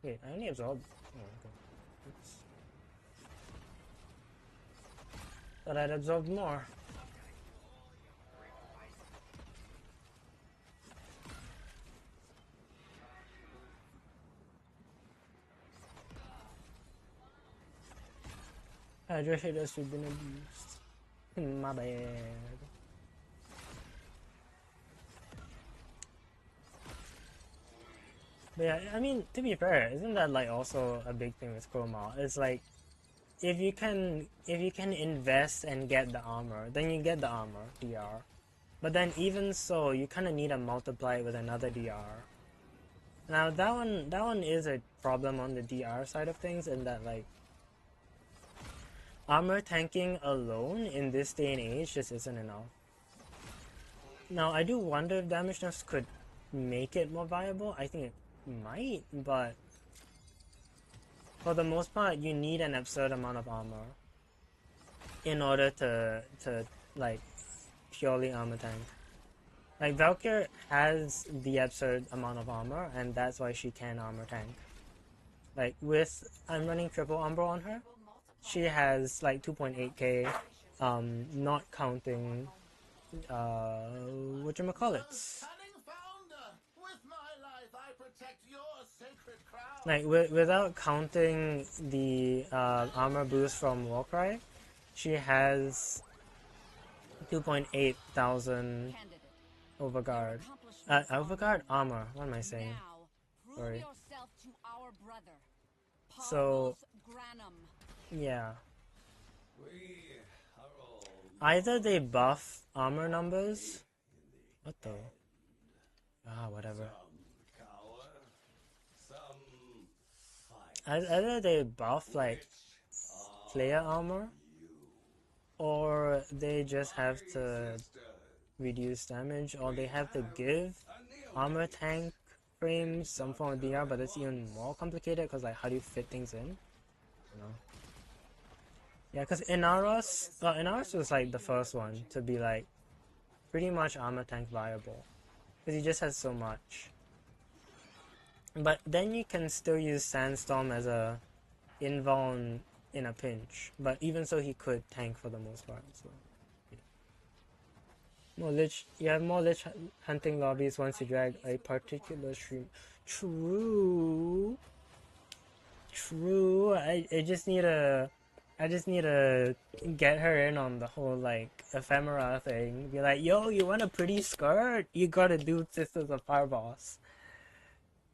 Wait, I only absorbed. Oh, okay. Oops. Thought I'd absorbed more. Hydration should have been abused. My bad. But yeah, I mean, to be fair, isn't that like also a big thing with Chroma? It's like if you can invest and get the armor, then you get the armor DR. But then even so, you kind of need to multiply it with another DR. Now that one is a problem on the DR side of things, in that like armor tanking alone in this day and age just isn't enough. Now I do wonder if damage nerfs could make it more viable. I think it might, but for the most part, you need an absurd amount of armor in order to like purely armor tank. Like Valkyrie has the absurd amount of armor, and that's why she can armor tank. Like I'm running triple umbral on her. She has like 2.8k, not counting whatchamacallits. Like without counting the armor boost from Warframe, she has 2.8 thousand overguard. Overguard armor. What am I saying? Sorry. your brother. So, Parvos Granum. yeah. We are all Either they buff armor numbers. What the? Ah, whatever. some cower, some fight. Either they buff like player armor, or they just have to reduce damage, or they have to give armor tank frames some form of DR, but it's even more complicated because like how do you fit things in? You know? Yeah, because Inaros was like the first one to be like pretty much armor tank viable because he just has so much. But then you can still use Sandstorm as a invuln in a pinch, but even so he could tank for the most part. So yeah. More lich, you have more lich hunting lobbies once you drag a particular stream. True. True. I just need to get her in on the whole like ephemera thing. Be like, yo, you want a pretty skirt? You gotta do Sisters of Fire Boss.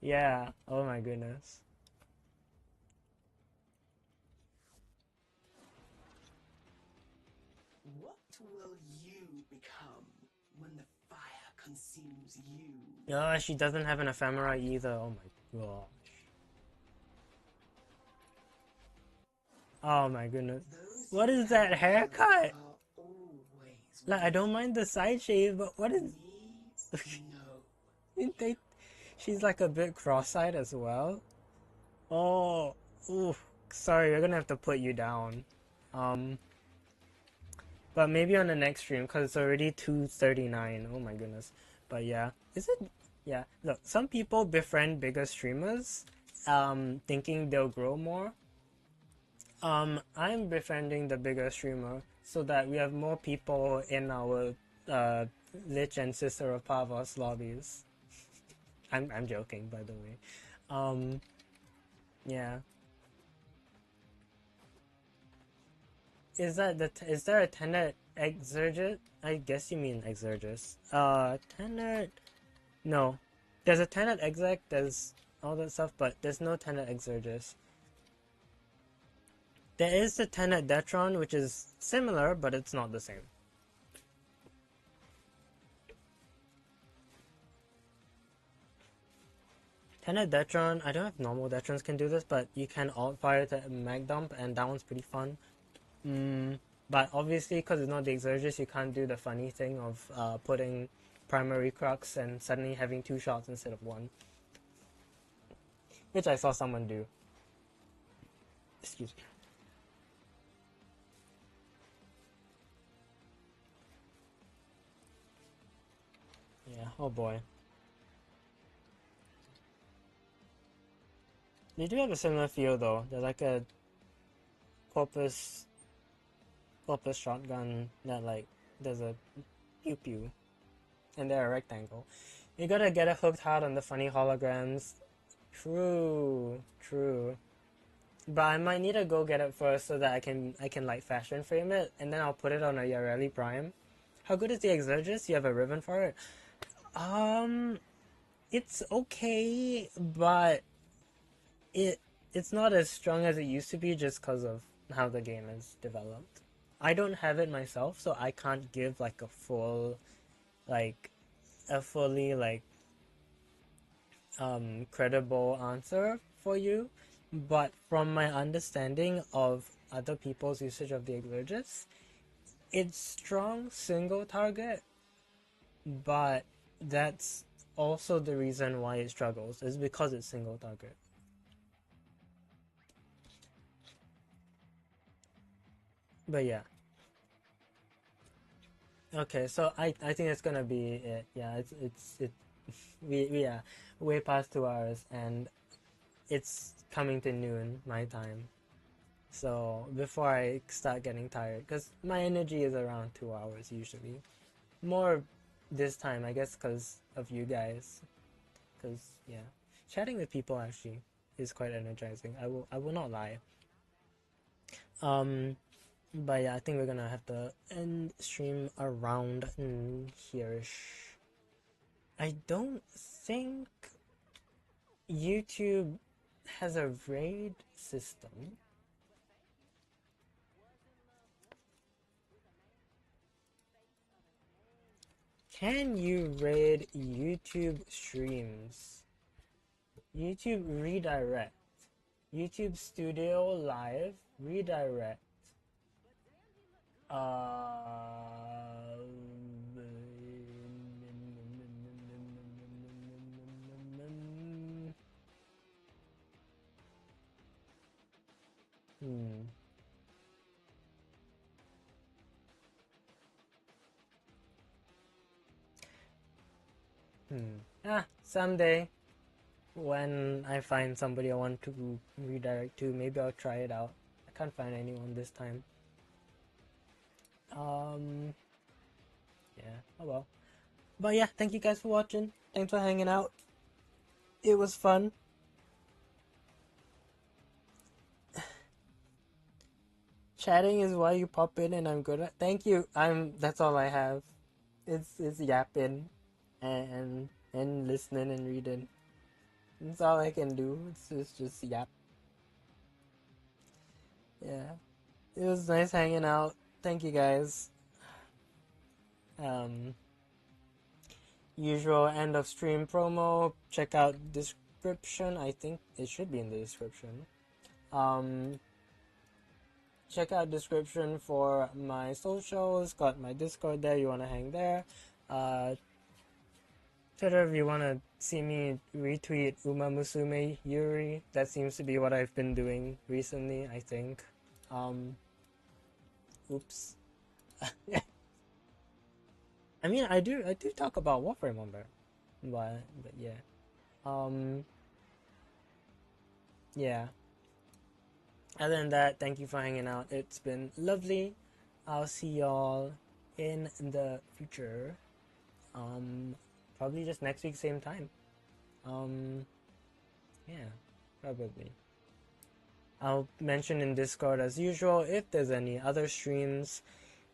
Yeah. Oh my goodness. What will you become when the fire consumes you? Oh, she doesn't have an ephemera either. Oh my god. Oh my goodness. Those What who is that have haircut? are always Like, I don't mind the side shave, but what is... me? No. they... She's like a bit cross-eyed as well. Oh, ooh. Sorry, we're gonna have to put you down. But maybe on the next stream, because it's already 2:39. Oh my goodness. But yeah. Is it... Yeah. Look, some people befriend bigger streamers, thinking they'll grow more. I'm befriending the bigger streamer so that we have more people in our Lich and Sister of Pavos lobbies. I'm joking, by the way. Yeah. Is there a Tenet Exurgit? I guess you mean Exurgis. Tenet. No, there's a Tenet Exec. There's all that stuff, but there's no Tenet Exurgis. There is the Tenet Detron, which is similar, but it's not the same. Tenet Detron, I don't know if normal Detrons can do this, but you can alt fire to mag dump, and that one's pretty fun. But obviously, because it's not the Exurgis, you can't do the funny thing of putting primary crux and suddenly having 2 shots instead of 1. Which I saw someone do. Excuse me. Yeah, oh boy. They do have a similar feel though. They're like a corpus shotgun that like does a pew pew. And they're a rectangle. You gotta get it hooked hard on the funny holograms. True, true. But I might need to go get it first so that I can like fashion frame it, and then I'll put it on a Yareli Prime. How good is the Exurgis? You have a ribbon for it? It's okay, but it's not as strong as it used to be just because of how the game is developed. I don't have it myself, so I can't give like a full, like, a fully like credible answer for you. But from my understanding of other people's usage of the Exurgis, it's strong single target, but that's also the reason why it struggles, is because it's single target. But yeah. Okay, so I think it's gonna be it. Yeah, we are way past 2 hours and it's coming to noon my time. So before I start getting tired, because my energy is around 2 hours usually. More this time, I guess, because of you guys. Because yeah, chatting with people actually is quite energizing. I will not lie. But yeah, I think we're gonna have to end stream around here-ish. I don't think YouTube has a raid system. Can you raid YouTube streams? YouTube redirect. YouTube Studio Live redirect. Hmm. Someday when I find somebody I want to redirect to, maybe I'll try it out. I can't find anyone this time. Yeah, oh well. But yeah, thank you guys for watching. Thanks for hanging out. It was fun. Chatting is why you pop in and I'm good at. Thank you. That's all I have. It's yapping and listening and reading. That's all I can do. It's just yap. Yeah. It was nice hanging out. Thank you guys. Usual end of stream promo. Check out description. I think it should be in the description. Check out description for my socials. Got my Discord there. You wanna hang there. Twitter if you wanna see me retweet Uma Musume Yuri. That seems to be what I've been doing recently. I think. Oops. I mean, I do talk about Warframe on there, but yeah, yeah. Other than that, thank you for hanging out. It's been lovely. I'll see y'all in the future. Probably just next week, same time. Yeah, probably. I'll mention in Discord as usual if there's any other streams,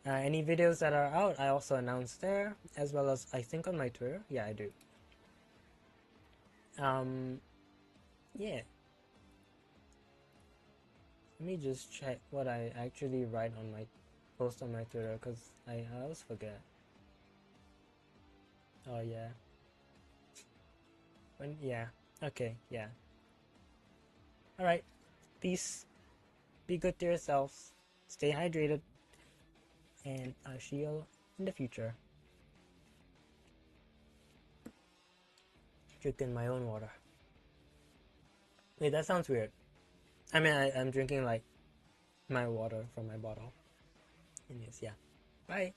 any videos that are out. I also announce there, as well as I think on my Twitter. Yeah, I do. Yeah. Let me just check what I actually write on my post on my Twitter, because I always forget. Oh yeah. Yeah. Okay, yeah. Alright. Peace. Be good to yourselves. Stay hydrated. And I'll see you in the future. Drinking my own water. Wait, that sounds weird. I mean, I'm drinking like my water from my bottle. Anyways, yeah. Bye.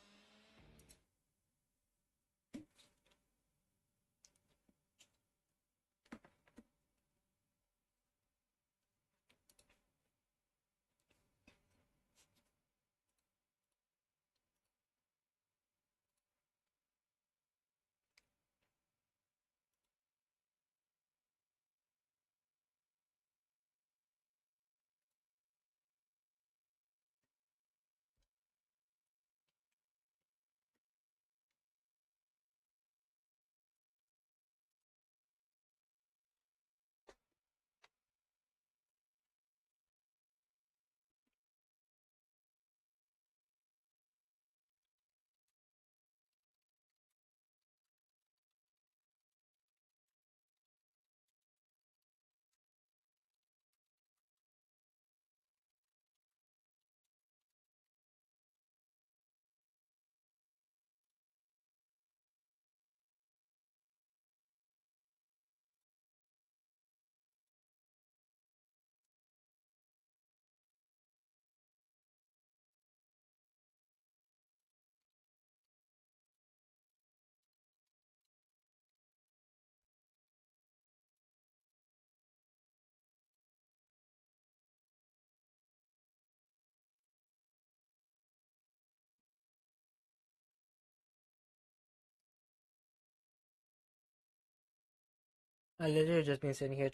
I literally just been sitting here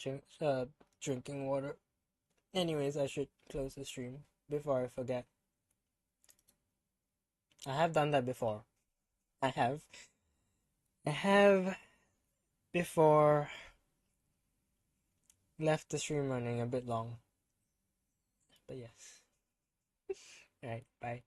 drinking water. Anyways, I should close the stream before I forget. I have done that before. I have. I have before. left the stream running a bit long. But yes. Alright, bye.